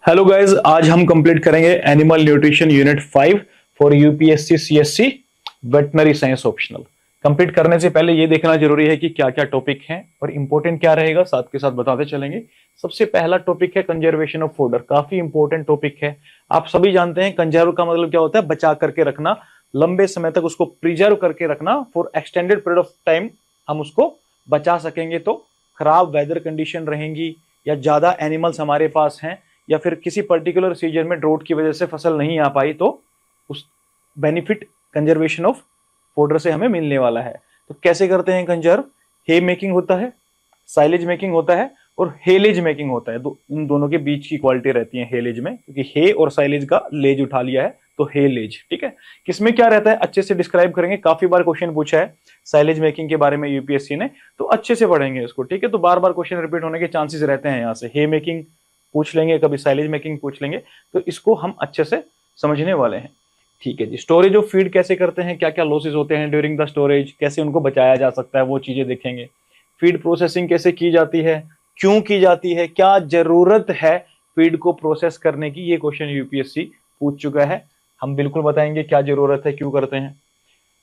Hello guys, आज हम complete करेंगे animal nutrition unit 5 for UPSC CSC veterinary science optional. Complete करने से पहले ये देखना जरूरी है कि क्या क्या टॉपिक हैं और इंपॉर्टेंट क्या रहेगा, साथ के साथ बताते चलेंगे। सबसे पहला टॉपिक है कंजर्वेशन ऑफ फूड। काफी इंपॉर्टेंट टॉपिक है। आप सभी जानते हैं कंजर्व का मतलब क्या होता है, बचा करके रखना, लंबे समय तक उसको प्रिजर्व करके रखना। For extended period of time हम उसको बचा सकेंगे तो खराब वेदर कंडीशन रहेंगी या ज्यादा एनिमल्स हमारे पास हैं या फिर किसी पर्टिकुलर सीजन में ड्रोट की वजह से फसल नहीं आ पाई तो उस बेनिफिट कंजर्वेशन ऑफ फूडर से हमें मिलने वाला है। तो कैसे करते हैं कंजर्व? हे मेकिंग होता है, साइलेज मेकिंग होता है और हेलेज मेकिंग होता है। इन दोनों के बीच की क्वालिटी रहती है हेलेज में, क्योंकि हे और साइलेज का लेज उठा लिया है तो हेलेज। ठीक है, किसमें क्या रहता है अच्छे से डिस्क्राइब करेंगे। काफी बार क्वेश्चन पूछा है साइलेज मेकिंग के बारे में यूपीएससी ने, तो अच्छे से पढ़ेंगे इसको। ठीक है, तो बार बार क्वेश्चन रिपीट होने के चांसेस रहते हैं। यहाँ से हे मेकिंग पूछ लेंगे, कभी साइलेज मेकिंग पूछ लेंगे, तो इसको हम अच्छे से समझने वाले हैं। ठीक है जी, स्टोरेज ऑफ फीड कैसे करते हैं, क्या क्या लॉसेस होते हैं ड्यूरिंग द स्टोरेज, कैसे उनको बचाया जा सकता है, वो चीजें देखेंगे। फीड प्रोसेसिंग कैसे की जाती है, क्यों की जाती है, क्या जरूरत है फीड को प्रोसेस करने की, ये क्वेश्चन यूपीएससी पूछ चुका है। हम बिल्कुल बताएंगे क्या जरूरत है, क्यों करते हैं।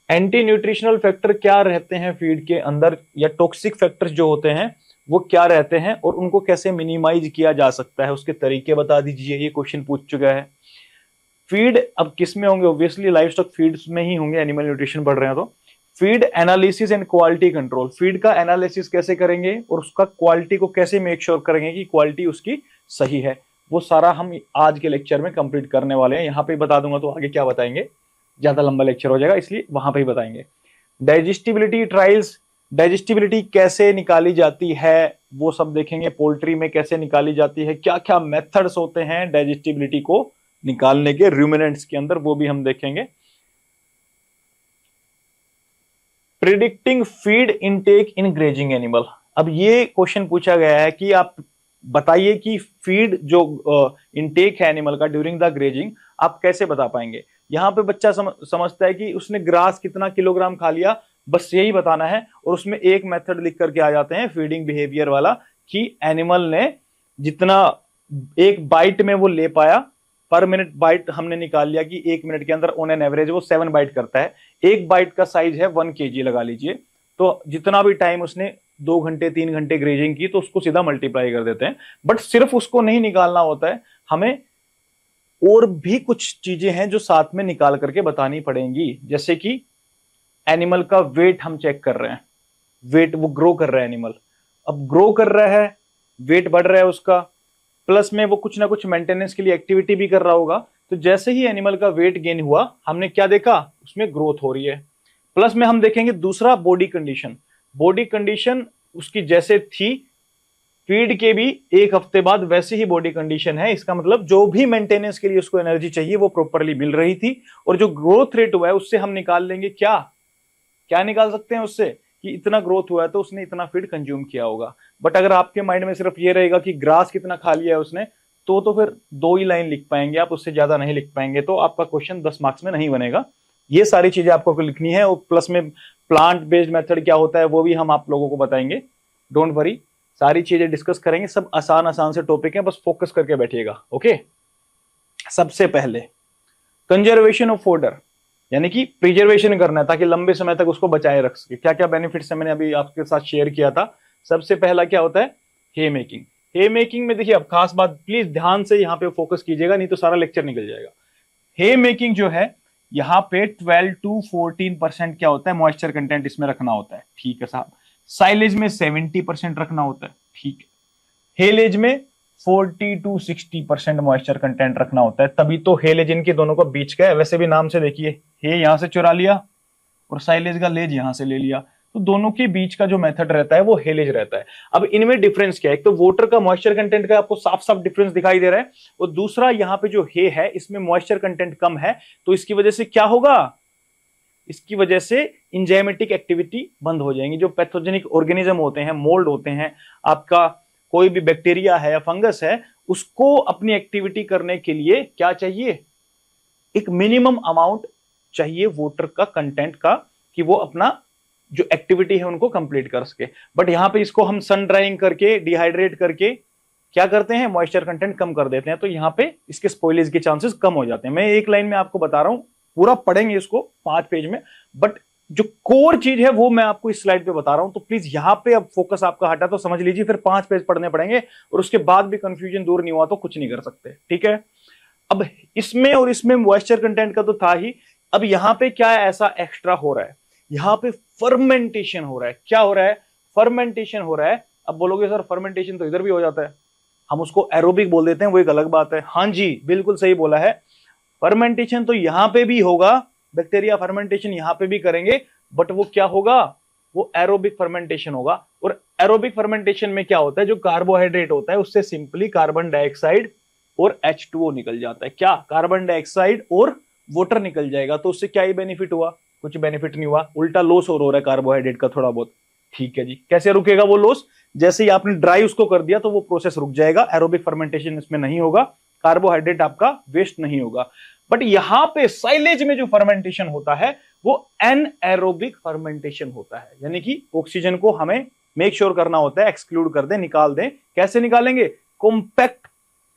एंटी न्यूट्रिशनल फैक्टर क्या रहते हैं फीड के अंदर, या टॉक्सिक फैक्टर्स जो होते हैं वो क्या रहते हैं और उनको कैसे मिनिमाइज किया जा सकता है, उसके तरीके बता दीजिए, ये क्वेश्चन पूछ चुका है। फीड अब किस में होंगे? ऑब्वियसली लाइव स्टॉक फीड्स में ही होंगे, एनिमल न्यूट्रिशन पढ़ रहे हैं तो। Feed analysis and quality control, feed का एनालिसिस कैसे करेंगे और उसका क्वालिटी को कैसे मेक श्योर करेंगे कि क्वालिटी उसकी सही है, वो सारा हम आज के लेक्चर में कंप्लीट करने वाले हैं। यहाँ पे बता दूंगा तो आगे क्या बताएंगे, ज्यादा लंबा लेक्चर हो जाएगा, इसलिए वहां पे ही बताएंगे। डाइजेस्टिबिलिटी ट्रायल्स, डाइजेस्टिबिलिटी कैसे निकाली जाती है वो सब देखेंगे। पोल्ट्री में कैसे निकाली जाती है, क्या क्या मेथड्स होते हैं डाइजेस्टिबिलिटी को निकालने के रूमिनेंट्स के अंदर, वो भी हम देखेंगे। प्रिडिक्टिंग फीड इनटेक इन ग्रेजिंग एनिमल, अब ये क्वेश्चन पूछा गया है कि आप बताइए कि फीड जो इनटेक है एनिमल का ड्यूरिंग द ग्रेजिंग आप कैसे बता पाएंगे। यहां पे बच्चा समझता है कि उसने ग्रास कितना किलोग्राम खा लिया, बस यही बताना है, और उसमें एक मेथड लिख करके आ जाते हैं फीडिंग बिहेवियर वाला, कि एनिमल ने जितना एक बाइट में वो ले पाया, पर मिनट बाइट हमने निकाल लिया कि एक मिनट के अंदर ऑन एन एवरेज वो 7 बाइट करता है। एक बाइट का साइज है 1 kg लगा लीजिए, तो जितना भी टाइम उसने 2 घंटे 3 घंटे ग्रेजिंग की तो उसको सीधा मल्टीप्लाई कर देते हैं। बट सिर्फ उसको नहीं निकालना होता है, हमें और भी कुछ चीजें हैं जो साथ में निकाल करके बतानी पड़ेंगी। जैसे कि एनिमल का वेट हम चेक कर रहे हैं, वेट वो ग्रो कर रहा है एनिमल, अब ग्रो कर रहा है, वेट बढ़ रहा है उसका, प्लस में वो कुछ ना कुछ मेंटेनेंस के लिए एक्टिविटी भी कर रहा होगा। तो जैसे ही एनिमल का वेट गेन हुआ, हमने क्या देखा, उसमें ग्रोथ हो रही है। प्लस में हम देखेंगे दूसरा बॉडी कंडीशन, बॉडी कंडीशन उसकी जैसे थी फीड के भी एक हफ्ते बाद वैसी ही बॉडी कंडीशन है। इसका मतलब जो भी मेंटेनेंस के लिए उसको एनर्जी चाहिए वो प्रॉपरली मिल रही थी, और जो ग्रोथ रेट हुआ है उससे हम निकाल लेंगे क्या क्या निकाल सकते हैं उससे, कि इतना ग्रोथ हुआ है तो उसने इतना फीड कंज्यूम किया होगा। बट अगर आपके माइंड में सिर्फ ये रहेगा कि ग्रास कितना खा लिया है उसने, तो फिर 2 ही लाइन लिख पाएंगे आप, उससे ज्यादा नहीं लिख पाएंगे, तो आपका क्वेश्चन 10 मार्क्स में नहीं बनेगा। ये सारी चीजें आपको लिखनी है, और प्लस में प्लांट बेस्ड मेथड क्या होता है वो भी हम आप लोगों को बताएंगे। डोंट वरी, सारी चीजें डिस्कस करेंगे, सब आसान आसान से टॉपिक है, बस फोकस करके बैठिएगा। ओके, सबसे पहले कंजर्वेशन ऑफ फूडर, यानी कि प्रिजर्वेशन करना है ताकि लंबे समय तक उसको बचाए रख सके। क्या क्या बेनिफिट्स है मैंने अभी आपके साथ शेयर किया था। सबसे पहला क्या होता है, हे मेकिंग। हे मेकिंग में देखिए, अब खास बात प्लीज ध्यान से यहाँ पे फोकस कीजिएगा, नहीं तो सारा लेक्चर निकल जाएगा। हे मेकिंग जो है यहाँ पे 12 to 14% क्या होता है, मॉइस्चर कंटेंट इसमें रखना होता है। ठीक है साहब, साइलेज में 70% रखना होता है। ठीक है, हेलेज में 40 to 60% मॉइस्चर कंटेंट रखना होता है, तभी तो हेलेज इनके दोनों को बीच का है। वैसे भी नाम से देखिए, हे यहां से चुरा लिया और साइलेज का लेज यहां से ले लिया, तो दोनों के बीच का जो मेथड रहता है वो हेलेज रहता है। अब इनमें डिफरेंस क्या है, एक तो वाटर का मॉइस्चर कंटेंट का आपको साफ साफ डिफरेंस दिखाई दे रहा है, और दूसरा यहाँ पे जो हे है इसमें मॉइस्चर कंटेंट कम है, तो इसकी वजह से क्या होगा, इसकी वजह से इंजाइमेटिक एक्टिविटी बंद हो जाएंगी। जो पैथोजेनिक ऑर्गेनिज्म होते हैं, मोल्ड होते हैं, आपका कोई भी बैक्टीरिया है या फंगस है, उसको अपनी एक्टिविटी करने के लिए क्या चाहिए, एक मिनिमम अमाउंट चाहिए वाटर का कंटेंट का, कि वो अपना जो एक्टिविटी है उनको कंप्लीट कर सके। बट यहां पे इसको हम सन ड्राइंग करके, डिहाइड्रेट करके क्या करते हैं, मॉइस्चर कंटेंट कम कर देते हैं, तो यहाँ पे इसके स्पॉइलेज के चांसेस कम हो जाते हैं। मैं एक लाइन में आपको बता रहा हूं, पूरा पढ़ेंगे इसको 5 पेज में, बट जो कोर चीज है वो मैं आपको इस स्लाइड पे बता रहा हूं। तो प्लीज यहाँ पे अब फोकस आपका हटा तो समझ लीजिए, फिर 5 पेज पढ़ने पड़ेंगे और उसके बाद भी कंफ्यूजन दूर नहीं हुआ तो कुछ नहीं कर सकते, ठीक है। अब इसमें और इसमें मॉइस्चर कंटेंट का तो था ही, अब यहाँ पे क्या ऐसा एक्स्ट्रा हो रहा है, यहाँ पे फर्मेंटेशन हो रहा है। क्या हो रहा है, फर्मेंटेशन हो रहा है। अब बोलोगे सर फर्मेंटेशन तो इधर भी हो जाता है, हम उसको एरोबिक बोल देते हैं, वो एक अलग बात है। हाँ जी बिल्कुल सही बोला है, फर्मेंटेशन तो यहां पे भी होगा, बैक्टीरिया फर्मेंटेशन यहां पे भी करेंगे, बट वो क्या होगा, वो एरोबिक फर्मेंटेशन होगा। और एरोबिक फर्मेंटेशन में क्या होता है, जो कार्बोहाइड्रेट होता है उससे सिंपली कार्बन डाइऑक्साइड और H2O निकल जाता है। क्या, कार्बन डाइऑक्साइड और वाटर निकल जाएगा, तो उससे क्या ही बेनिफिट हुआ, कुछ बेनिफिट नहीं हुआ, उल्टा लॉस हो रहा है कार्बोहाइड्रेट का थोड़ा बहुत। ठीक है जी, कैसे रुकेगा वो लॉस, जैसे ही आपने ड्राई उसको कर दिया तो वो प्रोसेस रुक जाएगा, एरोबिक फर्मेंटेशन इसमें नहीं होगा, कार्बोहाइड्रेट आपका वेस्ट नहीं होगा। बट यहां पे साइलेज में जो फर्मेंटेशन होता है वो एनएरोबिक फर्मेंटेशन होता है, यानी कि ऑक्सीजन को हमें मेक श्योर करना होता है एक्सक्लूड कर दें, निकाल दें। कैसे निकालेंगे, कॉम्पैक्ट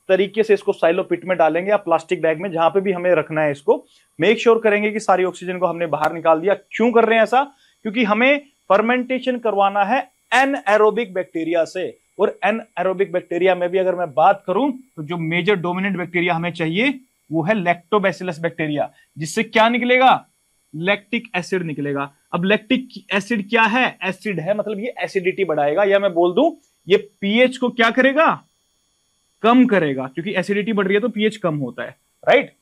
तरीके से इसको साइलोपिट में डालेंगे या प्लास्टिक बैग में, जहां पे भी हमें रखना है, इसको मेक श्योर करेंगे कि सारी ऑक्सीजन को हमने बाहर निकाल दिया। क्यों कर रहे हैं ऐसा, क्योंकि हमें फर्मेंटेशन करवाना है एनएरोबिक बैक्टीरिया से। और एनएरोबिक बैक्टीरिया में भी अगर मैं बात करूं तो जो मेजर डोमिनेंट बैक्टीरिया हमें चाहिए वो है लैक्टोबैसिलस बैक्टीरिया, जिससे क्या निकलेगा, लैक्टिक एसिड निकलेगा। अब लैक्टिक एसिड क्या है, एसिड है, मतलब ये एसिडिटी बढ़ाएगा, या मैं बोल दूं ये पीएच को क्या करेगा, कम करेगा, क्योंकि एसिडिटी बढ़ रही है तो पीएच कम होता है, राइट।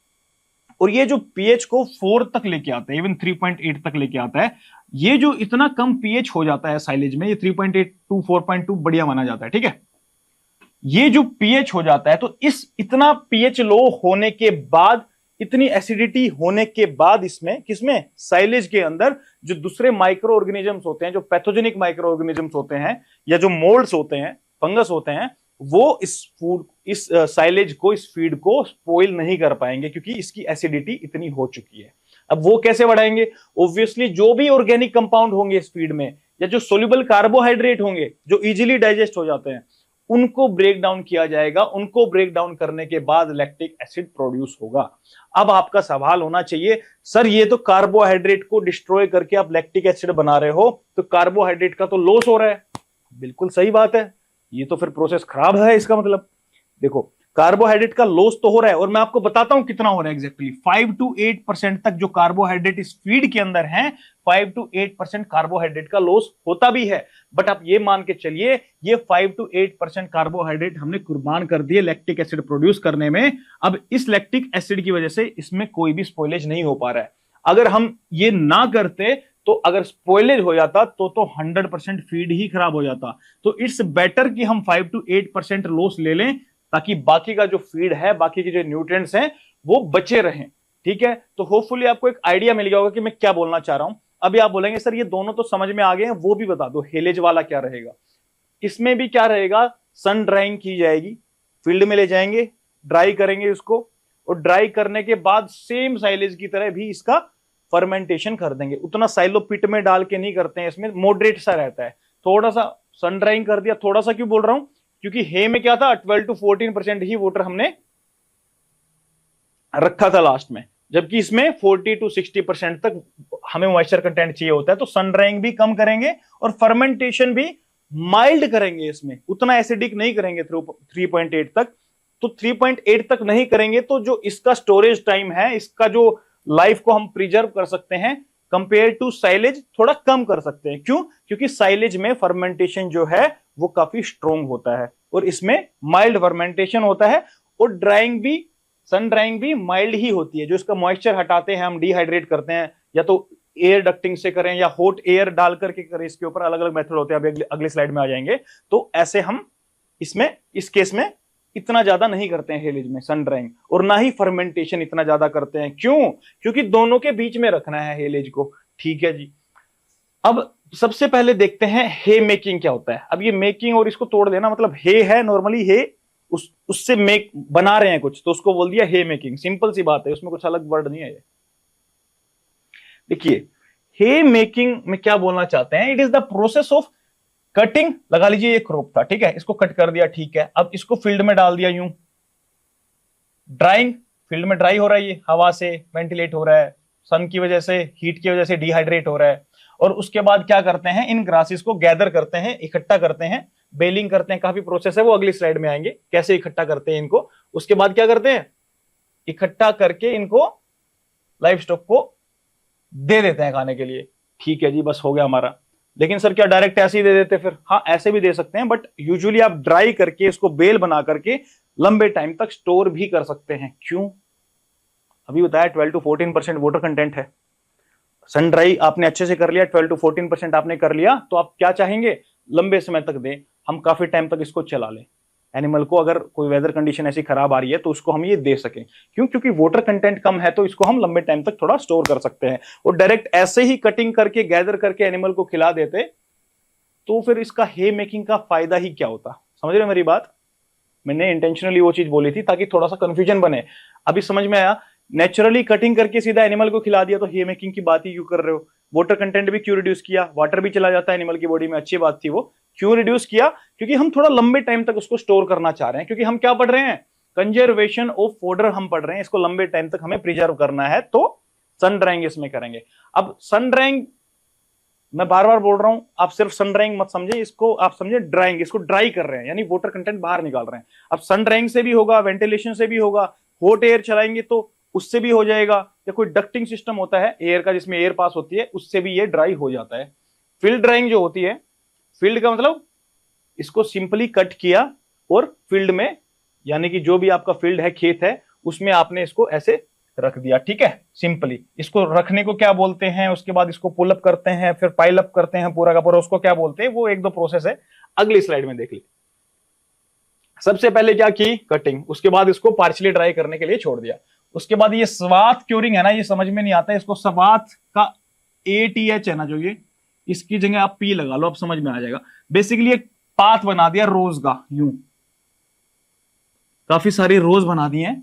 और ये जो पीएच को 4 तक लेके आता है, इवन 3.8 तक लेके आता है। ये जो इतना कम पीएच हो जाता है साइलेज में, ये 3.8 टू 4.2 बढ़िया माना जाता है, ठीक है। ये जो पीएच हो जाता है, तो इस इतना पीएच लो होने के बाद, इतनी एसिडिटी होने के बाद, इसमें किसमें, साइलेज के अंदर जो दूसरे माइक्रो ऑर्गेनिजम्स होते हैं, जो पैथोजेनिक माइक्रो ऑर्गेनिजम्स होते हैं, या जो मोल्ड्स होते हैं, फंगस होते हैं, वो इस फूड, इस साइलेज को, इस फीड को स्पॉइल नहीं कर पाएंगे, क्योंकि इसकी एसिडिटी इतनी हो चुकी है। अब वो कैसे बढ़ाएंगे, ऑब्वियसली जो भी ऑर्गेनिक कंपाउंड होंगे इस फीड में, या जो सोल्यूबल कार्बोहाइड्रेट होंगे जो इजीली डाइजेस्ट हो जाते हैं, उनको ब्रेक डाउन किया जाएगा। उनको ब्रेक डाउन करने के बाद लैक्टिक एसिड प्रोड्यूस होगा। अब आपका सवाल होना चाहिए, सर ये तो कार्बोहाइड्रेट को डिस्ट्रॉय करके आप लैक्टिक एसिड बना रहे हो, तो कार्बोहाइड्रेट का तो लॉस हो रहा है। बिल्कुल सही बात है, ये तो फिर प्रोसेस खराब है। इसका मतलब देखो, कार्बोहाइड्रेट का लॉस तो हो रहा है, और मैं आपको बताता हूं कितना हो रहा है एग्जैक्टली। 5 to 8% तक जो कार्बोहाइड्रेट इस फीड के अंदर है, 5 to 8% कार्बोहाइड्रेट का लॉस होता भी है। बट आप ये मान के चलिए, ये 5 to 8% कार्बोहाइड्रेट हमने कुर्बान कर दिए लैक्टिक एसिड प्रोड्यूस करने में। अब इस लैक्टिक एसिड की वजह से इसमें कोई भी स्पॉइलेज नहीं हो पा रहा है। अगर हम ये ना करते, तो अगर स्पॉइलेज हो जाता तो 100% फीड ही खराब हो जाता। तो इट्स बेटर कि हम 5 to 8% लॉस ले लें, ताकि बाकी का जो फीड है, बाकी के जो न्यूट्रिएंट्स हैं, वो बचे रहें, ठीक है। तो होपफुली आपको एक आइडिया मिल गया होगा कि मैं क्या बोलना चाह रहा हूं। अभी आप बोलेंगे सर ये दोनों तो समझ में आ गए हैं, वो भी बता दो, हेलेज वाला क्या रहेगा। इसमें भी क्या रहेगा, सन ड्राइंग की जाएगी, फील्ड में ले जाएंगे, ड्राई करेंगे उसको, और ड्राई करने के बाद सेम साइलेज की तरह भी इसका फर्मेंटेशन कर देंगे। उतना साइलो पिट में डाल के नहीं करते हैं, इसमें मॉडरेट सा रहता है। थोड़ा सा सन ड्राइंग कर दिया, थोड़ा सा क्यों बोल रहा हूं, क्योंकि हे में क्या था, 12 to 14% ही वाटर हमने रखा था लास्ट में, जबकि इसमें 40 to 60% तक हमें मॉइस्चर कंटेंट चाहिए होता है। तो सन ड्राइंग भी कम करेंगे और फर्मेंटेशन भी माइल्ड करेंगे, इसमें उतना एसिडिक नहीं करेंगे 3.8 तक। तो 3.8 तक नहीं करेंगे तो जो इसका स्टोरेज टाइम है, इसका जो लाइफ को हम प्रिजर्व कर सकते हैं, कंपेयर टू साइलेज थोड़ा कम कर सकते हैं। क्यों, क्योंकि साइलेज में फर्मेंटेशन जो है वो काफी स्ट्रोंग होता है, और इसमें माइल्ड फर्मेंटेशन होता है। और ड्राइंग भी, सन ड्राइंग भी माइल्ड ही होती है। जो इसका मॉइस्चर हटाते हैं, हम डिहाइड्रेट करते हैं, या तो एयर डक्टिंग से करें या हॉट एयर डाल करके करें, इसके ऊपर अलग अलग मेथड होते हैं, अभी अगले स्लाइड में आ जाएंगे। तो ऐसे हम इसमें, इस केस में इतना ज्यादा नहीं करते हैं हेलेज में सन ड्राइंग, और ना ही फर्मेंटेशन इतना ज्यादा करते हैं। क्यों, क्योंकि दोनों के बीच में रखना है हेलेज को, ठीक है जी। अब सबसे पहले देखते हैं हे मेकिंग क्या होता है। अब ये मेकिंग और इसको तोड़ देना, मतलब हे है नॉर्मली, हे उससे मेक बना रहे हैं कुछ, तो उसको बोल दिया हे मेकिंग। सिंपल सी बात है, उसमें कुछ अलग वर्ड नहीं है। देखिए हे मेकिंग में क्या बोलना चाहते हैं, it is the process of cutting लगा लीजिए, ये क्रॉप था, ठीक है, इसको कट कर दिया, ठीक है, अब इसको फील्ड में डाल दिया यूं, ड्राइंग, फील्ड में ड्राई हो रहा है, ये हवा से वेंटिलेट हो रहा है, सन की वजह से, हीट की वजह से डिहाइड्रेट हो रहा है। और उसके बाद क्या करते हैं, इन ग्रासेस को गैदर करते हैं, इकट्ठा करते हैं, बेलिंग करते हैं, काफी प्रोसेस है वो अगली स्लाइड में आएंगे कैसे इकट्ठा करते हैं इनको। उसके बाद क्या करते हैं, इकट्ठा करके इनको लाइव स्टॉक को दे देते हैं खाने के लिए। ठीक है जी, बस हो गया हमारा। लेकिन सर क्या डायरेक्ट ऐसे ही दे देते फिर? हाँ ऐसे भी दे सकते हैं, बट यूजुअली आप ड्राई करके इसको बेल बना करके लंबे टाइम तक स्टोर भी कर सकते हैं। क्यों? अभी बताया 12 to 14% वाटर कंटेंट है। सन ड्राई आपने अच्छे से कर लिया, 12 to 14% आपने कर लिया, तो आप क्या चाहेंगे, लंबे समय तक दें, हम काफी टाइम तक इसको चला लें एनिमल को। अगर कोई वेदर कंडीशन ऐसी खराब आ रही है तो उसको हम ये दे सकें। क्यों? क्योंकि वाटर कंटेंट कम है, तो इसको हम लंबे टाइम तक थोड़ा स्टोर कर सकते हैं। और डायरेक्ट ऐसे ही कटिंग करके गैदर करके एनिमल को खिला देते तो फिर इसका हे मेकिंग का फायदा ही क्या होता? समझ रहे मेरी बात? मैंने इंटेंशनली वो चीज बोली थी ताकि थोड़ा सा कंफ्यूजन बने। अभी समझ में आया? नेचुरली कटिंग करके सीधा एनिमल को खिला दिया तो हे मेकिंग की बात ही क्यों कर रहे हो? वाटर कंटेंट भी क्यों रिड्यूस किया? वाटर भी चला जाता है एनिमल की बॉडी में, अच्छी बात थी वो। क्यों रिड्यूस किया? क्योंकि हम थोड़ा लंबे टाइम तक उसको स्टोर करना चाह रहे हैं। क्योंकि हम क्या पढ़ रहे हैं, कंजर्वेशन ऑफ फूडर हम पढ़ रहे हैं, इसको लंबे टाइम तक हमें प्रिजर्व करना है, तो सन ड्राइंग इसमें करेंगे। अब सन ड्राइंग मैं बार बार बोल रहा हूं, आप सिर्फ सन ड्राइंग मत समझे इसको, आप समझे ड्राइंग, इसको ड्राई कर रहे हैं यानी वाटर कंटेंट बाहर निकाल रहे हैं। अब सन ड्राइंग से भी होगा, वेंटिलेशन से भी होगा, हॉट एयर चलाएंगे तो उससे भी हो जाएगा, या कोई डक्टिंग सिस्टम होता है एयर का जिसमें एयर पास होती है, उससे भी ये ड्राई हो जाता है। फील्ड ड्राइंग जो होती है, फील्ड का मतलब इसको सिंपली कट किया और फील्ड में, यानी कि जो भी आपका फील्ड है, खेत है, उसमें आपने इसको ऐसे रख दिया, ठीक है, सिंपली। इसको रखने को क्या बोलते हैं, उसके बाद इसको पुल अप करते हैं, फिर पाइल अप करते हैं पूरा का पूरा, उसको क्या बोलते हैं, वो एक दो प्रोसेस है, अगली स्लाइड में देख लीजिए। सबसे पहले क्या की, कटिंग, उसके बाद इसको पार्शियली ड्राई करने के लिए छोड़ दिया। उसके बाद ये स्वाथ क्यूरिंग है ना, ये समझ में नहीं आता है, इसको स्वाथ का ATH है ना जो ये, इसकी जगह आप P लगा लो, अब समझ में आ जाएगा। बेसिकली एक पाथ बना दिया रोज का, यूं काफी सारी रोज बना दी हैं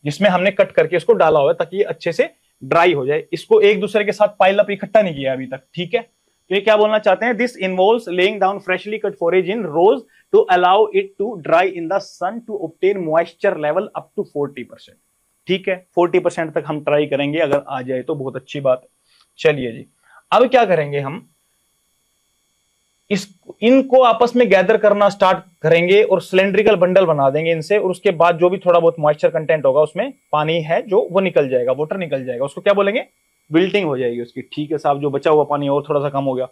जिसमें हमने कट करके इसको डाला हुआ है ताकि ये अच्छे से ड्राई हो जाए। इसको एक दूसरे के साथ पाइल अप इकट्ठा नहीं किया अभी तक, ठीक है। तो ये क्या बोलना चाहते हैं, this involves laying down freshly cut forage in rows to allow it to dry in the sun to obtain moisture level up to 40%, ठीक है। 40% तक हम ट्राई करेंगे, अगर आ जाए तो बहुत अच्छी बात है। चलिए जी, अब क्या करेंगे हम, इनको आपस में गैदर करना स्टार्ट करेंगे और सिलेंड्रिकल बंडल बना देंगे इनसे, और उसके बाद जो भी थोड़ा बहुत मॉइस्चर कंटेंट होगा उसमें, पानी है जो, वो निकल जाएगा, वाटर निकल जाएगा, उसको क्या बोलेंगे, विल्टिंग हो जाएगी उसकी, ठीक है साहब। जो बचा हुआ पानी और थोड़ा सा कम हो गया।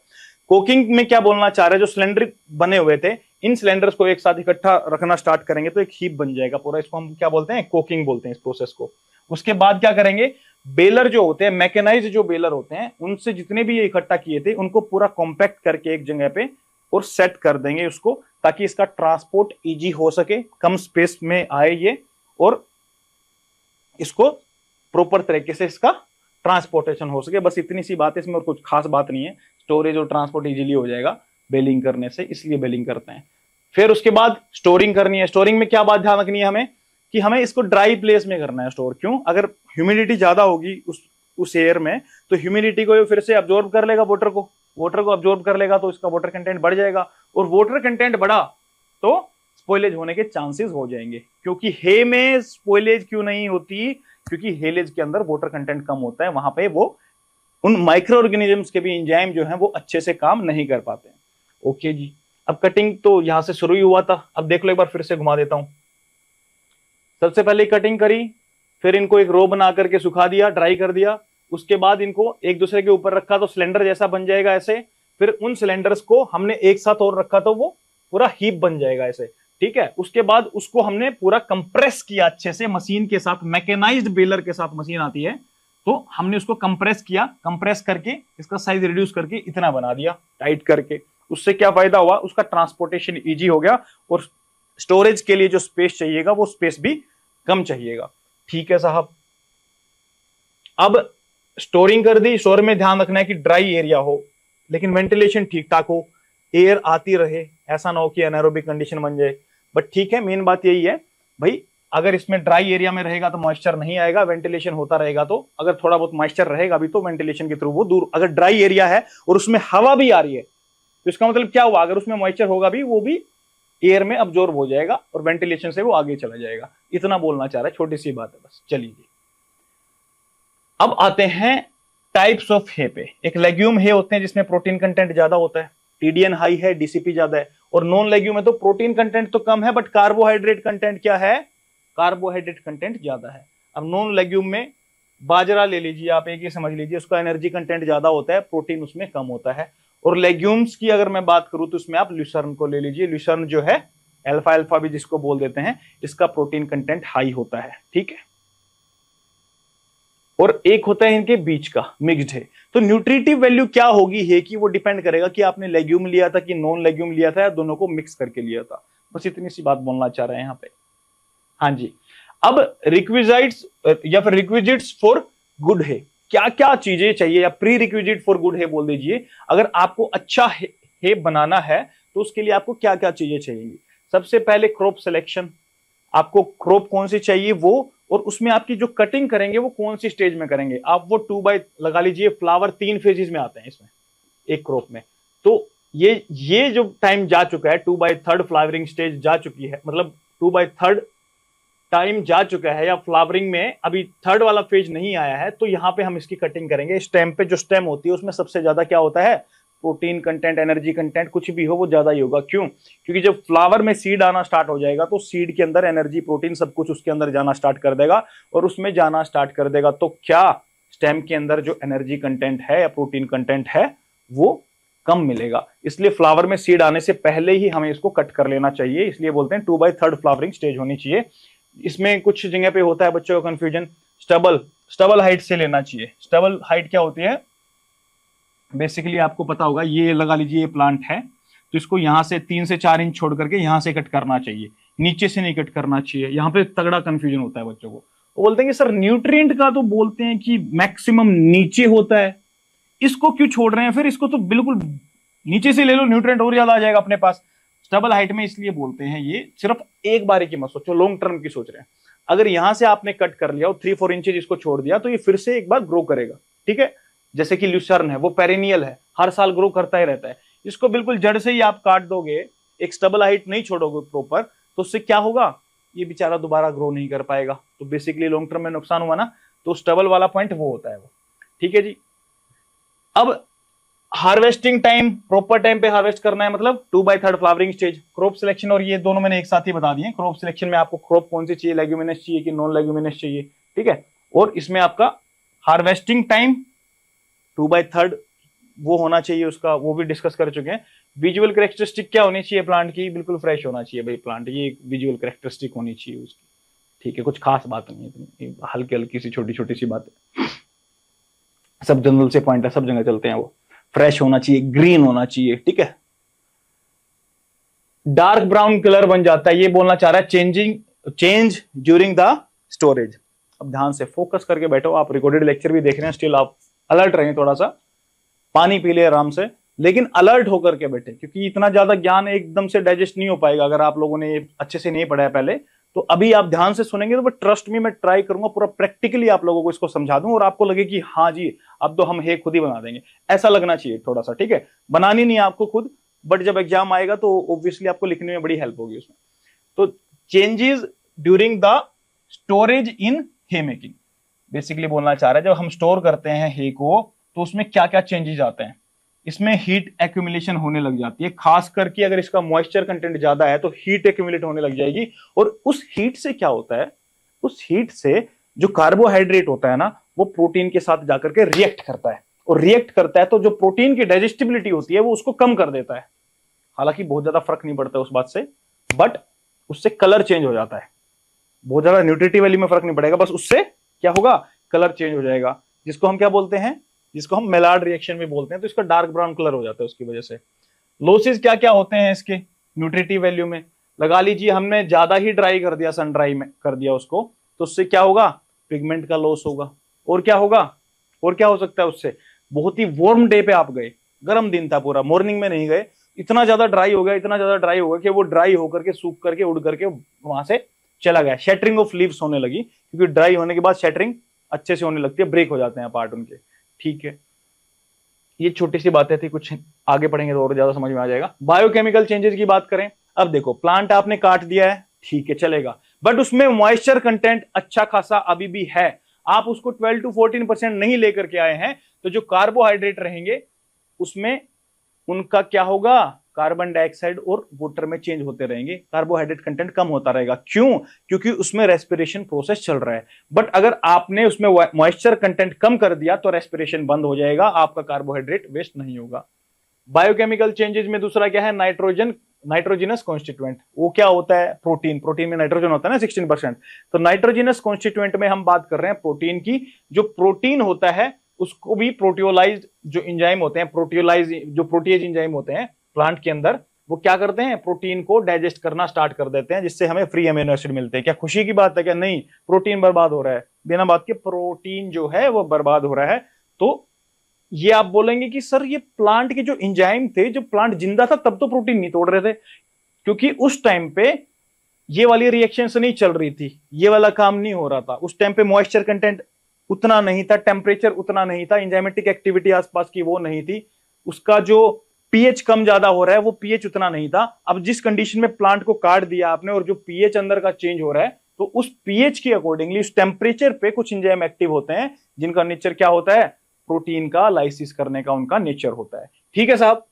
कोकिंग में क्या बोलना चाह रहे हैं, जो सिलेंडर बने हुए थे, इन सिलेंडर्स को एक साथ इकट्ठा रखना स्टार्ट करेंगे तो एक हीप बन जाएगा पूरा, इसको हम क्या बोलते हैं, कोकिंग बोलते हैं इस प्रोसेस को। उसके बाद क्या करेंगे, बेलर जो होते हैं, मैकेनाइज्ड जो बेलर होते हैं, उनसे जितने भी ये इकट्ठा किए थे उनको पूरा कॉम्पैक्ट करके एक जगह पे और सेट कर देंगे उसको, ताकि इसका ट्रांसपोर्ट इजी हो सके, कम स्पेस में आए ये, और इसको प्रॉपर तरीके से इसका ट्रांसपोर्टेशन हो सके। बस इतनी सी बात है इसमें, और कुछ खास बात नहीं है। स्टोरेज और ट्रांसपोर्ट इजीली हो जाएगा बेलिंग करने से, इसलिए बेलिंग करते हैं। फिर उसके बाद स्टोरिंग करनी है। स्टोरिंग में क्या बात ध्यान रखनी है हमें, कि हमें इसको ड्राई प्लेस में करना है स्टोर। क्यों? अगर ह्यूमिडिटी ज्यादा होगी उस एयर में, तो ह्यूमिडिटी को फिर से अब्जॉर्ब कर लेगा, वाटर को अब्जॉर्ब कर लेगा, तो इसका वाटर कंटेंट बढ़ जाएगा, और वाटर कंटेंट बढ़ा तो स्पॉइलेज होने के चांसेस हो जाएंगे। क्योंकि हे में स्पॉइलेज क्यों नहीं होती, क्योंकि हेलेज के अंदर वाटर कंटेंट कम होता है, वहां पे वो उन माइक्रो ऑर्गेनिजम्स के भी एंजाइम जो है वो अच्छे से काम नहीं कर पाते हैं। ओके जी, अब कटिंग तो यहां से शुरू ही हुआ था, अब देख लो एक बार फिर से घुमा देता हूं। सबसे पहले कटिंग करी, फिर इनको एक रो बना करके सुखा दिया, ड्राई कर दिया। उसके बाद इनको एक दूसरे के ऊपर रखा तो सिलेंडर जैसा बन जाएगा ऐसे। फिर उन सिलेंडर्स को हमने एक साथ और रखा तो वो पूरा हीप बन जाएगा ऐसे, ठीक है। उसके बाद उसको हमने पूरा कंप्रेस किया अच्छे से मशीन के साथ, मैकेनाइज्ड बेलर के साथ मशीन आती है, तो हमने उसको कंप्रेस किया, कंप्रेस करके इसका साइज रिड्यूस करके इतना बना दिया टाइट करके। उससे क्या फायदा हुआ, उसका ट्रांसपोर्टेशन इजी हो गया, और स्टोरेज के लिए जो स्पेस चाहिएगा वो स्पेस भी कम चाहिएगा, ठीक है साहब। अब स्टोरिंग कर दी, स्टोर में ध्यान रखना है कि ड्राई एरिया हो, लेकिन वेंटिलेशन ठीक ठाक हो, एयर आती रहे, ऐसा ना हो कि एनारोबिक कंडीशन बन जाए। बट ठीक है, मेन बात यही है भाई, अगर इसमें ड्राई एरिया में रहेगा तो मॉइस्चर नहीं आएगा, वेंटिलेशन होता रहेगा तो, अगर थोड़ा बहुत मॉइस्चर रहेगा भी तो वेंटिलेशन के थ्रू वो दूर, अगर ड्राई एरिया है और उसमें हवा भी आ रही है तो इसका मतलब क्या हुआ, अगर उसमें मॉइस्चर होगा भी, वो भी एयर में अब्जॉर्ब हो जाएगा और वेंटिलेशन से वो आगे चला जाएगा। इतना बोलना चाह रहा है, छोटी सी बात है बस। चलिए अब आते हैं टाइप्स ऑफ हे पे। एक लेग्यूम हे होते हैं जिसमें प्रोटीन कंटेंट ज्यादा होता है, टीडीएन हाई है, डीसीपी ज्यादा है। और नॉन लेग्यूम है तो प्रोटीन कंटेंट तो कम है बट कार्बोहाइड्रेट कंटेंट क्या है, कार्बोहाइड्रेट कंटेंट ज्यादा है। अब नॉन लेग्यूम में बाजरा ले लीजिए आप, एक ही समझ लीजिए, उसका एनर्जी कंटेंट ज्यादा होता है, प्रोटीन उसमें कम होता है। और लेग्यूम्स की अगर मैं बात करूं तो उसमें आप ल्यूसर्न को ले लीजिए। ल्यूसर्न जो है अल्फा अल्फा भी जिसको बोल देते हैं, इसका प्रोटीन कंटेंट हाई होता है, ठीक है। और एक होता है इनके बीच का मिक्स्ड है। तो न्यूट्रिटिव वैल्यू क्या होगी है कि वो डिपेंड करेगा कि आपने लेग्यूम लिया था कि नॉन लेग्यूम लिया था या दोनों को मिक्स करके लिया था। बस इतनी सी बात बोलना चाह रहे हैं यहाँ पे। हाँ जी, अब रिक्विजिट्स या फिर रिक्विजिट्स फॉर गुड है, क्या क्या चीजें चाहिए, या प्री रिक्विजिट फॉर गुड है बोल दीजिए। अगर आपको अच्छा है बनाना है तो उसके लिए आपको क्या क्या चीजें चाहिए। सबसे पहले क्रॉप सिलेक्शन, आपको क्रॉप कौन सी चाहिए वो, और उसमें आपकी जो कटिंग करेंगे वो कौन सी स्टेज में करेंगे। आप वो 2 लगा लीजिए, फ्लावर 3 फेजेस में आते हैं इसमें एक क्रॉप में। तो ये जो टाइम जा चुका है, 2/3 फ्लावरिंग स्टेज जा चुकी है, मतलब 2/3 टाइम जा चुका है, या फ्लावरिंग में अभी 3rd वाला फेज नहीं आया है, तो यहाँ पे हम इसकी कटिंग करेंगे। स्टेम पे जो स्टेम होती है उसमें सबसे ज्यादा क्या होता है, प्रोटीन कंटेंट, एनर्जी कंटेंट, कुछ भी हो वो ज्यादा ही होगा। क्यों? क्योंकि जब फ्लावर में सीड आना स्टार्ट हो जाएगा तो सीड के अंदर एनर्जी, प्रोटीन सब कुछ उसके अंदर जाना स्टार्ट कर देगा, और उसमें जाना स्टार्ट कर देगा तो क्या स्टेम के अंदर जो एनर्जी कंटेंट है या प्रोटीन कंटेंट है वो कम मिलेगा। इसलिए फ्लावर में सीड आने से पहले ही हमें इसको कट कर लेना चाहिए। इसलिए बोलते हैं 2/3 फ्लावरिंग स्टेज होनी चाहिए। इसमें कुछ जगह पे होता है बच्चों का कंफ्यूजन, स्टबल हाइट से लेना चाहिए। स्टबल हाइट क्या होती है, बेसिकली आपको पता होगा, ये लगा लीजिए ये प्लांट है तो इसको यहां से 3 से 4 इंच छोड़ करके यहां से कट करना चाहिए, नीचे से नहीं कट करना चाहिए। यहाँ पे तगड़ा कंफ्यूजन होता है बच्चों को। वो बोलते हैं कि सर न्यूट्रिएंट का तो बोलते हैं कि मैक्सिमम नीचे होता है, इसको क्यों छोड़ रहे हैं फिर, इसको तो बिल्कुल नीचे से ले लो, न्यूट्रिएंट और ज्यादा आ जाएगा अपने पास। स्टबल हाइट में इसलिए बोलते हैं, ये सिर्फ एक बारी की मत सोचो, लॉन्ग टर्म की सोच रहे हैं। अगर यहां से आपने कट कर लिया और 3-4 इंचेज इसको छोड़ दिया तो ये फिर से एक बार ग्रो करेगा, ठीक है। जैसे कि ल्यूसर्न है, वो पेरेनियल है, हर साल ग्रो करता ही रहता है। इसको बिल्कुल जड़ से ही आप काट दोगे, एक स्टबल हाइट नहीं छोड़ोगे प्रॉपर, तो उससे क्या होगा, ये बेचारा दोबारा ग्रो नहीं कर पाएगा। तो बेसिकली लॉन्ग टर्म में नुकसान हुआ ना। तो स्टबल वाला पॉइंट वो होता है वो, ठीक है जी। अब हार्वेस्टिंग टाइम, प्रॉपर टाइम पे हार्वेस्ट करना है, मतलब 2/3 फ्लावरिंग स्टेज। क्रॉप सिलेक्शन, और ये दोनों मैंने एक साथ ही बता दिए। क्रॉप सिलेक्शन में आपको क्रॉप कौन सी चाहिए, लेग्यूमिनस चाहिए कि नॉन लेग्यूमिनस चाहिए, ठीक है। और इसमें आपका हार्वेस्टिंग टाइम 2/3 वो होना चाहिए उसका, वो भी डिस्कस कर चुके हैं। विजुअल कैरेक्टरिस्टिक क्या होनी चाहिए प्लांट की, बिल्कुल फ्रेश होना चाहिए भाई प्लांट, ये विजुअल कैरेक्टरिस्टिक होनी चाहिए उसकी, ठीक है। कुछ खास बात नहीं है, हल्की हल्की सी छोटी छोटी सी बात है, सब जनरल से पॉइंट है, सब जगह चलते हैं वो। फ्रेश होना चाहिए, ग्रीन होना चाहिए, ठीक है। डार्क ब्राउन कलर बन जाता है, ये बोलना चाह रहा है चेंज ड्यूरिंग द स्टोरेज। अब ध्यान से फोकस करके बैठो, आप रिकॉर्डेड लेक्चर भी देख रहे हैं, स्टिल आप अलर्ट रहें, थोड़ा सा पानी पी ले आराम से, लेकिन अलर्ट होकर के बैठे, क्योंकि इतना ज्यादा ज्ञान एकदम से डाइजेस्ट नहीं हो पाएगा अगर आप लोगों ने अच्छे से नहीं पढ़ा है पहले। तो अभी आप ध्यान से सुनेंगे तो ट्रस्ट में मैं ट्राई करूंगा पूरा प्रैक्टिकली आप लोगों को इसको समझा दूं, और आपको लगे कि हाँ जी अब तो हम हे खुद ही बना देंगे, ऐसा लगना चाहिए थोड़ा सा, ठीक है। बनानी नहीं है आपको खुद, बट जब एग्जाम आएगा तो ऑब्वियसली आपको लिखने में बड़ी हेल्प होगी उसमें। तो changes during the storage in hay making, basically बोलना चाह रहा है जब हम स्टोर करते हैं हे को तो उसमें क्या क्या चेंजेस आते हैं। इसमें हीट एक्यूमुलेशन होने लग जाती है, खास करके अगर इसका मॉइस्चर कंटेंट ज्यादा है तो हीट एक्यूमुलेट होने लग जाएगी। और उस हीट से क्या होता है, उस हीट से जो कार्बोहाइड्रेट होता है ना, वो प्रोटीन के साथ जाकर के रिएक्ट करता है, और रिएक्ट करता है तो जो प्रोटीन की डाइजेस्टिबिलिटी होती है वो उसको कम कर देता है। हालांकि बहुत ज्यादा फर्क नहीं पड़ता उस बात से, बट उससे कलर चेंज हो जाता है। बहुत ज्यादा न्यूट्रिटिव वैल्यू में फर्क नहीं पड़ेगा, बस उससे क्या होगा, कलर चेंज हो जाएगा, जिसको हम क्या बोलते हैं, जिसको हम मेलार्ड रिएक्शन भी बोलते हैं। तो इसका डार्क ब्राउन कलर हो जाता है उसकी वजह से। लॉसेस क्या क्या होते हैं इसके न्यूट्रिटिव वैल्यू में, लगा लीजिए हमने ज्यादा ही ड्राई कर दिया, सन ड्राई में कर दिया उसको, तो उससे क्या होगा, पिगमेंट का लॉस होगा। और क्या होगा, और क्या हो सकता है उससे, बहुत ही वार्म डे पे आप गए, गर्म दिन था पूरा, मॉर्निंग में नहीं गए, इतना ज्यादा ड्राई हो गया, इतना ज्यादा ड्राई हो गया कि वो ड्राई होकर के सूख करके उड़ करके वहां से चला गया। शेटरिंग ऑफ लीव्स होने लगी, क्योंकि ड्राई होने के बाद शेटरिंग अच्छे से होने लगती है, ब्रेक हो जाते हैं पार्ट उनके, ठीक है। ये छोटी सी बातें थी, कुछ आगे पढ़ेंगे तो और ज्यादा समझ में आ जाएगा। बायोकेमिकल चेंजेस की बात करें, अब देखो प्लांट आपने काट दिया है, ठीक है चलेगा, बट उसमें मॉइस्चर कंटेंट अच्छा खासा अभी भी है, आप उसको 12 to 14% नहीं लेकर के आए हैं, तो जो कार्बोहाइड्रेट रहेंगे उसमें उनका क्या होगा, कार्बन डाइऑक्साइड और वाटर में चेंज होते रहेंगे, कार्बोहाइड्रेट कंटेंट कम होता रहेगा। क्यों? क्योंकि उसमें रेस्पिरेशन प्रोसेस चल रहा है। बट अगर आपने उसमें मॉइस्चर कंटेंट कम कर दिया तो रेस्पिरेशन बंद हो जाएगा, आपका कार्बोहाइड्रेट वेस्ट नहीं होगा। बायोकेमिकल चेंजेस में दूसरा क्या है, नाइट्रोजिनस कॉन्स्टिट्यूएंट। वो क्या होता है, प्रोटीन में नाइट्रोजन होता है ना 16%। तो नाइट्रोजिनस कॉन्स्टिट्यूएंट में हम बात कर रहे हैं प्रोटीन की। जो प्रोटीन होता है उसको भी प्रोटियोलाइज्ड जो एंजाइम होते हैं, जो प्रोटीएज एंजाइम होते हैं प्लांट के अंदर, वो क्या करते हैं, प्रोटीन को डाइजेस्ट करना स्टार्ट कर देते हैं, जिससे हमें फ्री अमीनो एसिड मिलते हैं। क्या खुशी की बात है? क्या नहीं, प्रोटीन बर्बाद हो रहा है, बिना बात के प्रोटीन जो है वो बर्बाद हो रहा है। तो ये आप बोलेंगे कि सर ये प्लांट के जो एंजाइम थे, जब प्लांट जिंदा था तब तो प्रोटीन नहीं तोड़ रहे थे, क्योंकि उस टाइम पे ये वाली रिएक्शंस नहीं चल रही थी, ये वाला काम नहीं हो रहा था। उस टाइम पे मॉइस्चर कंटेंट उतना नहीं था, टेम्परेचर उतना नहीं था, एंजाइमेटिक एक्टिविटी आसपास की वो नहीं थी, उसका जो पीएच कम ज्यादा हो रहा है वो पीएच उतना नहीं था। अब जिस कंडीशन में प्लांट को काट दिया आपने और जो पीएच अंदर का चेंज हो रहा है, तो उस पीएच के अकॉर्डिंगली उस टेम्परेचर पे कुछ एंजाइम एक्टिव होते हैं, जिनका नेचर क्या होता है, प्रोटीन का लाइसिस करने का उनका नेचर होता है। ठीक है साहब,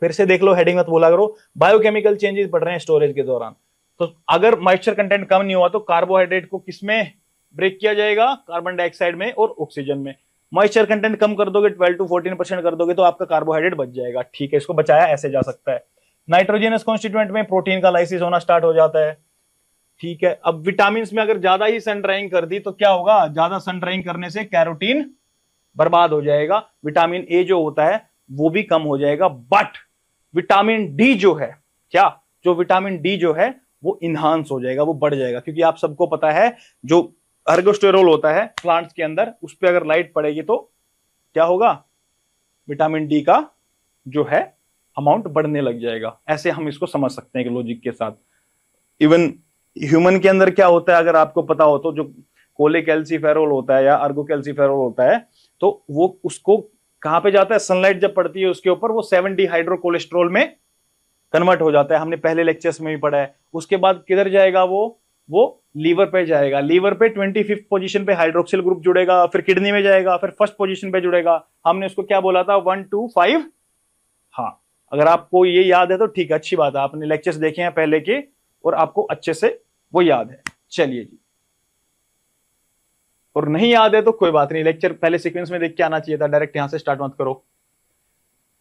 फिर से देख लो, हेडिंग मत बोला करो। बायोकेमिकल चेंजेस बढ़ रहे हैं स्टोरेज के दौरान, तो अगर मॉइस्चर कंटेंट कम नहीं हुआ तो कार्बोहाइड्रेट को किसमें ब्रेक किया जाएगा, कार्बन डाइऑक्साइड में और ऑक्सीजन में। मॉइस्चर कंटेंट कम कर दोगे, 12 to 14% कर दोगे, तो आपका कार्बोहाइड्रेट बच जाएगा। ठीक है, इसको बचाया ऐसे जा सकता है। नाइट्रोजनस कॉन्स्टिट्यूएंट में प्रोटीन का लाइसिस होना स्टार्ट हो जाता है। ठीक है, अब विटामिन में अगर ज्यादा ही सन ड्राइंग कर दी तो क्या होगा, ज्यादा सन ड्राइंग करने से कैरोटीन बर्बाद हो जाएगा, विटामिन ए जो होता है वो भी कम हो जाएगा। बट विटामिन डी जो है, क्या जो विटामिन डी जो है वो इनहांस हो जाएगा, वो बढ़ जाएगा, क्योंकि आप सबको पता है जो अर्गोस्टेरोल होता है प्लांट्स के अंदर, उस पर अगर लाइट पड़ेगी तो क्या होगा, विटामिन डी का जो है अमाउंट बढ़ने लग जाएगा। ऐसे हम इसको समझ सकते हैं कि लॉजिक के साथ। इवन ह्यूमन के अंदर क्या होता है, अगर आपको पता हो तो, जो कोलेकैल्सिफेरॉल होता है या अर्गोकैल्सिफेरॉल होता है, तो वो उसको कहां पे जाता है, सनलाइट जब पड़ती है उसके ऊपर, वो 7 डिहाइड्रोकोलेस्ट्रॉल में कन्वर्ट हो जाता है, हमने पहले लेक्चर्स में भी पढ़ा है। उसके बाद किधर जाएगा वो लीवर पे जाएगा, लीवर पे 25th पोजीशन पे हाइड्रोक्सिल ग्रुप जुड़ेगा, फिर किडनी में जाएगा, फिर फर्स्ट पोजीशन पे जुड़ेगा। हमने उसको क्या बोला था, 1 2 5। हाँ, अगर आपको ये याद है तो ठीक है, अच्छी बात है, आपने लेक्चर्स देखे हैं पहले के और आपको अच्छे से वो याद है। चलिए जी, और नहीं याद है तो कोई बात नहीं, लेक्चर पहले सीक्वेंस में देख के आना चाहिए था, डायरेक्ट यहां से स्टार्ट मत करो।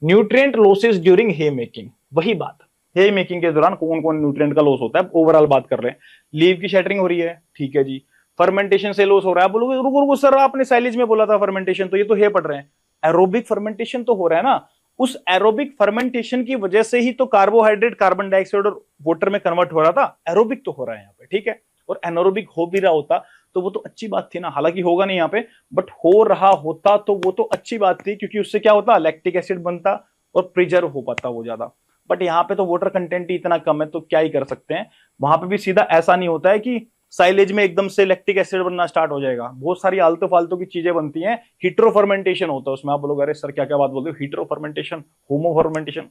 न्यूट्रिएंट लॉसेस ड्यूरिंग हे मेकिंग, वही बात, हे मेकिंग के दौरान कौन कौन न्यूट्रिएंट का लॉस होता है, ओवरऑल बात कर रहे हैं। लीव की शैटरिंग हो रही है, ठीक है जी। फर्मेंटेशन से लॉस हो रहा है, बोलोगे रुको रुको सर आपने साइलेज में बोला था फर्मेंटेशन, तो ये तो हे पढ़ रहे हैं। एरोबिक फर्मेंटेशन तो हो रहा है ना, उस एरोबिक फर्मेंटेशन की वजह से ही तो कार्बोहाइड्रेट कार्बन डाइऑक्साइड और वाटर में कन्वर्ट हो रहा था, एरोबिक तो हो रहा है यहाँ पे, ठीक है। और एनोरोबिक हो भी रहा होता तो वो तो अच्छी बात थी ना, हालांकि होगा नहीं यहाँ पे, बट हो रहा होता तो वो तो अच्छी बात थी, क्योंकि उससे क्या होता, लैक्टिक एसिड बनता और प्रिजर्व हो पाता वो ज्यादा। बट यहाँ पे तो वाटर कंटेंट ही इतना कम है, तो क्या ही कर सकते हैं। वहां पे भी सीधा ऐसा नहीं होता है कि साइलेज में एकदम से लैक्टिक एसिड बनना स्टार्ट हो जाएगा, बहुत सारी आलतू फालतू की चीजें बनती हैं। हीट्रो फर्मेंटेशन होता है उसमें, आप बोलोगे अरे सर क्या क्या बात बोलते हो, हीट्रो फर्मेंटेशन, होमो फर्मेंटेशन,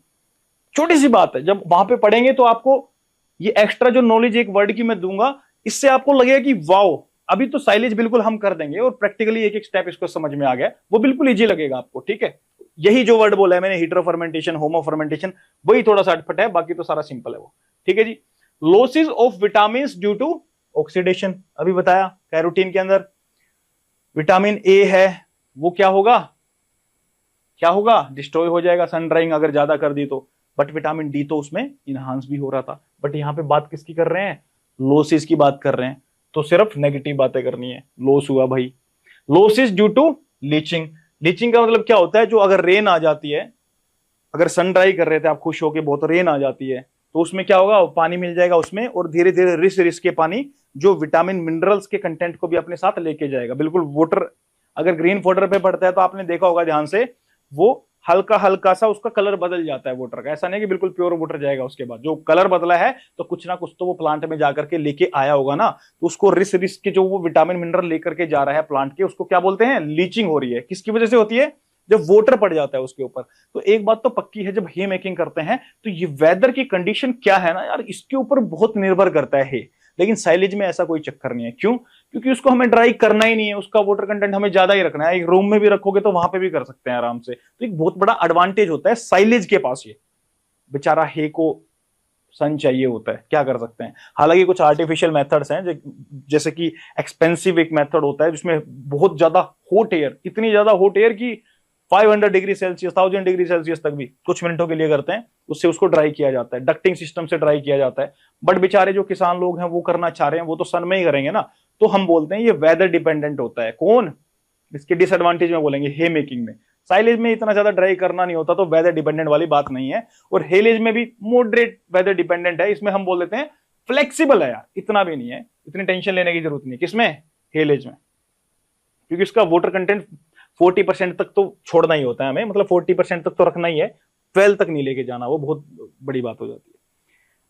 छोटी सी बात है, जब वहां पे पढ़ेंगे तो आपको ये एक्स्ट्रा जो नॉलेज एक वर्ड की मैं दूंगा, इससे आपको लगेगा कि वाओ, अभी तो साइलेज बिल्कुल हम कर देंगे और प्रैक्टिकली एक एक स्टेप इसको समझ में आ गया, वो बिल्कुल इजी लगेगा आपको, ठीक है। यही जो वर्ड बोला है मैंने, हीट्रो फर्मेंटेशन, होमो फर्मेंटेशन, वही थोड़ा सा अटपट है, बाकी तो सारा सिंपल है वो, ठीक है जी। Losses of vitamin due to oxidation, अभी बताया कैरोटीन के अंदर विटामिन ए है, वो क्या होगा, डिस्ट्रॉय हो जाएगा, सन ड्राइंग अगर ज्यादा कर दी तो। बट विटामिन डी तो उसमें इनहांस भी हो रहा था। बट यहाँ पे बात किसकी कर रहे हैं, लॉसेस की बात कर रहे हैं, तो सिर्फ नेगेटिव बातें करनी है। लॉस हुआ भाई, losses due to leaching. Leaching का मतलब क्या होता है, जो अगर रेन आ जाती है, अगर सन ड्राई कर रहे थे आप खुश होके, बहुत रेन आ जाती है, तो उसमें क्या होगा, पानी मिल जाएगा उसमें, और धीरे धीरे रिस रिस के पानी जो विटामिन मिनरल्स के कंटेंट को भी अपने साथ लेके जाएगा। बिल्कुल वाटर अगर ग्रीन फॉर्डर पे पड़ता है तो आपने देखा होगा ध्यान से, वो हल्का हल्का सा उसका कलर बदल जाता है वाटर का, ऐसा नहीं कि बिल्कुल प्योर वाटर जाएगा। उसके बाद जो कलर बदला है तो कुछ ना कुछ तो वो प्लांट में जाकर के लेके आया होगा ना, तो उसको रिस रिस के जो वो विटामिन मिनरल लेकर के जा रहा है प्लांट के, उसको क्या बोलते हैं, लीचिंग हो रही है। किसकी वजह से होती है, जब वाटर पड़ जाता है उसके ऊपर। तो एक बात तो पक्की है, जब हे मेकिंग करते हैं तो ये वेदर की कंडीशन क्या है ना यार, इसके ऊपर बहुत निर्भर करता है हे। लेकिन साइलेज में ऐसा कोई चक्कर नहीं है। क्यों? क्योंकि उसको हमें ड्राई करना ही नहीं है, उसका वाटर कंटेंट हमें ज्यादा ही रखना है। एक रूम में भी रखोगे तो वहां पे भी कर सकते हैं आराम से। तो एक बहुत बड़ा एडवांटेज होता है साइलेज के पास। ये बेचारा हे को सन चाहिए होता है, क्या कर सकते हैं। हालांकि कुछ आर्टिफिशियल मेथड्स हैं, जैसे कि एक्सपेंसिव एक मेथड होता है जिसमें बहुत ज्यादा हॉट एयर, इतनी ज्यादा हॉट एयर की 500 डिग्री सेल्सियस 1000 डिग्री सेल्सियस तक भी कुछ मिनटों के लिए करते हैं, उससे उसको ड्राई किया जाता है, डक्टिंग सिस्टम से ड्राई किया जाता है। बट बेचारे जो किसान लोग हैं वो करना चाह रहे हैं, वो तो सन में ही करेंगे ना। तो हम बोलते हैं ये वेदर डिपेंडेंट होता है। कौन? इसके डिसएडवांटेज में बोलेंगे हे मेकिंग में। साइलेज में इतना ज्यादा ड्राई करना नहीं होता, तो वेदर डिपेंडेंट वाली बात नहीं है। और हेलेज में भी मॉडरेट वेदर डिपेंडेंट है। इसमें हम बोल देते हैं फ्लेक्सिबल है यार, इतना भी नहीं है, इतनी टेंशन लेने की जरूरत नहीं है। किसमें? हेलेज में। क्योंकि इसका वाटर कंटेंट 40% तक तो छोड़ना ही होता है हमें, मतलब 40% तक तो रखना ही है, 12 तक नहीं लेके जाना, वो बहुत बड़ी बात हो जाती है।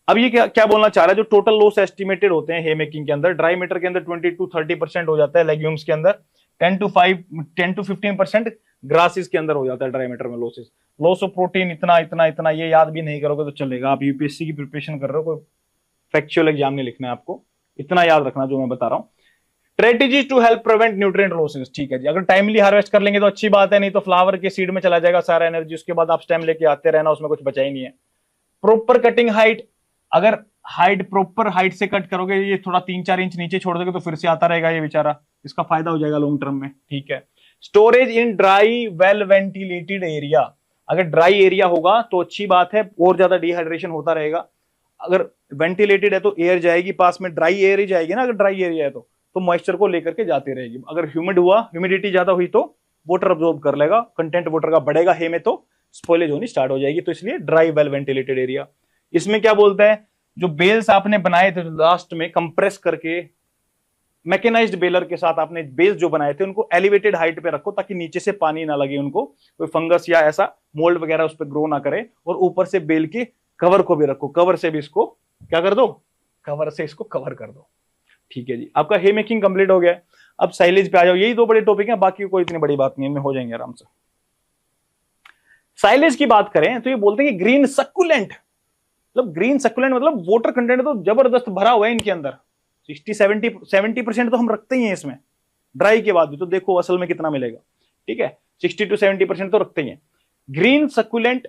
अब ये क्या क्या बोलना चाह रहा है, जो टोटल लॉस एस्टिमेटेड होते हैं हे मेकिंग के अंदर, ड्राई मैटर के अंदर 20 to 30% हो जाता है, लेग्यूम्स के अंदर 10 to 15% ग्रासेस के अंदर हो जाता है ड्राई मैटर में लॉसेस। लॉस ऑफ प्रोटीन इतना इतना इतना, ये याद भी नहीं करोगे तो चलेगा। आप यूपीएससी की प्रिपरेशन कर रहे हो, कोई फैक्चुअल एग्जाम नहीं लिखना है आपको, इतना याद रखना जो मैं बता रहा हूँ। Strategies to help prevent nutrient losses, ठीक है जी। अगर टाइमली हार्वेस्ट कर लेंगे तो अच्छी बात है, नहीं तो फ्लावर के सीड में चला जाएगा सारा एनर्जी, उसके बाद आप स्टेम लेके आते रहना, उसमें कुछ बचा ही नहीं है। प्रॉपर कटिंग हाइट, अगर हाइट प्रॉपर हाइट से कट करोगे, ये थोड़ा 3-4 इंच नीचे छोड़ दोगे तो फिर से आता रहेगा ये बेचारा, इसका फायदा हो जाएगा लॉन्ग टर्म में, ठीक है। Storage in dry well ventilated area, अगर ड्राई एरिया होगा तो अच्छी बात है, और ज्यादा डिहाइड्रेशन होता रहेगा। अगर वेंटिलेटेड है तो एयर जाएगी पास में, ड्राई एयर ही जाएगी ना, अगर ड्राई एरिया है तो मॉइस्चर को लेकर के जाती रहेगी। अगर ह्यूमिड हुआ, ह्यूमिडिटी ज्यादा हुई तो वाटर अब्सॉर्ब कर लेगा, कंटेंट वाटर का बढ़ेगा हे में, तो स्पॉइलेज होनी स्टार्ट हो जाएगी। तो इसलिए ड्राई वेल वेंटिलेटेड एरिया। इसमें क्या बोलता है, जो बेल्स आपने बनाए थे लास्ट में कंप्रेस करके, मैकेनाइज्ड बेलर के साथ आपने बेल्स जो बनाए थे उनको एलिवेटेड हाइट पे रखो, ताकि नीचे से पानी ना लगे उनको, कोई फंगस या ऐसा मोल्ड वगैरह उस पर ग्रो ना करे। और ऊपर से बेल के कवर को भी रखो, कवर से भी इसको क्या कर दो, कवर से इसको कवर कर दो, ठीक है जी। आपका हे मेकिंग कंप्लीट हो गया। अब साइलेज पे आ जाओ, यही 2 बड़े टॉपिक हैं, बाकी कोई इतनी बड़ी बात नहीं है, इनमें हो जाएंगे आराम से। साइलेज की बात करें तो ये बोलते हैं कि ग्रीन सक्कुलेंट, मतलब ग्रीन सक्कुलेंट मतलब वाटर कंटेंट तो जबरदस्त भरा हुआ है इनके अंदर, 60-70% तो हम रखते ही हैं इसमें, ड्राई के बाद भी। तो देखो असल में कितना मिलेगा, ठीक है, 60 to 70% तो रखते ही हैं। Green succulent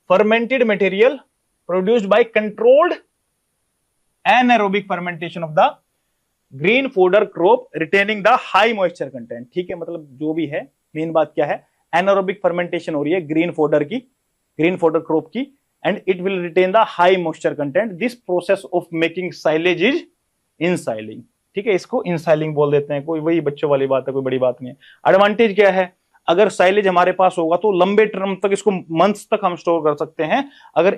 fermented material produced by controlled anaerobic fermentation of the green fodder crop retaining the high moisture content, ठीक है। मतलब जो भी है, मेन बात क्या है, एनारोबिक फर्मेंटेशन हो रही है ग्रीन फोडर की, ग्रीन फोडर क्रॉप की, and it will retain the high moisture content. This process of making silage is ensiling, ठीक है, इसको इनसाइलिंग बोल देते हैं। कोई वही बच्चों वाली बात है, कोई बड़ी बात नहीं है। एडवांटेज क्या है, अगर साइलेज हमारे पास होगा तो लंबे टर्म तक इसको मंथ्स तक हम स्टोर कर सकते हैं। अगर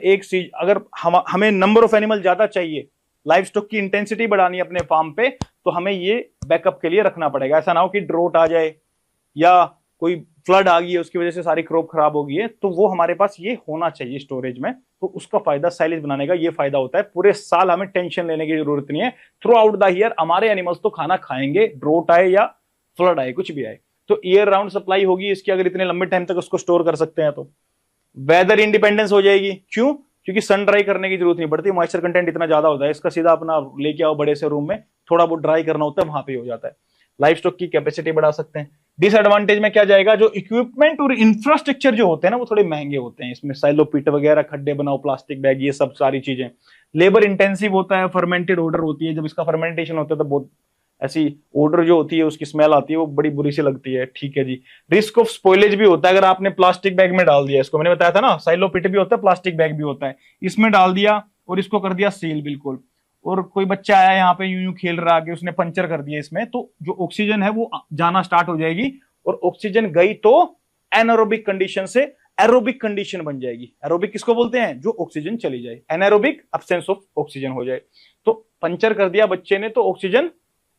अगर हमें नंबर ऑफ एनिमल ज्यादा चाहिए, लाइफ स्टॉक की इंटेंसिटी बढ़ानी है अपने फार्म पे, तो हमें ये बैकअप के लिए रखना पड़ेगा। ऐसा ना हो कि ड्रोट आ जाए या कोई फ्लड आ गई है उसकी वजह से सारी क्रॉप खराब हो गई है, तो वो हमारे पास ये होना चाहिए स्टोरेज में। तो उसका फायदा साइलेज बनाने का ये फायदा होता है, पूरे साल हमें टेंशन लेने की जरूरत नहीं है। थ्रू आउट द ईयर हमारे एनिमल्स तो खाना खाएंगे, ड्रोट आए या फ्लड आए, कुछ भी आए, तो ईयर राउंड सप्लाई होगी इसकी, अगर इतने लंबे टाइम तक उसको स्टोर कर सकते हैं तो। वेदर इंडिपेंडेंस हो जाएगी, क्यों? क्योंकि सन ड्राई करने की जरूरत नहीं पड़ती, मॉइस्चर कंटेंट इतना ज्यादा होता है, इसका सीधा अपना लेके आओ बड़े से रूम में, थोड़ा बहुत ड्राई करना होता है वहां पे हो जाता है। लाइफ स्टॉक की कैपेसिटी बढ़ा सकते हैं। डिसएडवांटेज में क्या जाएगा, जो इक्विपमेंट और इंफ्रास्ट्रक्चर जो होते हैं ना वो थोड़े महंगे होते हैं, इसमें साइलो पिट वगैरह, खड्डे बनाओ, प्लास्टिक बैग, ये सब सारी चीजें। लेबर इंटेंसिव होता है, फर्मेंटेड ऑर्डर होती है, जब इसका फर्मेंटेशन होता है तो बहुत ऐसी ऑर्डर जो होती है उसकी स्मेल आती है, वो बड़ी बुरी सी लगती है, ठीक है जी। रिस्क ऑफ स्पॉइलेज भी होता है, अगर आपने प्लास्टिक बैग में डाल दिया इसको, मैंने बताया था ना साइलो पिट भी होता है, प्लास्टिक बैग भी होता है, इसमें डाल दिया और इसको कर दिया सील बिल्कुल, और कोई बच्चा आया यहाँ पे यूं यूं खेल रहा आगे, उसने पंचर कर दिया इसमें, तो जो ऑक्सीजन है वो जाना स्टार्ट हो जाएगी, और ऑक्सीजन गई तो एनारोबिक कंडीशन से एरोबिक कंडीशन बन जाएगी। एरोबिक किसको बोलते हैं, जो ऑक्सीजन चली जाए, एनारोबिक एब्सेंस ऑफ ऑक्सीजन हो जाए। तो पंचर कर दिया बच्चे ने तो ऑक्सीजन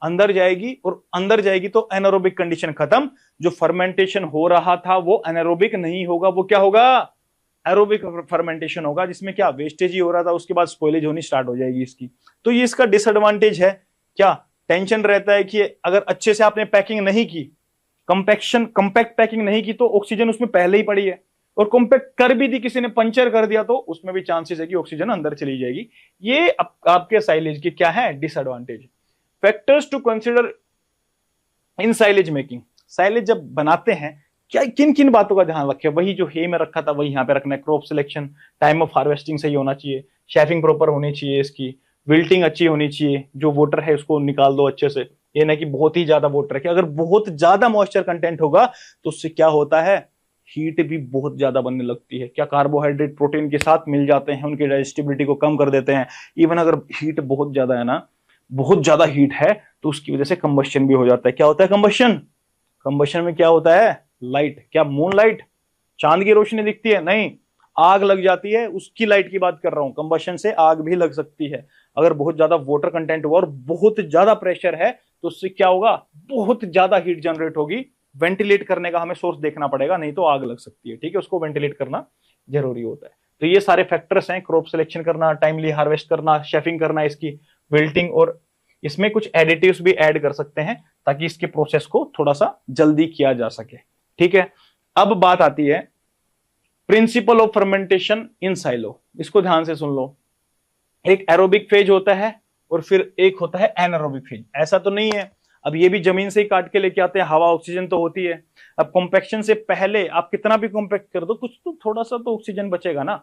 अंदर जाएगी, और अंदर जाएगी तो एनारोबिक कंडीशन खत्म, जो फर्मेंटेशन हो रहा था वो एनारोबिक नहीं होगा, वो क्या होगा, एरोबिक फर्मेंटेशन होगा, जिसमें क्या वेस्टेज ही हो रहा था, उसके बाद स्पॉइलेज होनी स्टार्ट हो जाएगी इसकी। तो ये इसका डिसएडवांटेज है। क्या टेंशन रहता है कि अगर अच्छे से आपने पैकिंग नहीं की कंपैक्ट पैकिंग नहीं की तो ऑक्सीजन उसमें पहले ही पड़ी है, और कॉम्पैक्ट कर भी दी किसी ने, पंचर कर दिया, तो उसमें भी चांसेस है कि ऑक्सीजन अंदर चली जाएगी। ये आपके साइलेज की क्या है disadvantage. Factors to consider in silage making, silage जब बनाते हैं क्या किन किन बातों का ध्यान रखें, वही जो हे में रखा था वही यहाँ पे रखना है। Crop selection, time of harvesting सही होना चाहिए, शेफिंग प्रॉपर होनी चाहिए, इसकी विल्टिंग अच्छी होनी चाहिए, जो वाटर है उसको निकाल दो अच्छे से, ये ना कि बहुत ही ज्यादा वाटर रखे। अगर बहुत ज्यादा मॉइस्चर कंटेंट होगा तो उससे क्या होता है, हीट भी बहुत ज्यादा बनने लगती है। क्या कार्बोहाइड्रेट प्रोटीन के साथ मिल जाते हैं, उनकी डाइजेस्टिबिलिटी को कम कर देते हैं। इवन अगर हीट बहुत ज्यादा है ना, बहुत ज्यादा हीट है, तो उसकी वजह से कंबशन भी हो जाता है। क्या होता है कंबशन, कंबशन में क्या होता है, लाइट, क्या मून लाइट, चांद की रोशनी दिखती है, नहीं, आग लग जाती है, उसकी लाइट की बात कर रहा हूं। कंबशन से आग भी लग सकती है। अगर बहुत ज्यादा वाटर कंटेंट हुआ और बहुत ज्यादा प्रेशर है तो उससे क्या होगा, बहुत ज्यादा हीट जनरेट होगी। वेंटिलेट करने का हमें सोर्स देखना पड़ेगा, नहीं तो आग लग सकती है। ठीक है, उसको वेंटिलेट करना जरूरी होता है। तो ये सारे फैक्टर्स हैं, क्रॉप सिलेक्शन करना, टाइमली हार्वेस्ट करना, शेफिंग करना, इसकी विल्टिंग, और इसमें कुछ एडिटिव्स भी ऐड कर सकते हैं ताकि इसके प्रोसेस को थोड़ा सा जल्दी किया जा सके। ठीक है, अब बात आती है principle of fermentation in silo. इसको ध्यान से सुन लो। एक एरोबिक फेज होता है और फिर एक होता है एनारोबिक फेज। ऐसा तो नहीं है, अब ये भी जमीन से ही काट के लेके आते हैं, हवा ऑक्सीजन तो होती है। अब कॉम्पैक्शन से पहले आप कितना भी कॉम्पैक्ट कर दो, कुछ तो थोड़ा सा तो ऑक्सीजन बचेगा ना,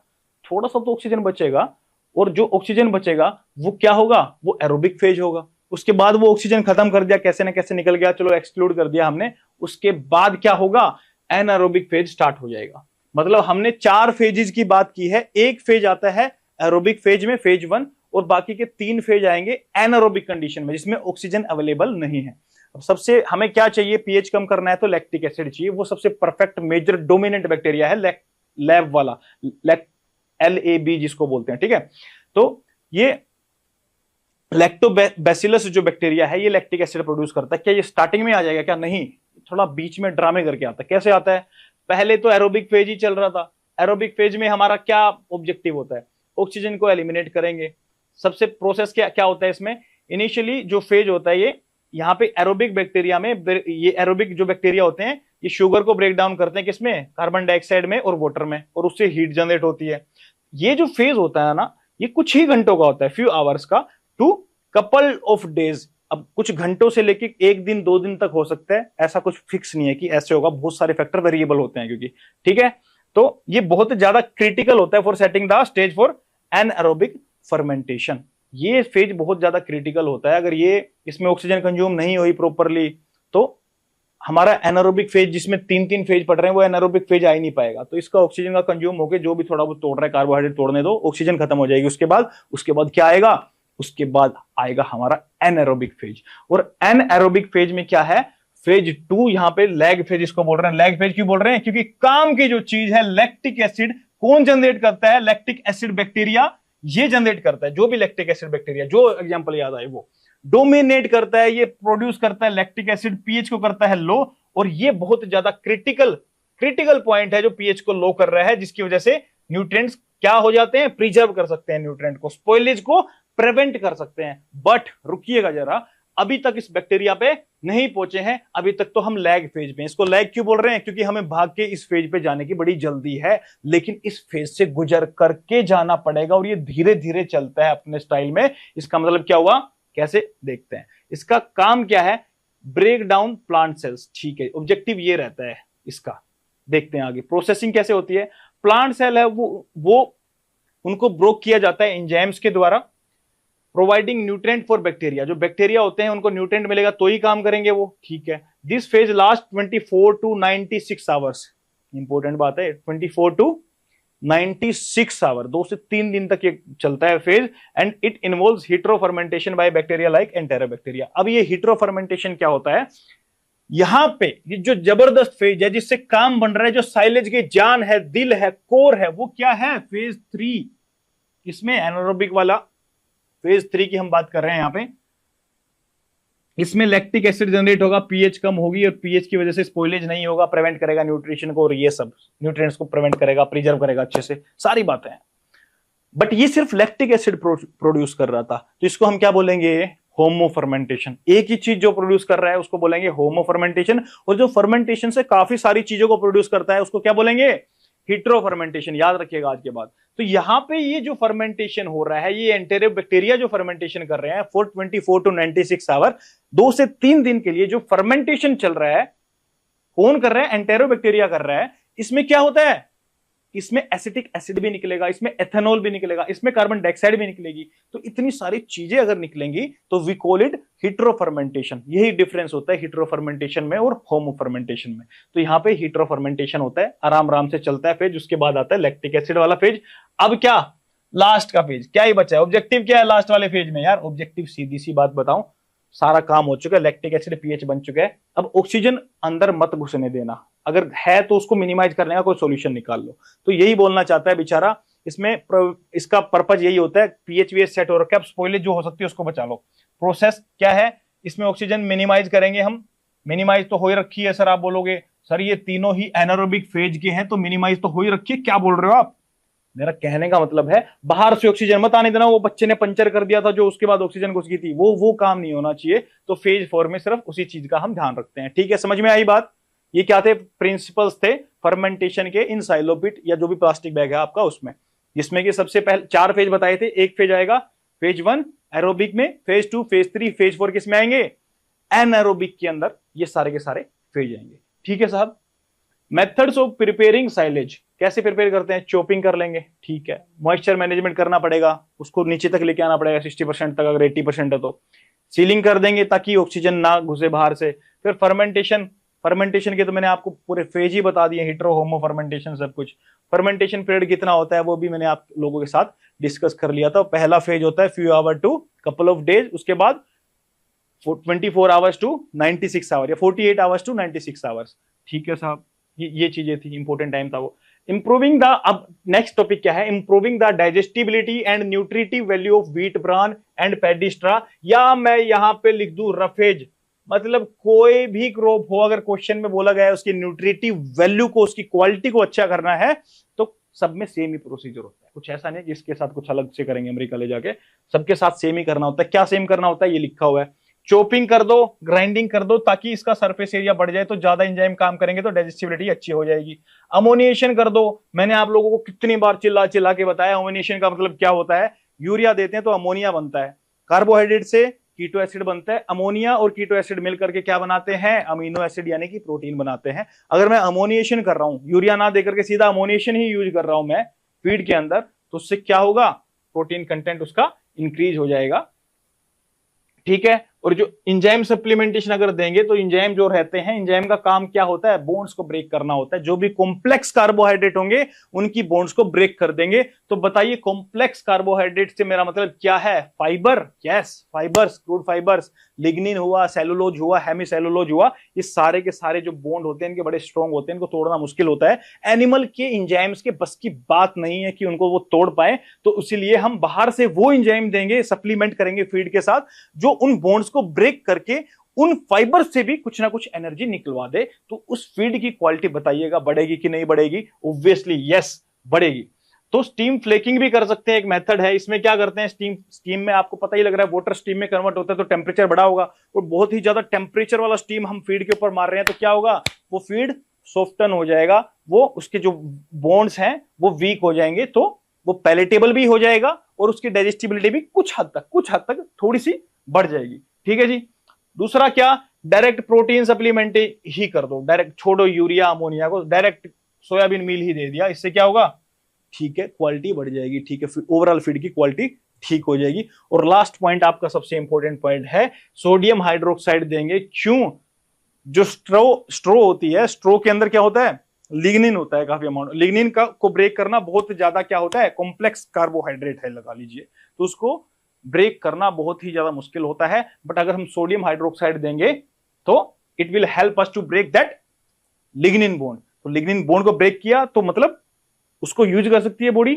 थोड़ा सा तो ऑक्सीजन बचेगा, और जो ऑक्सीजन बचेगा वो क्या होगा, वो एरोबिक फेज होगा। उसके बाद वो ऑक्सीजन खत्म कर दिया, कैसे ना कैसे निकल गया, चलो एक्सक्लूड कर दिया हमने, उसके बाद क्या होगा, एनारोबिक फेज स्टार्ट हो जाएगा। मतलब हमने 4 फेजेस की बात की है, एक फेज आता है एरोबिक फेज में, फेज 1, और बाकी के 3 फेज आएंगे एनारोबिक कंडीशन में, जिसमें ऑक्सीजन अवेलेबल नहीं है। अब सबसे हमें क्या चाहिए, पीएच कम करना है तो लैक्टिक एसिड चाहिए। वो सबसे परफेक्ट मेजर डोमिनेंट बैक्टीरिया है लैब वाला, LAB जिसको बोलते हैं। ठीक है, तो ये लैक्टोबैसिलस जो बैक्टीरिया है, ये लैक्टिक एसिड प्रोड्यूस करता है। क्या ये स्टार्टिंग में आ जाएगा, क्या नहीं, थोड़ा बीच में ड्रामे करके आता है। कैसे आता है, पहले तो एरोबिक फेज ही चल रहा था। एरोबिक फेज में हमारा क्या ऑब्जेक्टिव होता है, ऑक्सीजन को एलिमिनेट करेंगे। सबसे प्रोसेस क्या क्या होता है इसमें, इनिशियली जो फेज होता है, ये यहाँ पे एरोबिक बैक्टीरिया में, ये एरोबिक जो बैक्टीरिया होते हैं ये शुगर को ब्रेक डाउन करते हैं, किसमें, कार्बन डाइऑक्साइड में और वाटर में, और उससे हीट जनरेट होती है। ये जो फेज होता है ना, ये कुछ ही घंटों का होता है, फ्यू आवर्स का, टू कपल ऑफ डेज। अब कुछ घंटों से लेके 1 दिन 2 दिन तक हो सकता है, ऐसा कुछ फिक्स नहीं है कि ऐसे होगा, बहुत सारे फैक्टर वेरिएबल होते हैं क्योंकि। ठीक है, तो ये बहुत ज्यादा क्रिटिकल होता है for setting the stage for anaerobic fermentation. ये फेज बहुत ज्यादा क्रिटिकल होता है। अगर ये इसमें ऑक्सीजन कंज्यूम नहीं हुई प्रॉपरली तो हमारा एनारोबिक फेज, जिसमें 3 फेज पड़ रहे हैं, वो एनारोबिक फेज आ ही नहीं पाएगा। तो इसका ऑक्सीजन का कंज्यूम होकर जो भी थोड़ा बहुत तोड़ रहा है, कार्बोहाइड्रेट तोड़ने दो, ऑक्सीजन खत्म हो जाएगी। उसके बाद क्या आएगा, उसके बाद आएगा हमारा एनारोबिक फेज। और एनारोबिक फेज में क्या है, फेज 2, यहां पे लैग फेज इसको बोल रहे हैं। लैग फेज क्यों बोल रहे हैं, क्योंकि काम की जो चीज है लैक्टिक एसिड कौन जनरेट करता है, लैक्टिक एसिड बैक्टीरिया ये जनरेट करता है। जो भी लैक्टिक एसिड बैक्टीरिया, जो एग्जांपल याद आए, वो डोमिनेट करता है, ये प्रोड्यूस करता है लैक्टिक एसिड, पीएच को करता है लो। और ये बहुत ज्यादा क्रिटिकल पॉइंट है जो पीएच को लो कर रहा है, जिसकी वजह से न्यूट्रिएंट्स क्या हो जाते हैं, प्रिजर्व कर सकते हैं न्यूट्रिएंट को, स्पॉइलेज को प्रिवेंट कर सकते हैं। बट रुकिएगा जरा, अभी तक इस बैक्टीरिया पे नहीं पहुंचे हैं, अभी तक तो हम लैग फेज में। इसको लैग क्यों बोल रहे हैं, क्योंकि हमें भाग के इस फेज पे जाने की बड़ी जल्दी है, लेकिन इस फेज से गुजर करके जाना पड़ेगा, और ये धीरे धीरे चलता है अपने स्टाइल में। इसका मतलब क्या हुआ, कैसे देखते हैं, इसका काम क्या है, ब्रेक डाउन प्लांट सेल्स। ठीक है, ऑब्जेक्टिव ये रहता है इसका। देखते हैं आगे प्रोसेसिंग कैसे होती है। प्लांट सेल है वो उनको ब्रोक किया जाता है एंजाइम्स के द्वारा, प्रोवाइडिंग न्यूट्रिएंट फॉर बैक्टीरिया। जो बैक्टीरिया होते हैं उनको न्यूट्रिएंट मिलेगा तो ही काम करेंगे वो। ठीक है, this phase last 24 to 96 hours. Important बात है, 24 to 96 आवर, 2 से 3 दिन तक ये चलता है phase. And it involves hetero fermentation by bacteria like एंटेरोबैक्टीरिया। अब ये हीट्रो फर्मेंटेशन क्या होता है, यहां पे ये जो जबरदस्त फेज है जिससे काम बन रहा है, जो साइलेज की जान है, दिल है, कोर है, वो क्या है, फेज 3। इसमें एनारोबिक वाला फेज 3 की हम बात कर रहे हैं यहां पे। इसमें लैक्टिक एसिड जनरेट होगा, पीएच कम होगी, और पीएच की वजह से स्पॉइलेज नहीं होगा, प्रिवेंट करेगा न्यूट्रिशन को, और ये सब न्यूट्रिएंट्स को प्रिवेंट करेगा, प्रिजर्व करेगा अच्छे से, सारी बातें हैं। बट ये सिर्फ लैक्टिक एसिड प्रोड्यूस कर रहा था, तो इसको हम क्या बोलेंगे, होमो फर्मेंटेशन। एक ही चीज जो प्रोड्यूस कर रहा है उसको बोलेंगे होमो फर्मेंटेशन, और जो फर्मेंटेशन से काफी सारी चीजों को प्रोड्यूस करता है उसको क्या बोलेंगे, हिट्रो फर्मेंटेशन। याद रखिएगा आज के बाद। तो यहां पे ये जो फर्मेंटेशन हो रहा है, ये एंटेरोबैक्टीरिया जो फर्मेंटेशन कर रहे हैं 424 टू 96 आवर, 2 से 3 दिन के लिए जो फर्मेंटेशन चल रहा है, कौन कर रहा है, एंटेरोबैक्टीरिया कर रहा है। इसमें क्या होता है, इसमें एसिटिक एसिड भी निकलेगा, इसमें एथेनॉल भी निकलेगा, इसमें कार्बन डाइऑक्साइड भी निकलेगी। तो इतनी सारी चीजें अगर निकलेंगी तो we call it hetero fermentation. यही डिफरेंस होता है हिट्रो फर्मेंटेशन में और होमो फर्मेंटेशन में। तो यहां पे हिट्रो फर्मेंटेशन होता है, आराम आराम से चलता है फेज, उसके बाद आता है लैक्टिक एसिड वाला फेज। अब क्या लास्ट का फेज, क्या ही बचा है, ऑब्जेक्टिव क्या है लास्ट वाले फेज में यार, ऑब्जेक्टिव सीधी सी बात बताऊं, सारा काम हो चुका है, लैक्टिक एसिड पीएच बन चुका है। अब ऑक्सीजन अंदर मत घुसने देना, अगर है तो उसको मिनिमाइज करने का कोई सॉल्यूशन निकाल लो। तो यही बोलना चाहता है बेचारा। इसमें इसका पर्पज यही होता है, पीएचवीएस सेट हो रखा है, स्पॉइलेज जो हो सकती है उसको बचा लो। प्रोसेस क्या है, इसमें ऑक्सीजन मिनिमाइज करेंगे हम। मिनिमाइज तो हो ही रखी है सर, आप बोलोगे सर ये तीनों ही एनारोबिक फेज के हैं तो मिनिमाइज तो हो ही रखी है, क्या बोल रहे हो आप। मेरा कहने का मतलब है बाहर से ऑक्सीजन मत आने देना। वो बच्चे ने पंचर कर दिया था जो उसके बाद ऑक्सीजन घुस गई थी, वो काम नहीं होना चाहिए। तो फेज 4 में सिर्फ उसी चीज का हम ध्यान रखते हैं। ठीक है, समझ में आई बात। ये क्या थे, प्रिंसिपल्स थे फर्मेंटेशन के इन साइलोपिट या जो भी प्लास्टिक बैग है आपका उसमें, जिसमें कि सबसे पहले 4 फेज बताए थे। एक फेज आएगा फेज 1 एरोबिक में, फेज 2, फेज 3, फेज 4 किसमें आएंगे, एनएरोबिक के अंदर ये सारे के सारे फेज आएंगे। ठीक है साहब। मेथड्स ऑफ प्रिपेयरिंग साइलेज, कैसे प्रिपेयर करते हैं, चॉपिंग कर लेंगे, ठीक है। मॉइस्चर मैनेजमेंट करना पड़ेगा, उसको नीचे तक लेके आना पड़ेगा 60% तक, अगर 80% है तो सीलिंग कर देंगे ताकि ऑक्सीजन ना घुसे बाहर से। फिर फर्मेंटेशन, फर्मेंटेशन के तो मैंने आपको पूरे फेज ही बता दिए, हिट्रो होमो फर्मेंटेशन सब कुछ। फर्मेंटेशन पीरियड कितना होता है वो भी मैंने आप लोगों के साथ डिस्कस कर लिया था। पहला फेज होता है few hour to couple of days, उसके बाद 24 आवर्स टू 96 आवर या 48 आवर्स टू 96 आवर्स। ठीक है साहब, ये चीजें थी, इंपॉर्टेंट टाइम था वो। इंप्रूविंग द, अब नेक्स्ट टॉपिक क्या है, improving the digestibility and nutritive value of wheat bran and paddy straw, या मैं यहां पे लिख दूं रफेज। मतलब कोई भी क्रॉप हो, अगर क्वेश्चन में बोला गया है उसकी न्यूट्रिटिव वैल्यू को, उसकी क्वालिटी को अच्छा करना है, तो सब में सेम ही प्रोसीजर होता है। कुछ ऐसा नहीं जिसके साथ कुछ अलग से करेंगे अमेरिका ले जाके, सबके साथ सेम ही करना होता है। क्या सेम करना होता है, ये लिखा हुआ है। चॉपिंग कर दो, ग्राइंडिंग कर दो ताकि इसका सरफेस एरिया बढ़ जाए, तो ज्यादा एंजाइम काम करेंगे तो डाइजेस्टिबिलिटी अच्छी हो जाएगी। अमोनिएशन कर दो, मैंने आप लोगों को कितनी बार चिल्ला चिल्ला के बताया अमोनिएशन का मतलब क्या होता है। यूरिया देते हैं तो अमोनिया बनता है, कार्बोहाइड्रेट से कीटो एसिड बनता है, अमोनिया और कीटो एसिड मिलकर के क्या बनाते हैं, अमीनो एसिड यानी कि प्रोटीन बनाते हैं। अगर मैं अमोनिएशन कर रहा हूं, यूरिया ना देकर के सीधा अमोनिएशन ही यूज कर रहा हूं मैं फीड के अंदर, तो उससे क्या होगा, प्रोटीन कंटेंट उसका इंक्रीज हो जाएगा। ठीक है। और जो इंजाइम सप्लीमेंटेशन अगर देंगे तो इंजाइम जो रहते हैं, इंजाइम का काम क्या होता है, बॉन्ड्स को ब्रेक करना होता है। जो भी कॉम्प्लेक्स कार्बोहाइड्रेट होंगे उनकी बॉन्ड्स को ब्रेक कर देंगे। तो बताइए कॉम्प्लेक्स कार्बोहाइड्रेट से मेरा मतलब क्या है, fibre. Yes, fibres, crude fibres, lignin हुआ, सेलुलोज हुआ, हेमी सेलुलोज हुआ, ये सारे के सारे जो बॉन्ड होते हैं इनके बड़े स्ट्रॉन्ग होते हैं, इनको तोड़ना मुश्किल होता है। एनिमल के इंजाइम्स के बस की बात नहीं है कि उनको वो तोड़ पाए, तो इसीलिए हम बाहर से वो इंजाइम देंगे, सप्लीमेंट करेंगे फीड के साथ, जो उन बॉन्ड्स को ब्रेक करके उन फाइबर से भी कुछ ना कुछ एनर्जी निकलवा दे। तो उस फीड की क्वालिटी बताइएगा बढ़ेगी कि नहीं बढ़ेगी, ऑब्वियसली यस बढ़ेगी। तो स्टीम फ्लेकिंग भी कर सकते हैं, एक मेथड है। इसमें क्या करते हैं, स्टीम में आपको पता ही लग रहा है वाटर स्टीम में कन्वर्ट होता है तो टेम्परेचर बढ़ा होगा, और बहुत ही ज्यादा टेम्परेचर वाला स्टीम हम फीड के ऊपर मार रहे हैं तो क्या होगा, वो फीड सॉफ्टन हो जाएगा, वो उसके जो बॉन्ड्स हैं वो वीक हो जाएंगे, तो वो पैलेटेबल भी हो जाएगा और उसकी डाइजेस्टिबिलिटी भी कुछ हद तक थोड़ी सी बढ़ जाएगी। ठीक है जी। दूसरा क्या, डायरेक्ट प्रोटीन सप्लीमेंट ही कर दो, डायरेक्ट छोड़ो यूरिया अमोनिया को, डायरेक्ट सोयाबीन मील ही दे दिया, इससे क्या होगा, ठीक है, क्वालिटी बढ़ जाएगी। ठीक है, ओवरऑल फीड की क्वालिटी ठीक हो जाएगी। और लास्ट पॉइंट आपका सबसे इंपॉर्टेंट पॉइंट है, सोडियम हाइड्रोक्साइड देंगे। क्यों, जो स्ट्रो होती है, स्ट्रो के अंदर क्या होता है, लिग्निन होता है काफी अमाउंट। लिग्निन का को ब्रेक करना बहुत ज्यादा क्या होता है, कॉम्प्लेक्स कार्बोहाइड्रेट है लगा लीजिए, तो उसको ब्रेक करना बहुत ही ज्यादा मुश्किल होता है। बट अगर हम सोडियम हाइड्रोक्साइड देंगे तो it will help us to break that lignin bond. तो लिग्निन बॉन्ड को ब्रेक किया तो मतलब उसको यूज कर सकती है बॉडी,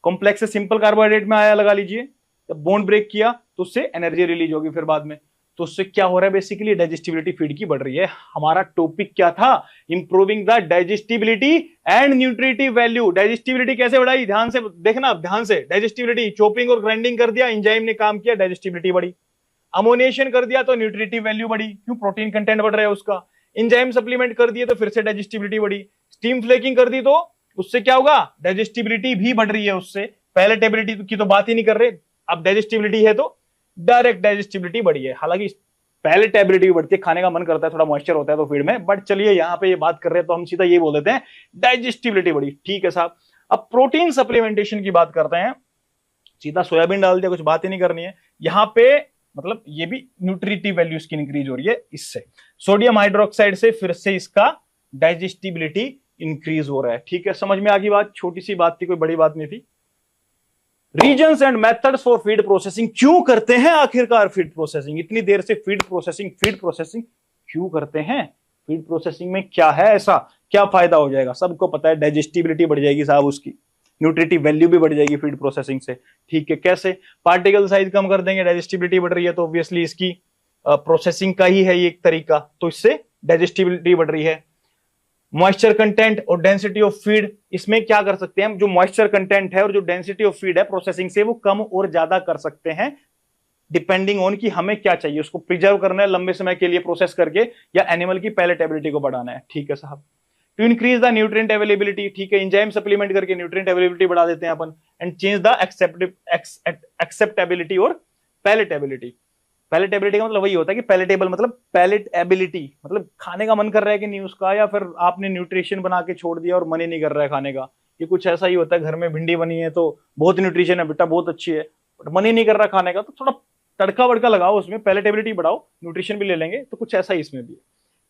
कॉम्प्लेक्स से सिंपल कार्बोहाइड्रेट में आया लगा लीजिए, जब बॉन्ड ब्रेक किया तो उससे एनर्जी रिलीज होगी फिर बाद में। तो उससे क्या हो रहा है, बेसिकली डाइजेस्टिबिलिटी फीड की बढ़ रही है। हमारा टॉपिक क्या था, improving the digestibility and nutritive value. Digestibility कैसे बढ़ाई, ध्यान से देखना, ध्यान से। डाइजेस्टिबिलिटी, चॉपिंग और ग्राइंडिंग कर दिया, एंजाइम ने काम किया, डाइजेस्टिबिलिटी बढ़ी। अमोनिएशन कर दिया तो न्यूट्रिटिव वैल्यू बढ़ी, क्यों, प्रोटीन कंटेंट बढ़ रहा है उसका। एंजाइम सप्लीमेंट कर दिए तो फिर से डाइजेस्टिबिलिटी बढ़ी। स्टीम फ्लेकिंग कर दी तो उससे क्या होगा, डाइजेस्टिबिलिटी भी बढ़ रही है उससे। पैलेटेबिलिटी की तो बात ही नहीं कर रहे, अब डाइजेस्टिबिलिटी है तो डायरेक्ट डाइजेस्टिबिलिटी बढ़ी है। हालांकि पैलेटेबिलिटी भी बढ़ती है, खाने का मन करता है, थोड़ा मॉइस्चर होता है तो फीड में, बट चलिए यहाँ पे ये बात कर रहे हैं तो हम सीधा ये बोल देते हैं डाइजेस्टिबिलिटी बढ़ी। ठीक है साहब। अब प्रोटीन सप्लीमेंटेशन की बात करते हैं, सीधा सोयाबीन डाल दिया, कुछ बात ही नहीं करनी है यहाँ पे, मतलब ये भी न्यूट्रिटिव वैल्यू इसकी इंक्रीज हो रही है इससे। सोडियम हाइड्रोक्साइड से फिर से इसका डाइजेस्टिबिलिटी इंक्रीज हो रहा है। ठीक है, समझ में आ गई बात, छोटी सी बात थी, कोई बड़ी बात नहीं थी। Reasons and methods for feed processing, क्यों करते हैं आखिरकार फीड प्रोसेसिंग, इतनी देर से फीड प्रोसेसिंग क्यों करते हैं, फीड प्रोसेसिंग में क्या है ऐसा, क्या फायदा हो जाएगा, सबको पता है, डाइजेस्टिबिलिटी बढ़ जाएगी साहब उसकी, न्यूट्रिटिव वैल्यू भी बढ़ जाएगी फीड प्रोसेसिंग से। ठीक है, कैसे, पार्टिकल साइज कम कर देंगे, डाइजेस्टिबिलिटी बढ़ रही है तो ऑब्वियसली इसकी प्रोसेसिंग का ही है ये एक तरीका, तो इससे डाइजेस्टिबिलिटी बढ़ रही है। मॉइस्चर कंटेंट और डेंसिटी ऑफ फीड, इसमें क्या कर सकते हैं हम, जो मॉइस्चर कंटेंट है और जो डेंसिटी ऑफ फीड है प्रोसेसिंग से, वो कम और ज्यादा कर सकते हैं डिपेंडिंग ऑन कि हमें क्या चाहिए, उसको प्रिजर्व करना है लंबे समय के लिए प्रोसेस करके, या एनिमल की पैलेटेबिलिटी को बढ़ाना है। ठीक है साहब। To increase the nutrient availability, ठीक है, एंजाइम सप्लीमेंट करके न्यूट्रिएंट अवेलेबिलिटी बढ़ा देते हैं अपन, एंड चेंज द एक्सेप्टेबिलिटी और पैलेटेबिलिटी। पैलेटेबिलिटी का मतलब वही होता है कि पैलेटेबल मतलब पैलेटेबिलिटी, मतलब खाने का मन कर रहा है कि नहीं उसका, या फिर आपने न्यूट्रिशन बना के छोड़ दिया और मन ही नहीं कर रहा है खाने का, ये कुछ ऐसा ही होता है। घर में भिंडी बनी है तो बहुत न्यूट्रिशन है बेटा, बहुत अच्छी है, बट मन ही नहीं कर रहा खाने का, तो थोड़ा तड़का वड़का लगाओ उसमें, पैलेटेबिलिटी बढ़ाओ, न्यूट्रिशन भी ले लेंगे, तो कुछ ऐसा ही इसमें भी है।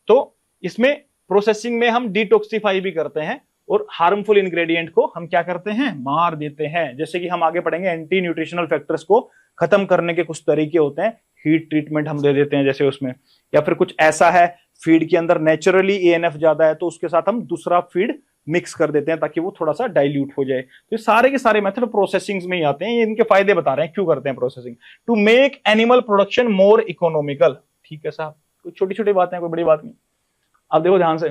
तो इसमें प्रोसेसिंग में हम डिटॉक्सिफाई भी करते हैं और हार्मफुल इंग्रेडिएंट को हम क्या करते हैं, मार देते हैं। जैसे कि हम आगे पढ़ेंगे एंटी न्यूट्रिशनल फैक्टर्स को खत्म करने के कुछ तरीके होते हैं, हीट ट्रीटमेंट हम दे देते हैं जैसे उसमें, या फिर कुछ ऐसा है फीड के अंदर नेचुरली एएनएफ ज्यादा है तो उसके साथ हम दूसरा फीड मिक्स कर देते हैं ताकि वो थोड़ा सा डाइल्यूट हो जाए। तो ये सारे के सारे मेथड प्रोसेसिंग में ही आते हैं, ये इनके फायदे बता रहे हैं क्यों करते हैं processing, to make animal production more economical. ठीक है साहब, कोई छोटी छोटी बातें, कोई बड़ी बात नहीं। अब देखो ध्यान से,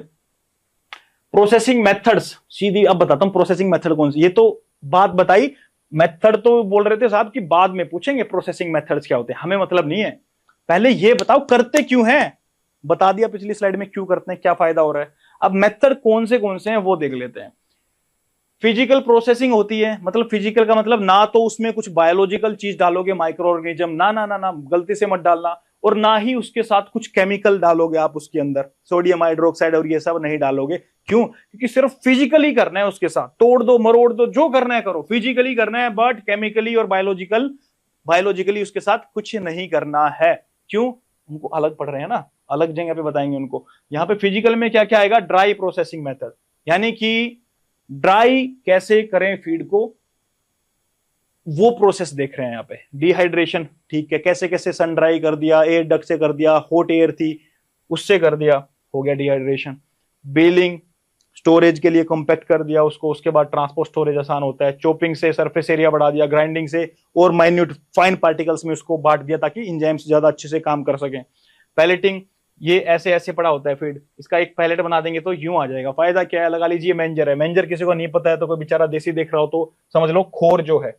प्रोसेसिंग मेथड्स, सीधी अब बताता हूं प्रोसेसिंग मेथड कौन सी, ये तो बात बताई, मेथड तो बोल रहे थे साहब कि बाद में पूछेंगे प्रोसेसिंग मेथड्स क्या होते हैं, हमें मतलब नहीं है, पहले ये बताओ करते क्यों हैं, बता दिया पिछली स्लाइड में क्यों करते हैं, क्या फायदा हो रहा है। अब मेथड कौन से हैं वो देख लेते हैं। फिजिकल प्रोसेसिंग होती है, मतलब फिजिकल का मतलब ना तो उसमें कुछ बायोलॉजिकल चीज डालोगे, माइक्रो ऑर्गेनिज्म, ना ना ना ना गलती से मत डालना, और ना ही उसके साथ कुछ केमिकल डालोगे आप उसके अंदर, सोडियम हाइड्रोक्साइड और ये सब नहीं डालोगे। क्यों? क्योंकि सिर्फ फिजिकली करना है उसके साथ, तोड़ दो मरोड़ दो जो करना है करो, फिजिकली करना है, बट केमिकली और बायोलॉजिकली उसके साथ कुछ नहीं करना है। क्यों? उनको अलग पढ़ रहे हैं ना, अलग जगह पे बताएंगे उनको। यहाँ पे फिजिकल में क्या क्या आएगा, ड्राई प्रोसेसिंग मेथड, यानी कि ड्राई कैसे करें फीड को, वो प्रोसेस देख रहे हैं यहाँ पे। डिहाइड्रेशन, ठीक है, कैसे कैसे सन ड्राई कर दिया, एयर डक से कर दिया, हॉट एयर थी उससे कर दिया, हो गया डिहाइड्रेशन। बेलिंग, स्टोरेज के लिए कॉम्पैक्ट कर दिया उसको, उसके बाद ट्रांसपोर्ट स्टोरेज आसान होता है। चॉपिंग से सरफेस एरिया बढ़ा दिया, ग्राइंडिंग से और माइन्यूट फाइन पार्टिकल्स में उसको बांट दिया ताकि इंजाइम्स ज्यादा अच्छे से काम कर सकें। पैलेटिंग, ये ऐसे ऐसे पड़ा होता है फीड, इसका एक पैलेट बना देंगे तो यूं आ जाएगा। फायदा क्या है, लगा लीजिए मेंजर है, मेंजर किसी को नहीं पता है तो कोई बेचारा देसी देख रहा हो तो समझ लो खोर जो है,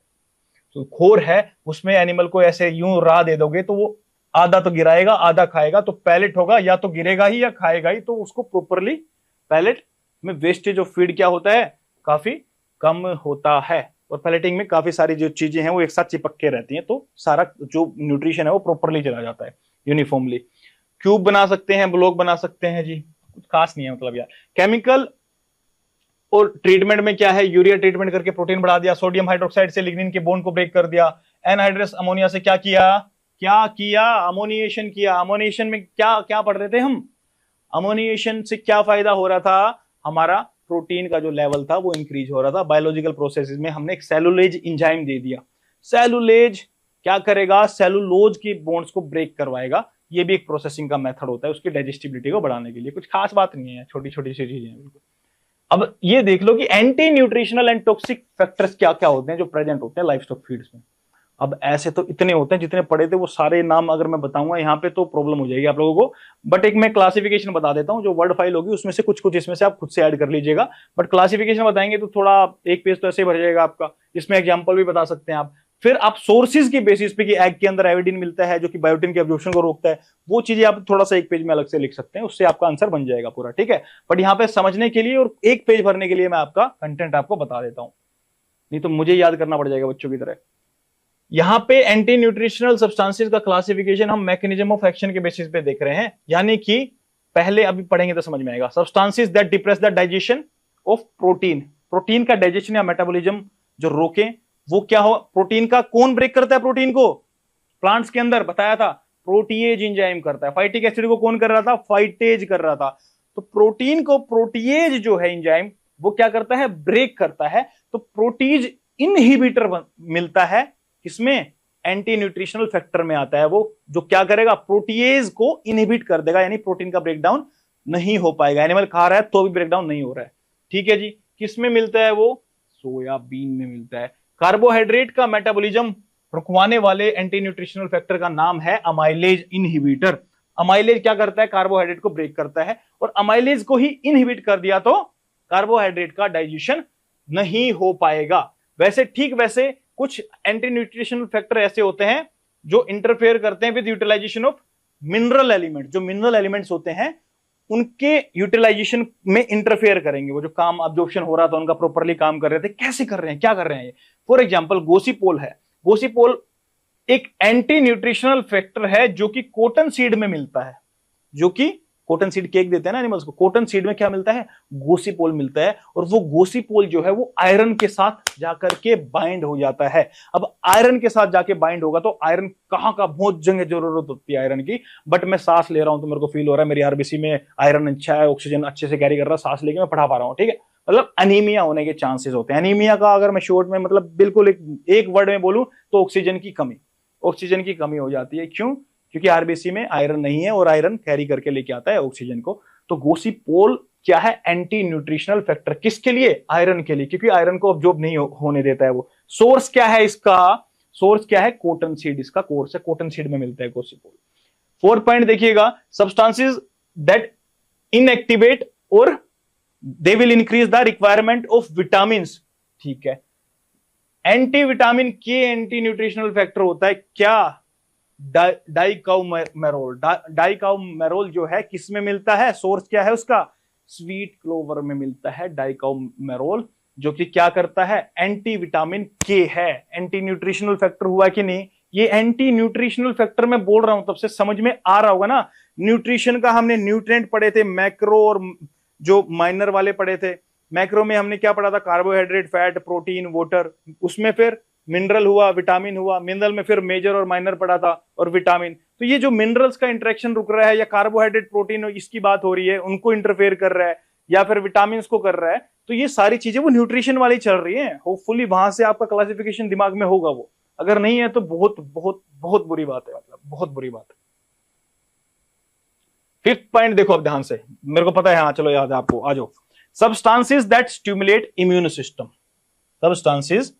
तो खोर है उसमें एनिमल को ऐसे यूं राह दे दोगे तो वो आधा तो गिराएगा आधा खाएगा, तो पैलेट होगा, या तो गिरेगा ही या खाएगा ही, तो उसको प्रॉपरली पैलेट में वेस्टेज ऑफ फीड क्या होता है, काफी कम होता है। और पैलेटिंग में काफी सारी जो चीजें हैं वो एक साथ चिपक के रहती हैं, तो सारा जो न्यूट्रिशन है वो प्रॉपरली चला जाता है यूनिफॉर्मली। क्यूब बना सकते हैं, ब्लॉक बना सकते हैं जी, कुछ खास नहीं है मतलब यार। केमिकल और ट्रीटमेंट में क्या है, यूरिया ट्रीटमेंट करके प्रोटीन बढ़ा दिया, सोडियम हाइड्रोक्साइड से लिग्निन के बॉन्ड को ब्रेक कर दिया, एनहाइड्रस अमोनिया से क्या किया, अमोनिएशन किया। अमोनिएशन में क्या क्या पढ़ रहे थे हम, अमोनिएशन से क्या फायदा हो रहा था, हमारा प्रोटीन का जो लेवल था वो इंक्रीज हो रहा था। बायोलॉजिकल प्रोसेसेस में हमने एक सेलुलेज एंजाइम दे दिया, सेलुलेज क्या करेगा, सेलुलोज की बॉन्ड्स को ब्रेक करवाएगा। ये भी एक प्रोसेसिंग का मेथड होता है उसकी डाइजेस्टिबिलिटी को बढ़ाने के लिए, कुछ खास बात नहीं है, छोटी छोटी सी चीजें हैं बिल्कुल। अब ये देख लो कि anti nutritional and toxic factors क्या क्या होते हैं जो प्रेजेंट होते हैं लाइवस्टॉक फीड्स में। अब ऐसे तो इतने होते हैं, जितने पढ़े थे वो सारे नाम अगर मैं बताऊंगा यहाँ पे तो प्रॉब्लम हो जाएगी आप लोगों को, बट एक मैं क्लासिफिकेशन बता देता हूँ, जो वर्ड फाइल होगी उसमें से कुछ कुछ इसमें से आप खुद से ऐड कर लीजिएगा, बट क्लासिफिकेशन बताएंगे तो थोड़ा एक पेज तो ऐसे भर जाएगा आपका। इसमें एग्जाम्पल भी बता सकते हैं आप, फिर आप सोर्सेज की बेसिस पे कि एग के अंदर आयोडीन मिलता है जो कि बायोटिन के एब्जॉर्प्शन को रोकता है, वो चीजें आप थोड़ा सा एक पेज में अलग से लिख सकते हैं, उससे आपका आंसर बन जाएगा पूरा, ठीक है। बट यहाँ पे समझने के लिए और एक पेज भरने के लिए मैं आपका कंटेंट आपको बता देता हूं, नहीं तो मुझे याद करना पड़ जाएगा बच्चों की तरह। यहाँ पे एंटी न्यूट्रिशनल सब्सटेंसेस का क्लासिफिकेशन हम मैकेनिज्म ऑफ एक्शन के बेसिस पे देख रहे हैं, यानी कि पहले अभी पढ़ेंगे तो समझ में आएगा। Substances that depress the digestion of protein, protein का डाइजेशन या मेटाबॉलिज्म जो रोके, वो क्या हो, प्रोटीन का कौन ब्रेक करता है, प्रोटीन को प्लांट्स के अंदर बताया था प्रोटीएज एंजाइम करता है। फाइटिक एसिड को कौन कर रहा था, फाइटेज कर रहा था। तो प्रोटीन को प्रोटीएज जो है एंजाइम वो क्या करता है, ब्रेक करता है। तो प्रोटीज इनहिबिटर मिलता है किसमें, एंटी न्यूट्रिशनल फैक्टर में आता है। वो जो क्या करेगा, प्रोटीएज को इनहिबिट कर देगा, यानी प्रोटीन का ब्रेकडाउन नहीं हो पाएगा। एनिमल खा रहा है तो भी ब्रेकडाउन नहीं हो रहा है, ठीक है जी। किसमें मिलता है वो, सोयाबीन में मिलता है। कार्बोहाइड्रेट का मेटाबॉलिज्म रुकवाने वाले एंटी न्यूट्रिशनल फैक्टर का नाम है अमाइलेज इनहिबिटर। अमाइलेज क्या करता है, कार्बोहाइड्रेट को ब्रेक करता है, और अमाइलेज को ही इनहिबिट कर दिया तो कार्बोहाइड्रेट का डाइजेशन नहीं हो पाएगा। वैसे ठीक वैसे कुछ एंटी न्यूट्रिशनल फैक्टर ऐसे होते हैं जो इंटरफेयर करते हैं with utilization of mineral element. जो मिनरल एलिमेंट्स होते हैं उनके यूटिलाइजेशन में इंटरफेयर करेंगे। वो जो काम अब्जॉर्प्शन हो रहा था उनका प्रॉपरली काम कर रहे थे, कैसे कर रहे हैं, क्या कर रहे हैं ये। फॉर एग्जांपल गोसीपोल है। गोसीपोल एक एंटी न्यूट्रिशनल फैक्टर है जो कि कॉटन सीड में मिलता है, जो कि कॉटन सीड केक देते हैं ना एनिमल्स को, कॉटन सीड में क्या मिलता है, गोसीपोल मिलता है। और वो गोसीपोल जो है वो आयरन के साथ जाकर के बाइंड हो जाता है। अब आयरन के साथ जाके बाइंड होगा तो आयरन कहां का, बहुत जगह जरूरत होती है आयरन की। बट मैं सांस ले रहा हूं तो मेरे को फील हो रहा है मेरी आरबीसी में आयरन अच्छा है, ऑक्सीजन अच्छे से कैरी कर रहा है, सांस लेके मैं पढ़ा पा रहा हूं, ठीक है। मतलब अनीमिया होने के चांसेस होते हैं। अनीमिया का अगर मैं शॉर्ट में मतलब बिल्कुल एक वर्ड में बोलूं तो ऑक्सीजन की कमी, ऑक्सीजन की कमी हो जाती है। क्यों, क्योंकि आरबीसी में आयरन नहीं है और आयरन कैरी करके लेके आता है ऑक्सीजन को। तो गोसीपोल क्या है, एंटी न्यूट्रिशनल फैक्टर, किसके लिए, आयरन के लिए, क्योंकि आयरन को अब्जॉर्ब नहीं होने देता है वो। सोर्स क्या है इसका, सोर्स क्या है, कॉटन सीड इसका कोर्स है, कॉटन सीड में मिलता है गोसीपोल। 4 पॉइंट देखिएगा, सब्सटेंसेस दैट इनएक्टिवेट और they will increase the requirement of vitamin, ठीक है। एंटी विटामिन के एंटी न्यूट्रिशनल फैक्टर होता है क्या, डाइकाउमेरोल। डाइकाउमेरोल जो है किस में मिलता है, सोर्स क्या है उसका, स्वीट क्लोवर में मिलता है डाइकाउमेरोल, जो कि क्या करता है, एंटी विटामिन के है। एंटी न्यूट्रिशनल फैक्टर हुआ कि नहीं, ये एंटी न्यूट्रिशनल फैक्टर मैं बोल रहा हूं तब से समझ में आ रहा होगा ना। न्यूट्रिशन का हमने न्यूट्रिएंट पढ़े थे, मैक्रो और जो माइनर वाले पढ़े थे। मैक्रो में हमने क्या पढ़ा था, कार्बोहाइड्रेट, फैट, प्रोटीन, वाटर। उसमें फिर मिनरल हुआ, विटामिन हुआ। मिनरल में फिर मेजर और माइनर पढ़ा था, और विटामिन। तो ये जो मिनरल्स का इंटरेक्शन रुक रहा है, या कार्बोहाइड्रेट प्रोटीन इसकी बात हो रही है, उनको इंटरफेयर कर रहा है, या फिर विटामिन को कर रहा है, तो ये सारी चीजें वो न्यूट्रिशन वाली चल रही है। होपफुली वहां से आपका क्लासिफिकेशन दिमाग में होगा वो, अगर नहीं है तो बहुत बहुत बहुत बुरी बात है, मतलब बहुत बुरी बात है। 5th पॉइंट देखो अब ध्यान से, मेरे को पता है, हाँ चलो याद है आपको, आ जाओ। Substances that stimulate immune system, substances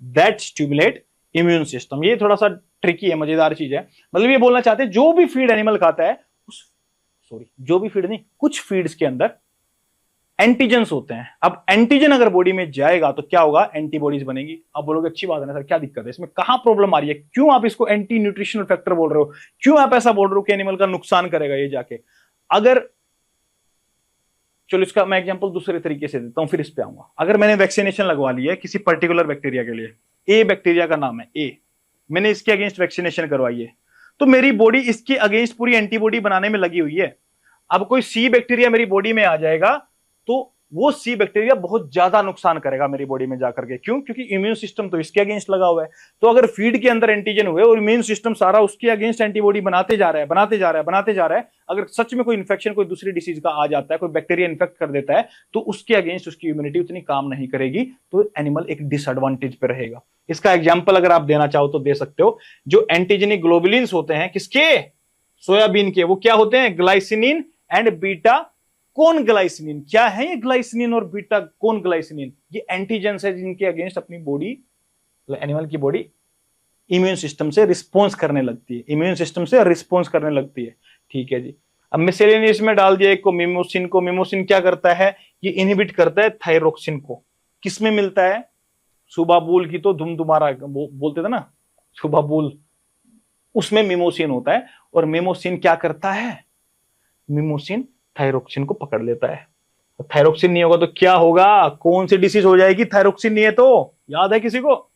that stimulate immune system. ये थोड़ा सा ट्रिकी है, मजेदार चीज है। मतलब ये बोलना चाहते हैं जो भी फीड एनिमल खाता है जो भी फीड नहीं, कुछ फीड्स के अंदर एंटीजेंस होते हैं। अब एंटीजन अगर बॉडी में जाएगा तो क्या होगा, एंटीबॉडीज बनेगी। अब बोलोगे अच्छी बात है ना सर, क्या दिक्कत है इसमें, कहां प्रॉब्लम आ रही है, क्यों आप इसको एंटी न्यूट्रिशनल फैक्टर बोल रहे हो, क्यों आप ऐसा बोल रहे हो कि एनिमल का नुकसान करेगा ये जाके। अगर चलो इसका मैं एग्जांपल दूसरे तरीके से देता हूं, फिर इस पे आऊंगा। अगर मैंने वैक्सीनेशन लगवा ली है किसी पर्टिकुलर बैक्टीरिया के लिए, ए बैक्टीरिया का नाम है ए, मैंने इसके अगेंस्ट वैक्सीनेशन करवाई है, तो मेरी बॉडी इसके अगेंस्ट पूरी एंटीबॉडी बनाने में लगी हुई है। अब कोई सी बैक्टीरिया मेरी बॉडी में आ जाएगा तो वो सी बैक्टीरिया बहुत ज्यादा नुकसान करेगा मेरी बॉडी में जाकर के। क्यों, क्योंकि इम्यून सिस्टम तो इसके अगेंस्ट लगा हुआ है। तो अगर फीड के अंदर एंटीजन हुए और इम्यून सिस्टम सारा उसके अगेंस्ट एंटीबॉडी बनाते जा रहा है, बनाते जा रहा है, बनाते जा रहा है, अगर सच में कोई इन्फेक्शन, कोई दूसरी डिसीज का आ जाता है, कोई बैक्टीरिया इन्फेक्ट कर देता है, तो उसके अगेंस्ट उसकी इम्यूनिटी उतनी काम नहीं करेगी, तो एनिमल एक डिसएडवांटेज पे रहेगा। इसका एग्जाम्पल अगर आप देना चाहो तो दे सकते हो। जो एंटीजेनिक ग्लोबुलिन्स होते हैं किसके, सोयाबीन के, वो क्या होते हैं, ग्लाइसिनिन एंड बीटा कौन ग्लाइसिनिन। क्या है ये ग्लाइसिनिन और बीटा कौन ग्लाइसिनिन, ये एंटीजेंस है जिनके अगेंस्ट अपनी बॉडी, एनिमल की बॉडी इम्यून सिस्टम से रिस्पॉन्स करने लगती है, इम्यून सिस्टम से रिस्पॉन्स करने लगती है। ठीक है जी। अब मिसेलेनियस में डाल दिया एक को, मिमोसिन को। मिमोसिन क्या करता है, ये इनहिबिट करता है थायरोक्सिन को। किसमें मिलता है, सुबह बूल की तो धुम तुम्हारा बोलते थे ना, सुबह बूल, उसमें मिमोसिन होता है। और मिमोसिन क्या करता है, मिमोसिन थायरोक्सिन को पकड़ लेता है। थायरोक्सिन नहीं होगा तो क्या होगा, कौन सी डिसीज हो जाएगी, थायरोक्सिन नहीं है तो, याद है किसी को?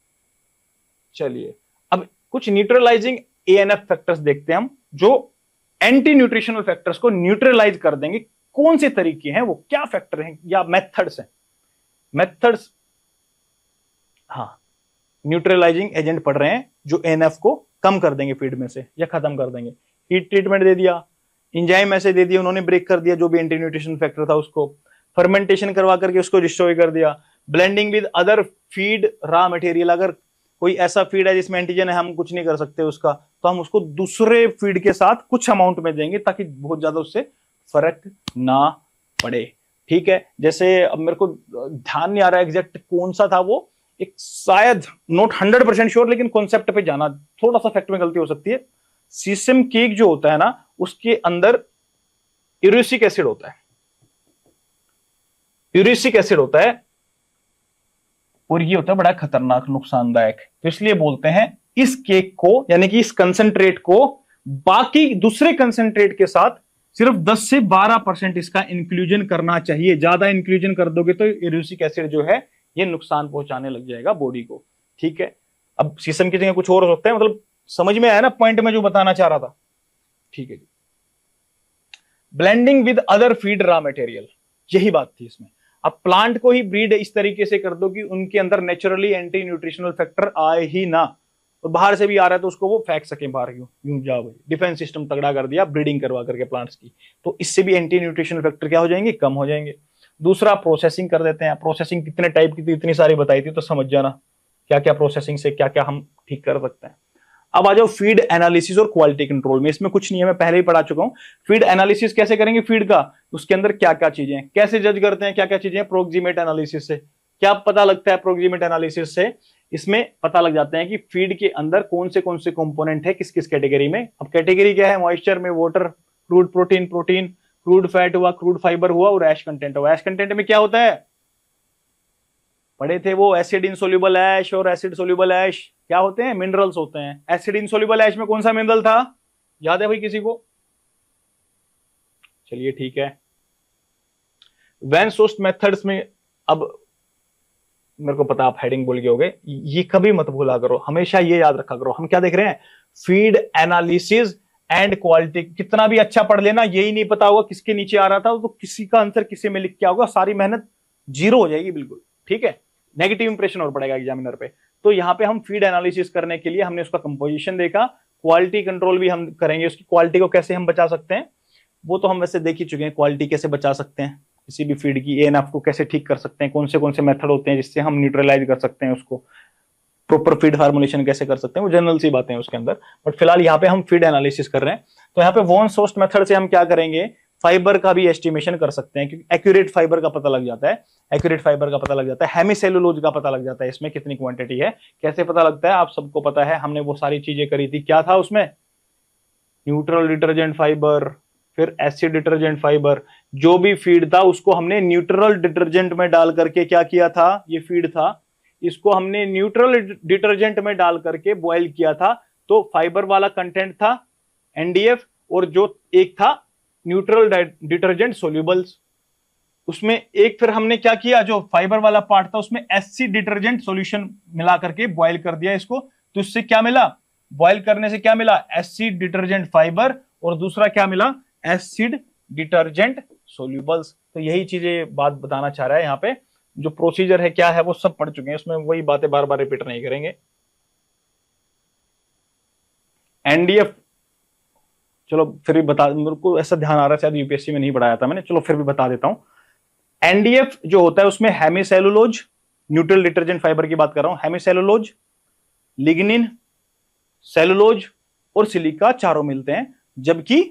चलिए अब कुछ न्यूट्रलाइजिंग एएनएफ फैक्टर्स देखते हैं हम, जो एंटी न्यूट्रिशनल फैक्टर्स को न्यूट्रलाइज कर देंगे। कौन से तरीके हैं वो, क्या फैक्टर हैं या मेथड्स हैं, मेथड्स, हाँ, न्यूट्रलाइजिंग एजेंट पढ़ रहे हैं जो एएनएफ को कम कर देंगे फीड में से या खत्म कर देंगे। हीट ट्रीटमेंट दे दिया, इंजाइम ऐसे दे दिया, उन्होंने ब्रेक कर दिया जो भी एंटी न्यूट्रिशन फैक्टर था उसको, फर्मेंटेशन करवा करके उसको डिस्ट्रॉय कर दिया, blending with other feed raw material, अगर कोई ऐसा फीड है जिसमें एंटीजन है हम कुछ नहीं कर सकते उसका, तो हम उसको दूसरे फीड के साथ कुछ अमाउंट में देंगे ताकि बहुत ज्यादा उससे फर्क ना पड़े। ठीक है, जैसे अब मेरे को ध्यान नहीं आ रहा एग्जैक्ट कौन सा था वो, एक शायद नॉट 100% श्योर, लेकिन कॉन्सेप्ट पे जाना, थोड़ा सा फैक्ट में गलती हो सकती है। सीसम केक जो होता है ना, उसके अंदर यूरिक एसिड होता है, यूरिक एसिड होता है, और ये होता है बड़ा खतरनाक नुकसानदायक। तो इसलिए बोलते हैं इस केक को, यानी कि इस कंसंट्रेट को बाकी दूसरे कंसंट्रेट के साथ सिर्फ 10 से 12% इसका इंक्लूजन करना चाहिए। ज्यादा इंक्लूजन कर दोगे तो यूरिक एसिड जो है ये नुकसान पहुंचाने लग जाएगा बॉडी को। ठीक है, अब सीसम की जगह कुछ और हो सकता है, मतलब समझ में आया ना पॉइंट में जो बताना चाह रहा था? ठीक है जी। Blending with other feed raw material, यही बात थी इसमें। अब प्लांट को ही ब्रीड इस तरीके से कर दो कि उनके अंदर नेचुरली एंटी न्यूट्रिशनल फैक्टर आए ही ना, और बाहर से भी आ रहा है तो उसको वो फेंक सके बाहर, यूं जाओ भाई, डिफेंस सिस्टम तगड़ा कर दिया ब्रीडिंग करवा करके प्लांट्स की, तो इससे भी एंटी न्यूट्रिशनल फैक्टर क्या हो जाएंगे, कम हो जाएंगे। दूसरा प्रोसेसिंग कर देते हैं। प्रोसेसिंग कितने टाइप की थी, इतनी सारी बताई थी, तो समझ जाना क्या क्या प्रोसेसिंग से क्या क्या हम ठीक कर सकते हैं। अब आ जाओ फीड एनालिसिस और क्वालिटी कंट्रोल में। इसमें कुछ नहीं है, मैं पहले ही पढ़ा चुका हूं। फीड एनालिसिस कैसे करेंगे फीड का, उसके अंदर क्या क्या चीजें हैं, कैसे जज करते हैं, क्या क्या चीजें, प्रोक्सीमेट एनालिसिस से। क्या पता लगता है प्रोक्सीमेट एनालिसिस से, इसमें पता लग जाते हैं कि फीड के अंदर कौन से कंपोनेंट है किस किस कैटेगरी में। अब कैटेगरी क्या है, मॉइस्चर में water, crude protein, crude fat हुआ, क्रूड फाइबर हुआ, और ऐश कंटेंट हुआ। ऐश कंटेंट में क्या होता है, पढ़े थे वो, एसिड इनसोल्यूबल ऐश और एसिड सोल्यूबल ऐश क्या होते हैं, मिनरल्स होते हैं। एसिड इनसोल्यूबल ऐश में कौन सा मिनरल था, याद है भाई किसी को? चलिए ठीक है। वैन सोस्ट मेथड्स में, अब मेरे को पता आप हेडिंग भूल गए होगे, ये कभी मत भूला करो, हमेशा ये याद रखा करो। हम क्या देख रहे हैं, फीड एनालिसिस एंड क्वालिटी। कितना भी अच्छा पढ़ लेना, यही नहीं पता होगा किसके नीचे आ रहा था, तो किसी का आंसर किसी में लिख के आओगे, सारी मेहनत जीरो हो जाएगी बिल्कुल। ठीक है, नेगेटिव इंप्रेशन और पड़ेगा एग्जामिनर पे। तो यहाँ पे हम फीड एनालिसिस करने के लिए हमने उसका कंपोजिशन देखा, क्वालिटी कंट्रोल भी हम करेंगे, उसकी क्वालिटी को कैसे हम बचा सकते हैं वो तो हम वैसे देख ही चुके हैं। क्वालिटी कैसे बचा सकते हैं किसी भी फीड की, एएनएफ को कैसे ठीक कर सकते हैं, कौन से मेथड होते हैं जिससे हम न्यूट्रलाइज कर सकते हैं उसको, प्रॉपर फीड फार्मुलेशन कैसे कर सकते हैं, वो जनरल सी बातें हैं उसके अंदर। बट फिलहाल यहाँ पे हम फीड एनालिसिस कर रहे हैं। तो यहाँ पे वॉन सोस्ट मेथड से हम क्या करेंगे, फाइबर का भी एस्टिमेशन कर सकते हैं, क्योंकि एक्यूरेट फाइबर का पता लग जाता है, एक्यूरेट फाइबर का पता लग जाता है, हेमिसेलुलोज का पता लग जाता है, इसमें कितनी क्वांटिटी है, कैसे पता लगता है, आप सबको पता है, हमने वो सारी चीजें करी थी। क्या था उसमें, न्यूट्रल डिटर्जेंट फाइबर, फिर एसिड डिटर्जेंट फाइबर। जो भी फीड था उसको हमने न्यूट्रल डिटर्जेंट में डाल करके क्या किया था, ये फीड था, इसको हमने न्यूट्रल डिटर्जेंट में डाल करके बॉयल किया था, तो फाइबर वाला कंटेंट था एनडीएफ, और जो एक था न्यूट्रल डिटर्जेंट सोल्यूबल्स। उसमें एक फिर हमने क्या किया, जो फाइबर वाला पार्ट था उसमें एसिड डिटर्जेंट सॉल्यूशन मिला करके बॉयल कर दिया इसको, तो इससे क्या मिला, बॉयल करने से क्या मिला, एसिड डिटर्जेंट फाइबर, और दूसरा क्या मिला, एसिड डिटर्जेंट सोल्यूबल्स। तो यही चीजें बात बताना चाह रहा है यहाँ पे। जो प्रोसीजर है क्या है वो सब पढ़ चुके हैं, उसमें वही बातें बार बार रिपीट नहीं करेंगे। एनडीएफ, चलो फिर भी बता, मेरे को ऐसा ध्यान आ रहा है शायद यूपीएससी में नहीं पढ़ाया था मैंने, चलो फिर भी बता देता हूं। एनडीएफ जो होता है उसमें हेमिसेलुलोज, न्यूट्रल डिटर्जेंट फाइबर की बात कर रहा हूं, हेमिसेलुलोज, लिग्निन, सेलुलोज और सिलिका चारों मिलते हैं। जबकि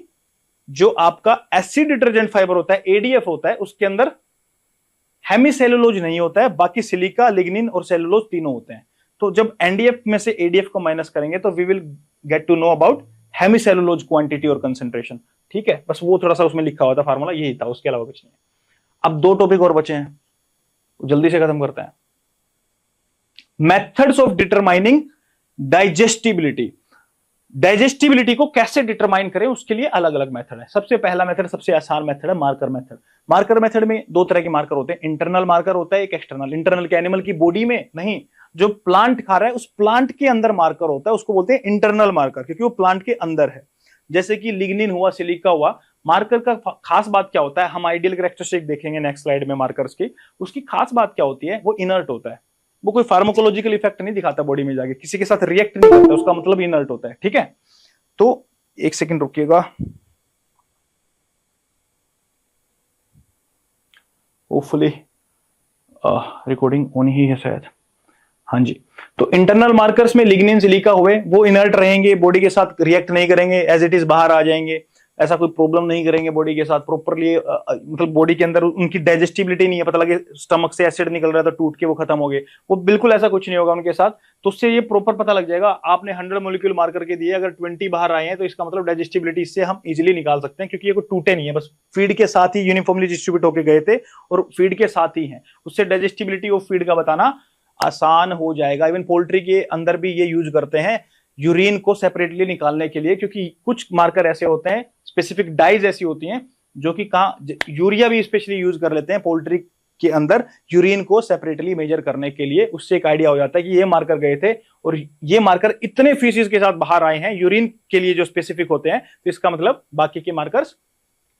जो आपका एसिड डिटर्जेंट फाइबर होता है, एडीएफ होता है, उसके अंदर हेमिसेलुलोज नहीं होता है, बाकी सिलिका, लिग्निन और सेलुलोज तीनों होते हैं। तो जब एनडीएफ में से एडीएफ को माइनस करेंगे तो we will get to know about hemicellulose quantity और कंसेंट्रेशन। ठीक है, बस वो थोड़ा सा उसमें लिखा हुआ था फार्मूला, यही था, उसके अलावा कुछ नहीं है। अब दो टॉपिक और बचे हैं, जल्दी से खत्म करते हैं। Methods of determining digestibility. Digestibility को कैसे डिटरमाइन करें उसके लिए अलग अलग मेथड है। सबसे पहला मेथड, सबसे आसान मेथड है मार्कर मेथड। मार्कर मेथड में दो तरह के मार्कर होते हैं, इंटरनल मार्कर होता है, एक एक्सटर्नल। इंटरनल के एनिमल की बॉडी में नहीं, जो प्लांट खा रहा है उस प्लांट के अंदर मार्कर होता है, उसको बोलते हैं इंटरनल मार्कर, क्योंकि वो प्लांट के अंदर है। जैसे कि लिग्निन हुआ, सिलिका हुआ। मार्कर का खास बात क्या होता है, हम आइडियल कैरेक्टरिस्टिक देखेंगे नेक्स्ट स्लाइड में मार्कर्स की। उसकी खास बात क्या होती है, वो इनर्ट होता है, वो कोई फार्माकोलॉजिकल इफेक्ट नहीं दिखाता बॉडी में जाके, किसी के साथ रिएक्ट नहीं करता, उसका मतलब इनर्ट होता है। ठीक है, तो एक सेकंड रुकिएगा, होपफुली रिकॉर्डिंग होनी ही है शायद। हाँ जी, तो इंटरनल मार्कर्स में लिग्निन, सिलिका हुए, वो इनर्ट रहेंगे, बॉडी के साथ रिएक्ट नहीं करेंगे, एज इट इज बाहर आ जाएंगे, ऐसा कोई प्रॉब्लम नहीं करेंगे बॉडी के साथ प्रॉपरली। मतलब बॉडी के अंदर उनकी डाइजेस्टिबिलिटी नहीं है, पता लगे स्टमक से एसिड निकल रहा था टूट के वो खत्म हो गए, वो बिल्कुल ऐसा कुछ नहीं होगा उनके साथ। तो उससे ये प्रॉपर पता लग जाएगा, आपने 100 मॉलिक्यूल मार्कर के दिए, अगर 20 बाहर आए हैं तो इसका मतलब डाइजेस्टिबिलिटी इससे हम इजिली निकाल सकते हैं, क्योंकि ये कोई टूटे नहीं है, बस फीड के साथ ही यूनिफॉर्मली डिस्ट्रीब्यूट होकर गए थे और फीड के साथ ही है। उससे डाइजेस्टिबिलिटी ऑफ फीड का बताना आसान हो जाएगा। इवन पोल्ट्री के अंदर भी ये यूज करते हैं यूरिन को सेपरेटली निकालने के लिए, क्योंकि कुछ मार्कर ऐसे होते हैं, स्पेसिफिक डाइज ऐसी होती हैं जो कि यूरिया भी स्पेशली यूज कर लेते हैं पोल्ट्री के अंदर यूरिन को सेपरेटली मेजर करने के लिए। उससे एक आइडिया हो जाता है कि ये मार्कर गए थे और ये मार्कर इतने फीसिस के साथ बाहर आए हैं यूरिन के लिए जो स्पेसिफिक होते हैं, तो इसका मतलब बाकी के मार्कर्स,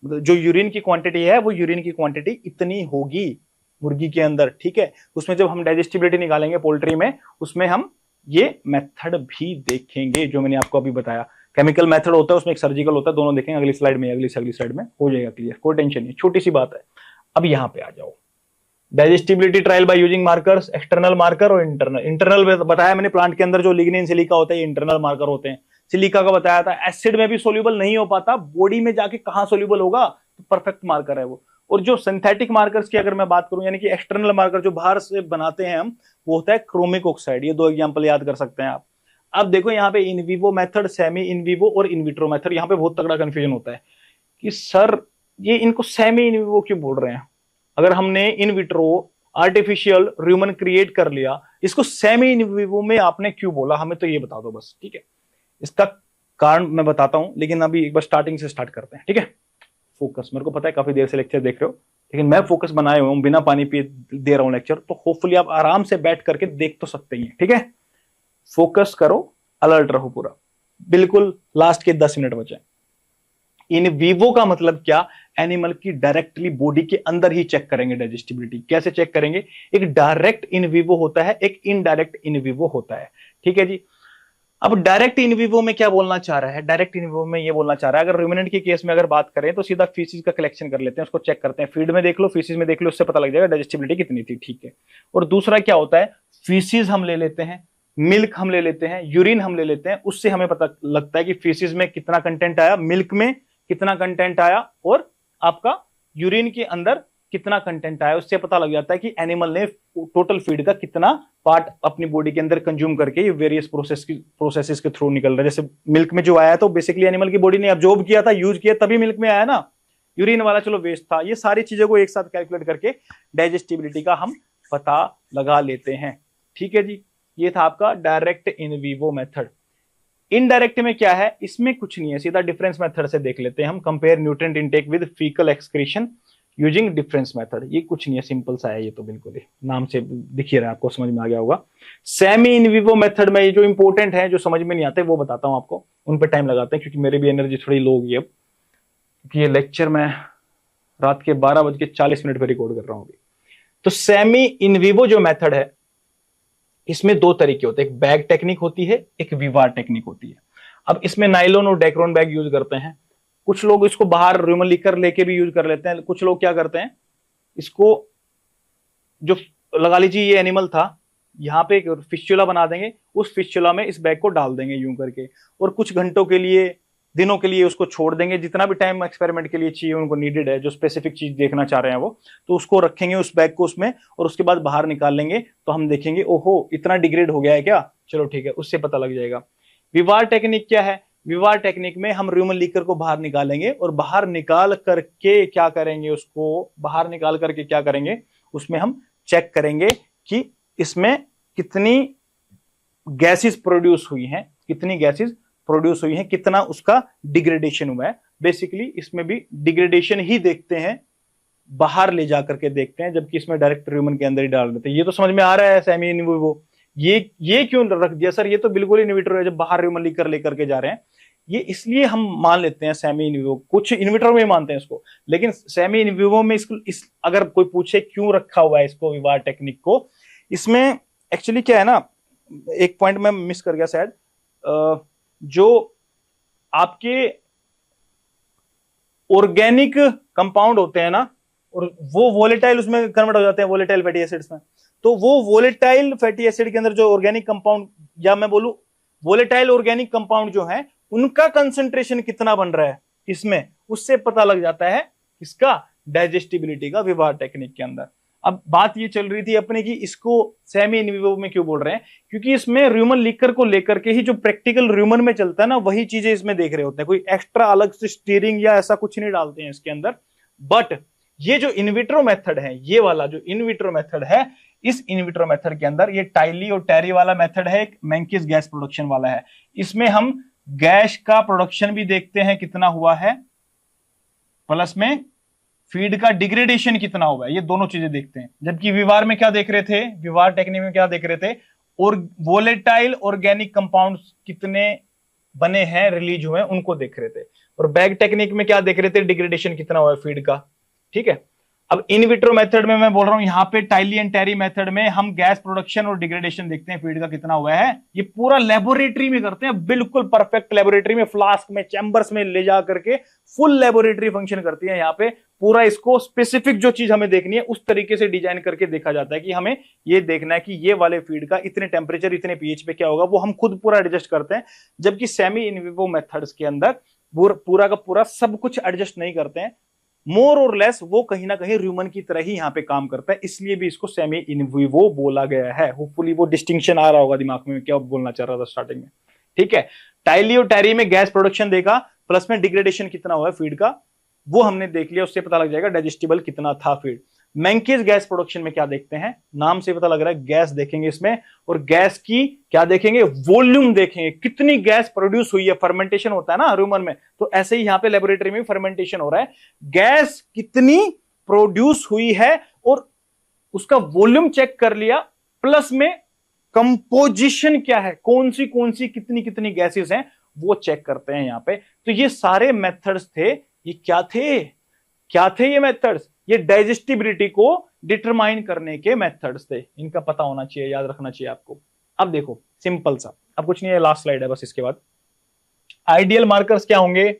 जो यूरिन की क्वांटिटी है वो यूरिन की क्वांटिटी इतनी होगी मुर्गी के अंदर। ठीक है, उसमें जब हम डाइजेस्टिबिलिटी निकालेंगे पोल्ट्री में, उसमें हम ये मेथड भी देखेंगे जो मैंने आपको अभी बताया। केमिकल मेथड होता है, उसमें एक सर्जिकल होता है, दोनों देखेंगे अगली स्लाइड में, अगली स्लाइड में हो जाएगा क्लियर, कोई टेंशन नहीं, छोटी सी बात है। अब यहां पे आ जाओ, digestibility trial by using markers, external marker और इंटरनल। इंटरनल बताया मैंने, प्लांट के अंदर जो लिग्निन, सिलिका होता है ये इंटरनल मार्कर होते हैं। सिलिका का बताया था एसिड में भी सोल्यूबल नहीं हो पाता, बॉडी में जाके कहां सोल्यूबल होगा, तो परफेक्ट मार्कर है वो। और जो सिंथेटिक मार्कर्स की अगर मैं बात करूं, यानी कि एक्सटर्नल मार्कर जो बाहर से बनाते हैं हम, वो होता है क्रोमिक ऑक्साइड। ये दो एग्जांपल याद कर सकते हैं आप। अब देखो यहाँ पे in vivo method, semi in vivo और इन विट्रो मेथड, यहाँ पे बहुत तगड़ा कंफ्यूजन होता है कि सर ये इनको सेमी इन विवो क्यों बोल रहे हैं। अगर हमने in vitro artificial human create कर लिया, इसको सेमी इन विवो में आपने क्यों बोला, हमें तो ये बता दो बस। ठीक है, इसका कारण मैं बताता हूं, लेकिन अभी एक बार स्टार्टिंग से स्टार्ट करते हैं। ठीक है, फोकस, मेरे को पता है काफी देर से लेक्चर देख रहे हो, लेकिन मैं फोकस बनाए हुए हूं, बिना पानी पिए दे रहा हूं लेक्चर, तो होपफुली आप आराम से बैठ करके देख तो सकते ही हैं। ठीक है, फोकस करो, अलर्ट रहो पूरा, बिल्कुल लास्ट के 10 मिनट बचे। इन विवो का मतलब क्या, एनिमल की डायरेक्टली बॉडी के अंदर ही चेक करेंगे डाइजेस्टिबिलिटी। कैसे चेक करेंगे, एक डायरेक्ट इन विवो होता है, एक इनडायरेक्ट इन विवो होता है। ठीक है जी, अब डायरेक्ट इन विवो में क्या बोलना चाह रहा है, डायरेक्ट इन विवो में ये बोलना चाह रहा है, अगर रूमिनेंट के केस में अगर बात करें तो सीधा फीसिस का कलेक्शन कर लेते हैं, उसको चेक करते हैं, फीड में देख लो, फीसिस में देख लो, उससे पता लग जाएगा डाइजेस्टिबिलिटी कितनी थी। ठीक है, और दूसरा क्या होता है, फीसिस हम ले लेते हैं, मिल्क हम ले लेते हैं, यूरिन हम ले लेते हैं, उससे हमें पता लगता है कि फीसिस में कितना कंटेंट आया, मिल्क में कितना कंटेंट आया और आपका यूरिन के अंदर कितना कंटेंट आया। उससे पता लग जाता है कि एनिमल ने टोटल फीड का कितना पार्ट अपनी बॉडी के अंदर कंज्यूम करके ये वेरियस प्रोसेसेस के थ्रू निकल रहा है। जैसे मिल्क में जो आया तो बेसिकली एनिमल की बॉडी ने अब्जॉर्ब किया था, यूज किया, तभी मिल्क में आया ना। यूरिन वाला चलो वेस्ट था। ये सारी चीजों को एक साथ कैलकुलेट करके डाइजेस्टिबिलिटी का हम पता लगा लेते हैं। ठीक है जी, ये था आपका direct in vivo method. Indirect में क्या है, इसमें कुछ नहीं है, सीधा डिफरेंस मेथड से देख लेते हैं हम। Compare nutrient intake with faecal excretion using difference method. ये कुछ नहीं है, सिंपल सा है ये तो, बिल्कुल ही नाम से दिख ही रहा है आपको, समझ में आ गया होगा। सेमी इन विवो मेथड में ये जो इंपॉर्टेंट है, जो समझ में नहीं आते, वो बताता हूं आपको, उन पर टाइम लगाते हैं, क्योंकि मेरी भी एनर्जी थोड़ी लो होगी अब, क्योंकि ये लेक्चर मैं रात के 12:40 पर रिकॉर्ड कर रहा हूं अभी। तो सेमी इन विवो जो मेथड है, इसमें दो तरीके होते हैं, एक बैग टेक्निक होती है, एक विवार टेक्निक होती है। अब इसमें नाइलॉन और डेक्रोन बैग यूज करते हैं। कुछ लोग इसको बाहर ह्यूमन लीकर लेके भी यूज कर लेते हैं। कुछ लोग क्या करते हैं, इसको जो लगा लीजिए ये एनिमल था, यहाँ पे एक फिस्चुला बना देंगे, उस फिस्चुला में इस बैग को डाल देंगे यूं करके, और कुछ घंटों के लिए, दिनों के लिए उसको छोड़ देंगे, जितना भी टाइम एक्सपेरिमेंट के लिए चाहिए उनको, नीडेड है, जो स्पेसिफिक चीज देखना चाह रहे हैं वो, तो उसको रखेंगे उस बैग को उसमें, और उसके बाद बाहर निकाल लेंगे, तो हम देखेंगे ओहो इतना डिग्रेड हो गया है क्या, चलो ठीक है, उससे पता लग जाएगा। विवार टेक्निक क्या है, विवार टेक्निक में हम ह्यूमन लीकर को बाहर निकालेंगे, और बाहर निकाल करके क्या करेंगे, उसको बाहर निकाल करके क्या करेंगे, उसमें हम चेक करेंगे कि इसमें कितनी गैसेस प्रोड्यूस हुई हैं, कितनी गैसेस प्रोड्यूस हुई हैं, कितना उसका डिग्रेडेशन हुआ है। बेसिकली इसमें भी डिग्रेडेशन ही देखते हैं, बाहर ले जाकर के देखते हैं, जबकि इसमें डायरेक्ट ह्यूमन के अंदर ही डाल देते हैं। ये तो समझ में आ रहा है सेमी इन विवो। ये क्यों रख दिया सर, ये तो बिल्कुल इन विट्रो है, जब बाहर ह्यूमन लेकर के जा रहे हैं। ये इसलिए हम मान लेते हैं सेमी इन विवो, कुछ इन विट्रो में मानते हैं इसको, लेकिन सेमी इन विवो में अगर कोई पूछे क्यों रखा हुआ है इसको, विवाह टेक्निक को, इसमें एक्चुअली क्या है ना, एक पॉइंट मैं मिस कर गया शायद, जो आपके ऑर्गेनिक कंपाउंड होते हैं ना, और वो वोलेटाइल उसमें कन्वर्ट हो जाते हैं वोलेटाइल फैटी एसिड्स में। तो वो वोलेटाइल फैटी एसिड के अंदर जो ऑर्गेनिक कंपाउंड, या मैं बोलूं वोलेटाइल ऑर्गेनिक कंपाउंड जो है, उनका कंसंट्रेशन कितना बन रहा है इसमें, उससे पता लग जाता है इसका डाइजेस्टिबिलिटी का विवाह टेक्निक के अंदर। अब बात ये चल रही थी अपने की इसको सेमी इन विवो में क्यों बोल रहे हैं, क्योंकि इसमें र्यूमन लीकर को लेकर के ही जो प्रैक्टिकल र्यूमन में चलता है ना, वही चीजें इसमें देख रहे होते हैं। कोई एक्स्ट्रा अलग से स्टीयरिंग या ऐसा कुछ नहीं डालते हैं इसके अंदर। बट ये जो इनविट्रो मेथड है, ये वाला जो इनविट्रो मेथड है, इस इनविट्रो मेथड के अंदर ये टाइली और टेरी वाला मेथड है, एक मेंकिस गैस प्रोडक्शन वाला है। इसमें हम गैस का प्रोडक्शन भी देखते हैं कितना हुआ है, प्लस में फीड का डिग्रेडेशन कितना हुआ है, ये दोनों चीजें देखते हैं। जबकि विवार में क्या देख रहे थे, विवार टेक्निक में क्या देख रहे थे, और वोलेटाइल ऑर्गेनिक कंपाउंड्स कितने बने हैं, रिलीज हुए हैं, उनको देख रहे थे। और बैग टेक्निक में क्या देख रहे थे, डिग्रेडेशन कितना हुआ है फीड का। ठीक है, अब इन विट्रो मेथड में मैं बोल रहा हूं, यहाँ पे टाइली एंड टेरी मेथड में हम गैस प्रोडक्शन और डिग्रेडेशन देखते हैं, फीड का कितना हुआ है। ये पूरा लेबोरेटरी में करते हैं, बिल्कुल परफेक्ट लेबोरेटरी में, फ्लास्क में, चैम्बर्स में ले जा करके फुल लेबोरेटरी फंक्शन करती है यहाँ पे। पूरा इसको स्पेसिफिक जो चीज हमें देखनी है उस तरीके से डिजाइन करके देखा जाता है कि हमें ये देखना है कि ये वाले फीड का इतने टेम्परेचर, इतने पीएच पे क्या होगा, वो हम खुद पूरा एडजस्ट करते हैं। जबकि सेमी इन विवो मेथड्स के अंदर पूरा का पूरा सब कुछ एडजस्ट नहीं करते हैं, मोर और लेस वो कहीं ना कहीं ह्यूमन की तरह ही यहाँ पे काम करता है, इसलिए भी इसको सेमी इन विवो बोला गया है। होपफुली वो डिस्टिंक्शन आ रहा होगा दिमाग में, क्या बोलना चाह रहा था स्टार्टिंग में। ठीक है, टाइली और टेरी में गैस प्रोडक्शन देखा, प्लस में डिग्रेडेशन कितना हुआ है फीड का, वो हमने देख लिया, उससे पता लग जाएगा डाइजेस्टिबल कितना था फीड। मेंकिस गैस प्रोडक्शन में क्या देखते हैं, नाम से पता लग रहा है गैस देखेंगे इसमें, और गैस की क्या देखेंगे, वॉल्यूम देखेंगे, कितनी गैस प्रोड्यूस हुई है। फर्मेंटेशन होता है ना ह्यूमन में, तो ऐसे ही यहाँ पे लेबोरेटरी में फर्मेंटेशन हो रहा है, गैस कितनी प्रोड्यूस हुई है और उसका वॉल्यूम चेक कर लिया, प्लस में कंपोजिशन क्या है, कौन सी कितनी कितनी गैसेस हैं, वो चेक करते हैं यहाँ पे। तो ये सारे मेथड्स थे, ये क्या थे ये मेथड्स, ये डाइजेस्टिबिलिटी को डिटरमाइन करने के मेथड्स थे। इनका पता होना चाहिए, याद रखना चाहिए आपको। अब देखो सिंपल सा, अब कुछ नहीं है, लास्ट स्लाइड है बस, इसके बाद आइडियल मार्कर्स क्या होंगे,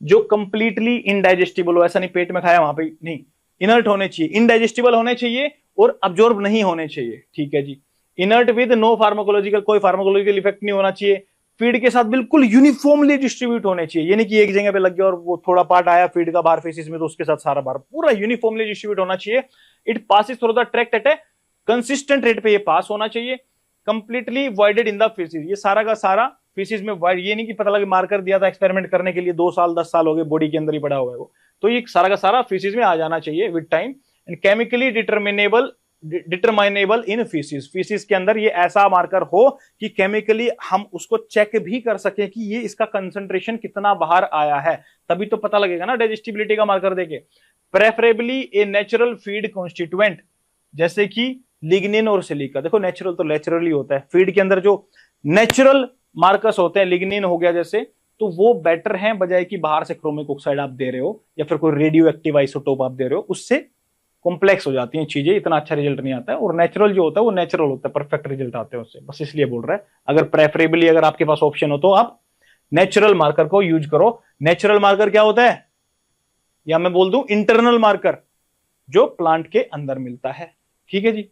जो कंप्लीटली इनडाइजेस्टिबल हो, ऐसा नहीं पेट में खाया वहां पे नहीं, इनर्ट होने चाहिए, इनडाइजेस्टिबल होने चाहिए और अब्जॉर्ब नहीं होने चाहिए। ठीक है जी, इनर्ट विद नो फार्माकोलॉजिकल, कोई फार्माकोलॉजिकल इफेक्ट नहीं होना चाहिए, फीड के साथ बिल्कुल यूनिफॉर्मली डिस्ट्रीब्यूट होने चाहिए, ये नहीं कि एक जगह पे लग गया और वो थोड़ा पार्ट आया फीड का बाहर फेसिस में तो उसके साथ सारा बाहर, पूरा यूनिफॉर्मली डिस्ट्रीब्यूट होना चाहिए। It passes through the tract at a consistent rate पे ये पास होना चाहिए, completely voided in the faeces, ये सारा का सारा फेसिस में वाइड, ये नहीं कि पता लगे मार्कर दिया था एक्सपेरिमेंट करने के लिए 2 साल 10 साल हो गए बॉडी के अंदर ही पड़ा हुआ है वो, तो ये सारा का सारा फेसिस में आ जाना चाहिए with time. And chemically determinable in faeces, faeces के अंदर ये ऐसा मार्कर हो कि केमिकली हम उसको चेक भी कर सके कि ये इसका कंसंट्रेशन कितना बाहर आया है, तभी तो पता लगेगा ना डाइजेस्टिबिलिटी का मार्कर देके। Preferably a natural feed constituent, जैसे कि लिग्निन और सिलिका, देखो नेचुरल तो नेचुरली होता है, फीड के अंदर जो नेचुरल मार्कर्स होते हैं, लिग्निन हो गया जैसे, तो वो बेटर हैं बजाय कि बाहर से क्रोमिक ऑक्साइड आप दे रहे हो या फिर कोई रेडियो एक्टिव आइसोटोप आप दे रहे हो, उससे कॉम्प्लेक्स हो जाती हैं चीजें, इतना अच्छा रिजल्ट नहीं आता है। और नेचुरल जो होता है वो नेचुरल होता है, परफेक्ट रिजल्ट आते हैं उससे, बस इसलिए बोल रहा है। अगर प्रेफरेबली अगर आपके पास ऑप्शन हो तो आप नेचुरल मार्कर को यूज करो। नेचुरल मार्कर क्या होता है, या मैं बोल दूं इंटरनल मार्कर, जो प्लांट के अंदर मिलता है। ठीक है जी,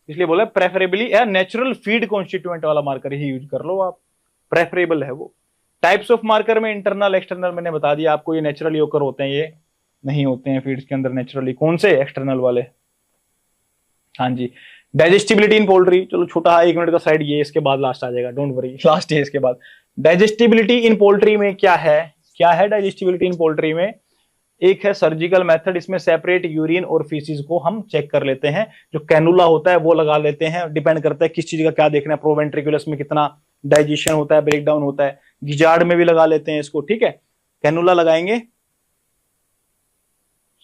इसलिए बोला प्रेफरेबली या नेचुरल फीड कॉन्स्टिट्यूएंट वाला मार्कर ही यूज कर लो आप, प्रेफरेबल है वो। टाइप्स ऑफ मार्कर में इंटरनल एक्सटर्नल मैंने बता दिया आपको, ये नेचुरली होकर होते हैं, ये नहीं होते हैं फीड्स के अंदर नेचुरली। कौन से, एक्सटर्नल वाले। हाँ जी, डाइजेस्टिबिलिटी इन पोल्ट्री, चलो छोटा 1 मिनट का साइड, ये इसके बाद लास्ट आ जाएगा, डोंट वरी, लास्ट है इसके बाद। डाइजेस्टिबिलिटी इन पोल्ट्री में क्या है, क्या है डाइजेस्टिबिलिटी इन पोल्ट्री में, एक है सर्जिकल मेथड, इसमें सेपरेट यूरिन और फीसिस को हम चेक कर लेते हैं। जो कैनुला होता है वो लगा लेते हैं, डिपेंड करता है किस चीज का क्या देखना है, प्रोवेंट्रिकुलस में कितना डाइजेशन होता है, ब्रेकडाउन होता है। गिजार्ड में भी लगा लेते हैं इसको, ठीक है। कैनुला लगाएंगे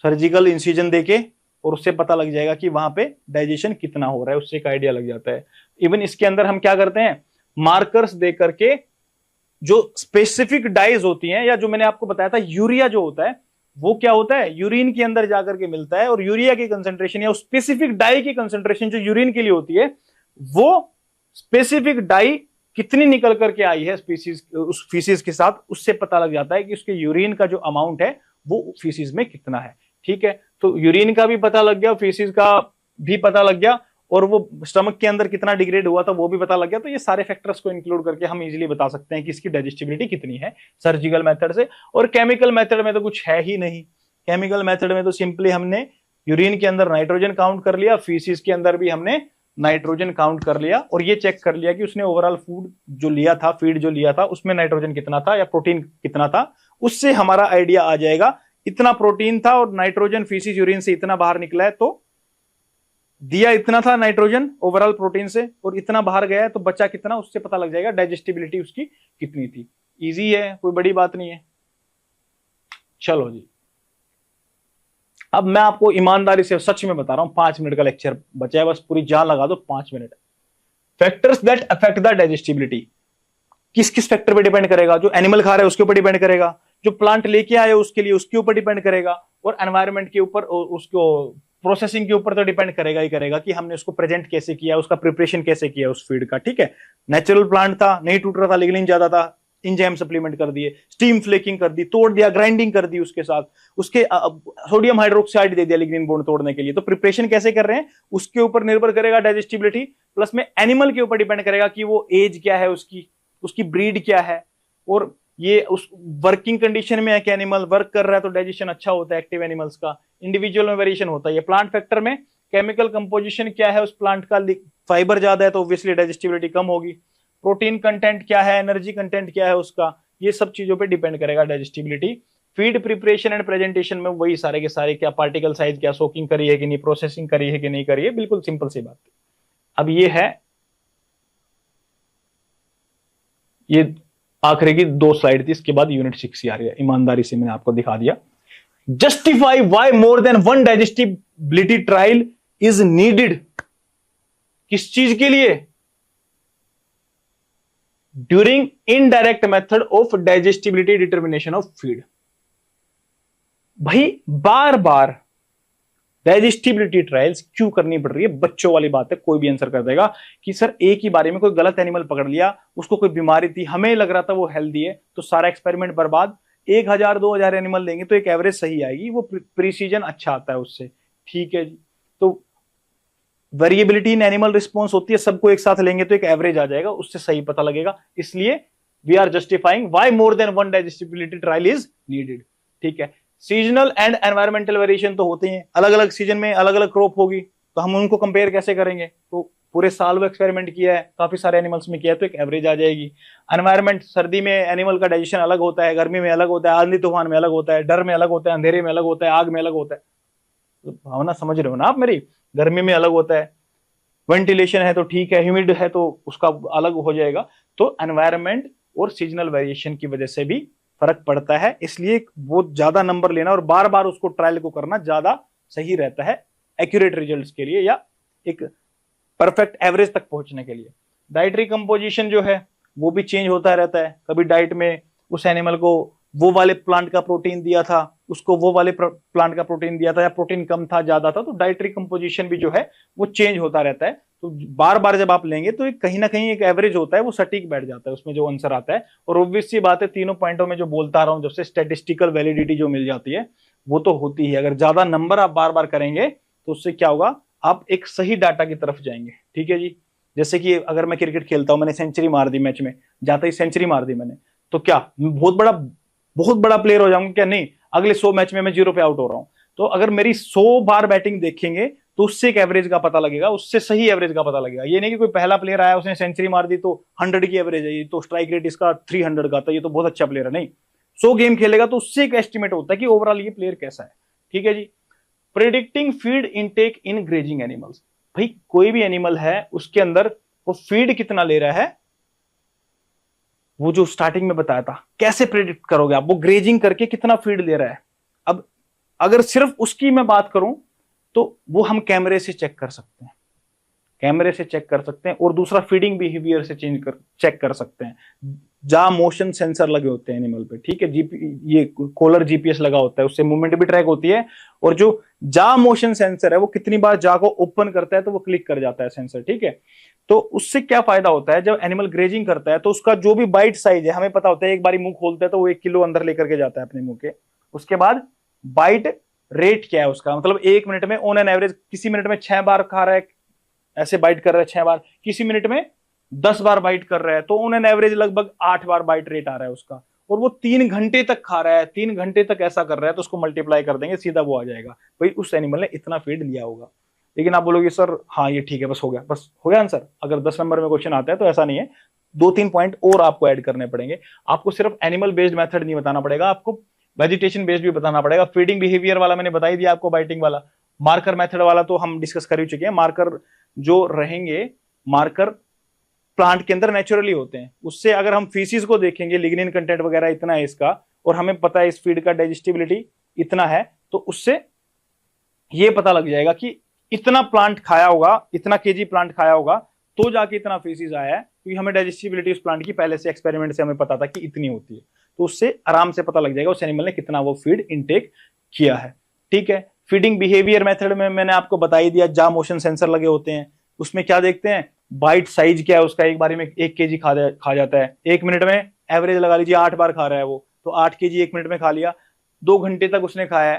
सर्जिकल इंसिजन देके, और उससे पता लग जाएगा कि वहां पे डाइजेशन कितना हो रहा है, उससे एक आइडिया लग जाता है। इवन इसके अंदर हम क्या करते हैं, मार्कर्स दे करके जो स्पेसिफिक डाइज होती हैं, या जो मैंने आपको बताया था यूरिया जो होता है वो क्या होता है, यूरिन के अंदर जाकर के मिलता है, और यूरिया की कंसेंट्रेशन या स्पेसिफिक डाई की कंसेंट्रेशन जो यूरिन के लिए होती है, वो स्पेसिफिक डाई कितनी निकल करके आई है स्पीसीज उस फीसिस के साथ, उससे पता लग जाता है कि उसके यूरिन का जो अमाउंट है वो फीसिस में कितना है, ठीक है। तो यूरिन का भी पता लग गया, फीसिस का भी पता लग गया, और वो स्टमक के अंदर कितना डिग्रेड हुआ था वो भी पता लग गया। तो ये सारे फैक्टर्स को इंक्लूड करके हम इजीली बता सकते हैं कि इसकी डाइजेस्टिबिलिटी कितनी है सर्जिकल मेथड से। और केमिकल मेथड में तो कुछ है ही नहीं। केमिकल मेथड में तो सिंपली हमने यूरिन के अंदर नाइट्रोजन काउंट कर लिया, फीसिस के अंदर भी हमने नाइट्रोजन काउंट कर लिया, और ये चेक कर लिया कि उसने ओवरऑल फूड जो लिया था, फीड जो लिया था, उसमें नाइट्रोजन कितना था या प्रोटीन कितना था। उससे हमारा आइडिया आ जाएगा इतना प्रोटीन था और नाइट्रोजन फीसिस यूरिन से इतना बाहर निकला है, तो दिया इतना था नाइट्रोजन ओवरऑल प्रोटीन से, और इतना बाहर गया है तो बचा कितना, उससे पता लग जाएगा डाइजेस्टिबिलिटी उसकी कितनी थी। इजी है, कोई बड़ी बात नहीं है। चलो जी, अब मैं आपको ईमानदारी से सच में बता रहा हूं, 5 मिनट का लेक्चर बचा है, बस पूरी जान लगा दो 5 minute. Factors that affect the digestibility, किस किस फैक्टर पे डिपेंड करेगा, जो एनिमल खा रहा है उसके ऊपर डिपेंड करेगा, जो प्लांट लेके आए उसके लिए उसके ऊपर डिपेंड करेगा, और एनवायरमेंट के ऊपर, उसको प्रोसेसिंग के ऊपर तो डिपेंड करेगा ही करेगा कि हमने उसको प्रेजेंट कैसे किया, उसका प्रिपरेशन कैसे किया उस फीड का, ठीक है। नेचुरल प्लांट था, नहीं टूट रहा था, लिग्निन ज्यादा था, इंजाइम सप्लीमेंट कर दिए, स्टीम फ्लेकिंग कर दी, तोड़ दिया, ग्राइंडिंग कर दी, उसके साथ उसके सोडियम हाइड्रोक्साइड दे दिया लिग्निन बॉन्ड तोड़ने के लिए। तो प्रिपरेशन कैसे कर रहे हैं उसके ऊपर निर्भर करेगा डाइजेस्टिबिलिटी, प्लस में एनिमल के ऊपर डिपेंड करेगा कि वो एज क्या है उसकी, उसकी ब्रीड क्या है, और ये उस वर्किंग कंडीशन में है कि एनिमल वर्क कर रहा है तो डाइजेशन अच्छा होता है एक्टिव एनिमल्स का। इंडिविजुअल में वेरिएशन होता है। ये प्लांट फैक्टर में केमिकल कंपोजिशन क्या है उस प्लांट का, फाइबर ज्यादा है तो ऑब्वियसली डाइजेस्टिबिलिटी कम होगी, प्रोटीन कंटेंट क्या है, एनर्जी कंटेंट क्या है उसका, ये सब चीजों पे डिपेंड करेगा digestibility. Feed preparation and presentation में वही सारे के सारे, क्या पार्टिकल साइज, क्या सोकिंग करी है कि नहीं, प्रोसेसिंग करी है कि नहीं करी है, बिल्कुल सिंपल सी बात। अब ये आखिरी की 2 स्लाइड थी, इसके बाद यूनिट 6 आ रही है। ईमानदारी से मैंने आपको दिखा दिया। Justify why more than one digestibility trial is needed, किस चीज के लिए, during indirect method of digestibility determination of feed. भाई बार बार डाइजेस्टिबिलिटी ट्रायल्स क्यों करनी पड़ रही है, बच्चों वाली बात है, कोई भी आंसर कर देगा कि सर एक ही बारे में कोई गलत एनिमल पकड़ लिया, उसको कोई बीमारी थी, हमें लग रहा था वो हेल्दी है, तो सारा एक्सपेरिमेंट बर्बाद। 1000-2000 एनिमल लेंगे तो एक एवरेज सही आएगी, वो प्रिसीजन अच्छा आता है उससे, ठीक है जी। तो वेरिएबिलिटी इन एनिमल रिस्पॉन्स होती है, सबको एक साथ लेंगे तो एक एवरेज आ जाएगा, उससे सही पता लगेगा। इसलिए we are justifying why more than one digestibility trial is needed, ठीक है। सीजनल एंड एनवायरमेंटल वेरिएशन तो होते हैं, अलग अलग सीजन में अलग अलग क्रॉप होगी, तो हम उनको कंपेयर कैसे करेंगे, तो पूरे साल वो एक्सपेरिमेंट किया है, काफी सारे एनिमल्स में किया है, तो एक एवरेज आ जाएगी। एनवायरमेंट, सर्दी में एनिमल का डाइजेशन अलग होता है, गर्मी में अलग होता है, आंधी तूफान में अलग होता है, डर में अलग होता है, अंधेरे में अलग होता है, आग में अलग होता है, तो भावना समझ रहे हो ना आप मेरी। गर्मी में अलग होता है, वेंटिलेशन है तो ठीक है, ह्यूमिड है तो उसका अलग हो जाएगा। तो एनवायरमेंट और सीजनल वेरिएशन की वजह से भी फर्क पड़ता है, इसलिए वो ज्यादा नंबर लेना और बार बार उसको ट्रायल को करना ज्यादा सही रहता है एक्यूरेट रिजल्ट्स के लिए, या एक परफेक्ट एवरेज तक पहुंचने के लिए। डाइटरी कंपोजिशन जो है वो भी चेंज होता रहता है, कभी डाइट में उस एनिमल को वो वाले प्लांट का प्रोटीन दिया था, उसको वो वाले प्लांट का प्रोटीन दिया था, या प्रोटीन कम था ज्यादा था, तो डाइटरी कंपोजिशन भी जो है वो चेंज होता रहता है। तो बार बार जब आप लेंगे तो कहीं ना कहीं एक एवरेज होता है, वो सटीक बैठ जाता है उसमें जो आंसर आता है। और ऑब्वियस सी बात है, तीनों पॉइंटों में जो बोलता आ रहा हूं, जब से स्टैटिस्टिकल वैलिडिटी जो मिल जाती है वो तो होती है। अगर ज्यादा नंबर आप बार बार करेंगे तो उससे क्या होगा, आप एक सही डाटा की तरफ जाएंगे, ठीक है जी। जैसे कि अगर मैं क्रिकेट खेलता हूं, मैंने सेंचुरी मार दी मैच में, जाते ही सेंचुरी मार दी मैंने, तो क्या बहुत बड़ा प्लेयर हो जाऊंगा क्या? नहीं, अगले 100 मैच में मैं 0 पे आउट हो रहा हूं। तो अगर मेरी 100 बार बैटिंग देखेंगे तो उससे एक एवरेज का पता लगेगा, उससे सही एवरेज का पता लगेगा। ये नहीं कि कोई पहला प्लेयर आया उसने सेंचुरी मार दी तो 100 की एवरेज है, ये तो स्ट्राइक रेट इसका 300 का था, ये तो बहुत अच्छा प्लेयर है, नहीं। 100 गेम खेलेगा तो उससे एक एस्टिमेट होता है कि ओवरऑल ये प्लेयर कैसा है। ठीक है जी। प्रेडिक्टिंग फीड इनटेक इन ग्रेजिंग एनिमल्स, भाई कोई भी एनिमल है उसके अंदर वो फीड कितना ले रहा है, वो जो स्टार्टिंग में बताया था, कैसे प्रेडिक्ट करोगे आप, वो ग्रेजिंग करके कितना फीड ले रहा है। अब अगर सिर्फ उसकी मैं बात करूं तो वो हम कैमरे से चेक कर सकते हैं, कैमरे से चेक कर सकते हैं, और दूसरा फीडिंग बिहेवियर से चेक कर सकते हैं। जहां मोशन सेंसर लगे होते हैं एनिमल पे, ठीक है, ये कॉलर जीपीएस लगा होता है, उससे मूवमेंट भी ट्रैक होती है, और जो जा मोशन सेंसर है वो कितनी बार जा को ओपन करता है तो वो क्लिक कर जाता है सेंसर। ठीक है, तो उससे क्या फायदा होता है, जब एनिमल ग्रेजिंग करता है तो उसका जो भी बाइट साइज है हमें पता होता है, एक बारी मुंह खोलता है तो वो 1 किलो अंदर लेकर के जाता है अपने मुंह के। उसके बाद बाइट रेट क्या है उसका, मतलब 1 मिनट में ऑन एन एवरेज किसी मिनट में 6 बार खा रहा है, ऐसे बाइट कर रहा है 6 बार, किसी मिनट में 10 बार बाइट कर रहा है, तो ऑन एन एवरेज लगभग 8 बार बाइट रेट आ रहा है उसका, और वो 3 घंटे तक खा रहा है, 3 घंटे तक ऐसा कर रहा है, तो उसको मल्टीप्लाई कर देंगे, सीधा वो आ जाएगा भाई उस एनिमल ने इतना फीड लिया होगा। लेकिन आप बोलोगे सर हाँ ये ठीक है, बस हो गया, बस हो गया आंसर। अगर 10 नंबर में क्वेश्चन आता है तो ऐसा नहीं है, 2-3 पॉइंट और आपको ऐड करने पड़ेंगे। आपको सिर्फ एनिमल बेस्ड मेथड नहीं बताना पड़ेगा, आपको वेजिटेशन बेस्ड भी बताना पड़ेगा। फीडिंग बिहेवियर वाला मैंने बता ही दिया आपको, बाइटिंग वाला, मार्कर मेथड वाला तो हम डिस्कस कर ही चुके हैं। मार्कर जो रहेंगे, मार्कर प्लांट के अंदर नेचुरली होते हैं, उससे अगर हम फीसिस को देखेंगे, लिग्निन कंटेंट वगैरह इतना है इसका, और हमें पता है इस फीड का डाइजेस्टिबिलिटी इतना है, तो उससे ये पता लग जाएगा कि इतना प्लांट खाया होगा, इतना केजी प्लांट खाया होगा तो जाके इतना फीसिस आया है, क्योंकि हमें डाइजेस्टिबिलिटी उस प्लांट की पहले से एक्सपेरिमेंट से हमें पता था कि इतनी होती है, तो उससे आराम से पता लग जाएगा उस एनिमल ने कितना वो फीड इनटेक किया है। ठीक है, फीडिंग बिहेवियर मेथड में मैंने आपको बता ही दिया, जा मोशन सेंसर लगे होते हैं, उसमें क्या देखते हैं, बाइट साइज क्या है उसका, एक बारी में 1 केजी खा जाता है, 1 मिनट में एवरेज लगा लीजिए 8 बार खा रहा है वो, तो 8 केजी 1 मिनट में खा लिया, 2 घंटे तक उसने खाया है,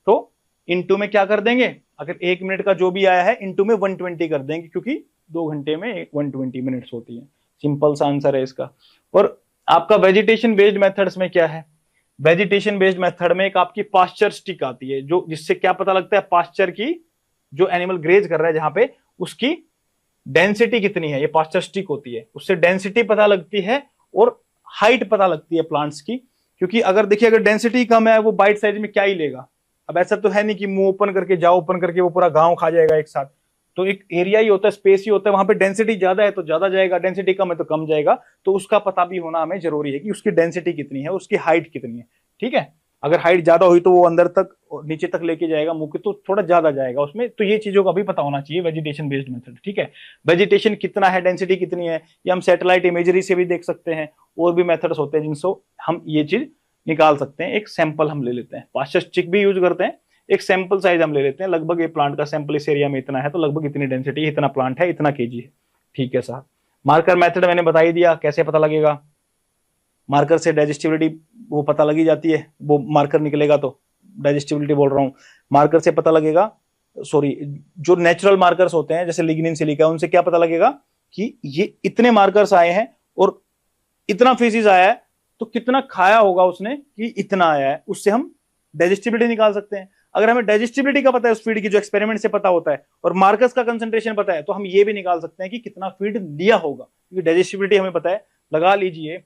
तो इनटू में क्या कर देंगे, अगर 1 मिनट का जो भी आया है इनटू में 120 कर देंगे, क्योंकि 2 घंटे में 120 मिनट्स होती है। सिंपल सा आंसर है इसका। और आपका वेजिटेशन बेस्ड मेथड्स में क्या है, वेजिटेशन बेस्ड मेथड में एक आपकी पास्चर स्टिक आती है, जो जिससे क्या पता लगता है, पास्चर की जो एनिमल ग्रेज कर रहा है जहां पे, उसकी डेंसिटी कितनी है, ये पास्चर स्टिक होती है, उससे डेंसिटी पता लगती है और हाइट पता लगती है प्लांट्स की। क्योंकि अगर देखिए अगर डेंसिटी कम है वो बाइट साइज में क्या ही लेगा, अब ऐसा तो है नहीं कि मुंह ओपन करके जाओ, ओपन करके वो पूरा गांव खा जाएगा एक साथ, तो एक एरिया ही होता है, स्पेस ही होता है, वहां पे डेंसिटी ज्यादा है तो ज्यादा जाएगा, डेंसिटी कम है तो कम जाएगा, तो उसका पता भी होना हमें जरूरी है कि उसकी डेंसिटी कितनी है, उसकी हाइट कितनी है। ठीक है, अगर हाइट ज्यादा हुई तो वो अंदर तक नीचे तक लेके जाएगा मुंह के, तो थोड़ा ज्यादा जाएगा उसमें, तो ये चीजों का भी पता होना चाहिए वेजिटेशन बेस्ड मेथड। ठीक है, वेजिटेशन कितना है, डेंसिटी कितनी है, ये हम सैटेलाइट इमेजरी से भी देख सकते हैं, और भी मेथड्स होते हैं जिनसे हम ये चीज निकाल सकते हैं। एक सैंपल हम ले लेते हैं, पास्चर स्टिक भी यूज करते हैं, एक सैंपल साइज हम ले लेते हैं, लगभग ये प्लांट का सैंपल इस एरिया में इतना है, तो लगभग इतनी डेंसिटी, इतना प्लांट है, इतना केजी है। ठीक है साहब, मार्कर मेथड मैंने बता ही दिया, कैसे पता लगेगा, मार्कर से डाइजेस्टिबिलिटी वो पता लगी जाती है, वो मार्कर निकलेगा तो डाइजेस्टिबिलिटी बोल रहा हूं, मार्कर से पता लगेगा, सॉरी जो नेचुरल मार्कर्स होते हैं जैसे लिग्निन सिलिका, उनसे क्या पता लगेगा कि ये इतने मार्कर्स आए हैं और इतना फीसिस आया है, तो कितना खाया होगा उसने कि इतना आया है, उससे हम डाइजेस्टिबिलिटी निकाल सकते हैं। अगर हमें डाइजेस्टिबिलिटी का पता है उस फीड की, जो एक्सपेरिमेंट से पता होता है, और मार्कर्स का कंसंट्रेशन पता है, तो हम ये भी निकाल सकते हैं कि कितना फीड लिया होगा, क्योंकि डाइजेस्टिबिलिटी हमें पता है। लगा लीजिए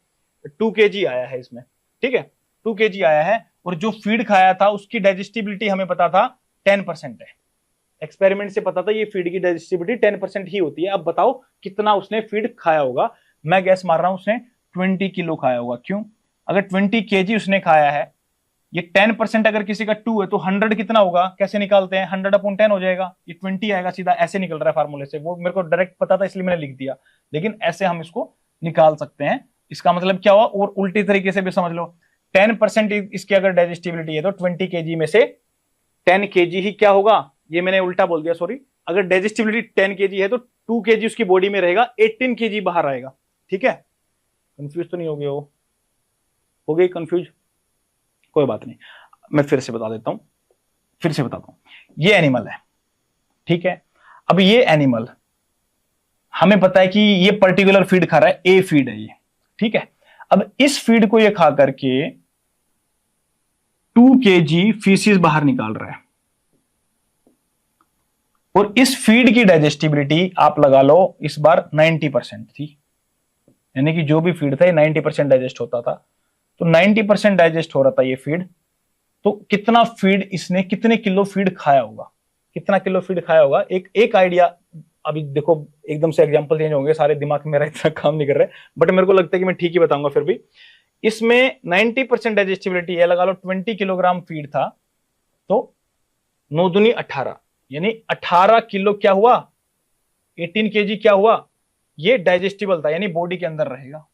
2 केजी आया है इसमें, ठीक है, 2 केजी आया है, और जो फीड खाया था उसकी डाइजेस्टिबिलिटी हमें पता था 10% है, एक्सपेरिमेंट से पता था ये फीड की डाइजेस्टिबिलिटी 10% ही होती है। अब बताओ कितना उसने फीड खाया होगा, मैं गैस मार रहा हूं उसने 20 किलो खाया होगा। क्यों, अगर 20 केजी उसने खाया है, ये 10% अगर किसी का 2 है तो 100 कितना होगा, कैसे निकालते हैं, 100/10 हो जाएगा, ये 20 आएगा, सीधा ऐसे निकल रहा है फार्मूले से, वो मेरे को डायरेक्ट पता था इसलिए मैंने लिख दिया, लेकिन ऐसे हम इसको निकाल सकते हैं। इसका मतलब क्या हुआ, और उल्टी तरीके से भी समझ लो, 10% इसकी अगर डाइजेस्टिबिलिटी है तो 20 केजी में से 10 केजी ही क्या होगा, ये मैंने उल्टा बोल दिया सॉरी, अगर डाइजेस्टिबिलिटी 10 केजी है तो 2 केजी उसकी बॉडी में रहेगा, 18 केजी बाहर आएगा। ठीक है, कंफ्यूज तो नहीं हो गए, हो गई कंफ्यूज, कोई बात नहीं, मैं फिर से बता देता हूं, फिर से बताता हूं। ये एनिमल है, ठीक है, अब ये एनिमल हमें पता है कि ये पर्टिकुलर फीड खा रहा है, ए फीड है ये, ठीक है। अब इस फीड को ये खा करके 2 केजी फीसिस बाहर निकाल रहा है, और इस फीड की डाइजेस्टिबिलिटी आप लगा लो इस बार 90% थी, यानी कि जो भी फीड था ये 90% डाइजेस्ट होता था। तो 90% डाइजेस्ट हो रहा था ये फीड। तो कितना फीड इसने, कितने किलो फीड खाया होगा, कितना किलो फीड खाया होगा, एक आइडिया। अभी देखो एकदम से एग्जांपल चेंज होंगे, सारे दिमाग में मेरा इतना काम नहीं कर रहा है, बट मेरे को लगता है कि मैं ठीक ही बताऊंगा फिर भी। इसमें 90% डाइजेस्टिबिलिटी है, लगा लो 20 किलोग्राम फीड था, तो 9 दूनी 18, यानी 18 किलो क्या हुआ, 18 केजी क्या हुआ, ये डाइजेस्टिबल था, यानी बॉडी के अंदर रहेगा।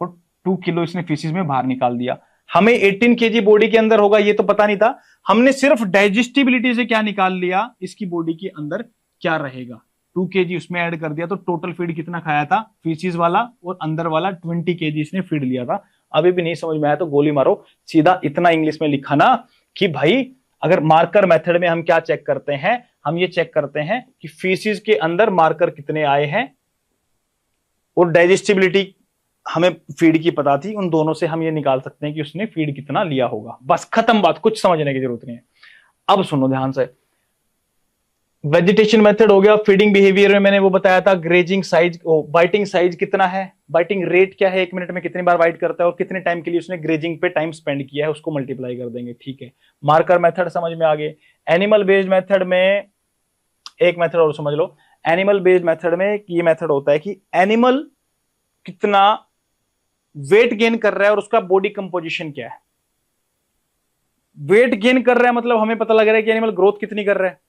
और 2 किलो इसने फीसिस में बाहर निकाल दिया। हमें 18 केजी बॉडी के अंदर होगा ये तो पता नहीं था, हमने सिर्फ डाइजेस्टिबिलिटी से क्या निकाल लिया, इसकी बॉडी के अंदर क्या रहेगा, 2 केजी उसमें ऐड कर दिया, तो टोटल फीड कितना खाया था, फीसिस वाला और अंदर वाला 20 केजी इसने फीड लिया था। अभी भी नहीं समझ में आया तो गोली मारो, सीधा इतना इंग्लिश में लिखा ना कि भाई अगर मार्कर मेथड में हम क्या चेक करते हैं, हम ये चेक करते हैं कि फीसिस के अंदर मार्कर कितने आए हैं, और डाइजेस्टिबिलिटी हमें फीड की पता थी, उन दोनों से हम ये निकाल सकते हैं कि उसने फीड कितना लिया होगा। बस खत्म बात, कुछ समझने की जरूरत नहीं है। अब सुनो ध्यान से, वेजिटेशन मेथड हो गया। फीडिंग बिहेवियर में मैंने वो बताया था, ग्रेजिंग साइज, बाइटिंग साइज कितना है, बाइटिंग रेट क्या है, 1 मिनट में कितनी बार बाइट करता है और कितने टाइम के लिए उसने ग्रेजिंग पे टाइम स्पेंड किया है, उसको मल्टीप्लाई कर देंगे, ठीक है। मार्कर मेथड समझ में आ गए। एनिमल बेस्ड मेथड में एक मेथड और समझ लो, एनिमल बेस्ड मेथड में ये मेथड होता है कि एनिमल कितना वेट गेन कर रहा है और उसका बॉडी कंपोजिशन क्या है। वेट गेन कर रहा है मतलब हमें पता लग रहा है कि एनिमल ग्रोथ कितनी कर रहा है,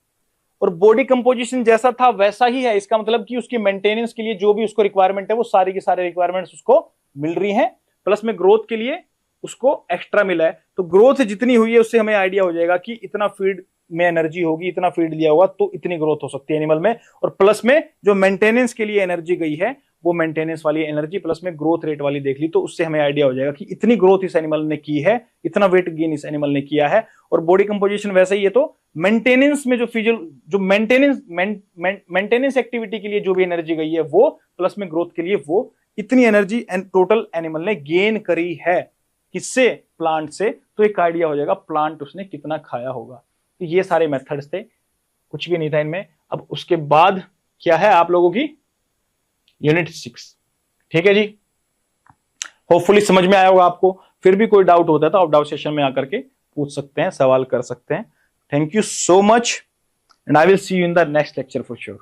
और बॉडी कंपोजिशन जैसा था वैसा ही है, इसका मतलब कि उसकी मेंटेनेंस के लिए जो भी उसको रिक्वायरमेंट है वो सारी की सारी रिक्वायरमेंट्स उसको मिल रही हैं, प्लस में ग्रोथ के लिए उसको एक्स्ट्रा मिला है। तो ग्रोथ जितनी हुई है उससे हमें आइडिया हो जाएगा कि इतना फीड में एनर्जी होगी, इतना फीड लिया होगा तो इतनी ग्रोथ हो सकती है एनिमल में, और प्लस में जो मेंटेनेंस के लिए एनर्जी गई है वो मेंटेनेंस वाली एनर्जी प्लस में ग्रोथ रेट वाली देख ली, तो उससे हमें आइडिया हो जाएगा कि इतनी ग्रोथ इस एनिमल ने की है, इतना वेट गेन इस एनिमल ने किया है, और बॉडी कंपोजिशन वैसा ही है। तो मेंटेनेंस में जो मेंटेनेंस एक्टिविटी के लिए जो भी एनर्जी गई है वो, प्लस में ग्रोथ के लिए वो, इतनी एनर्जी टोटल एनिमल ने गेन करी है, किससे, प्लांट से। तो एक आइडिया हो जाएगा प्लांट उसने कितना खाया होगा। तो ये सारे मेथड्स थे, कुछ भी नहीं था इनमें। अब उसके बाद क्या है आप लोगों की यूनिट 6, ठीक है जी। होपफुली समझ में आया होगा आपको। फिर भी कोई डाउट होता है तो आप डाउट सेशन में आकर के पूछ सकते हैं, सवाल कर सकते हैं। Thank you so much and I will see you in the next lecture for sure.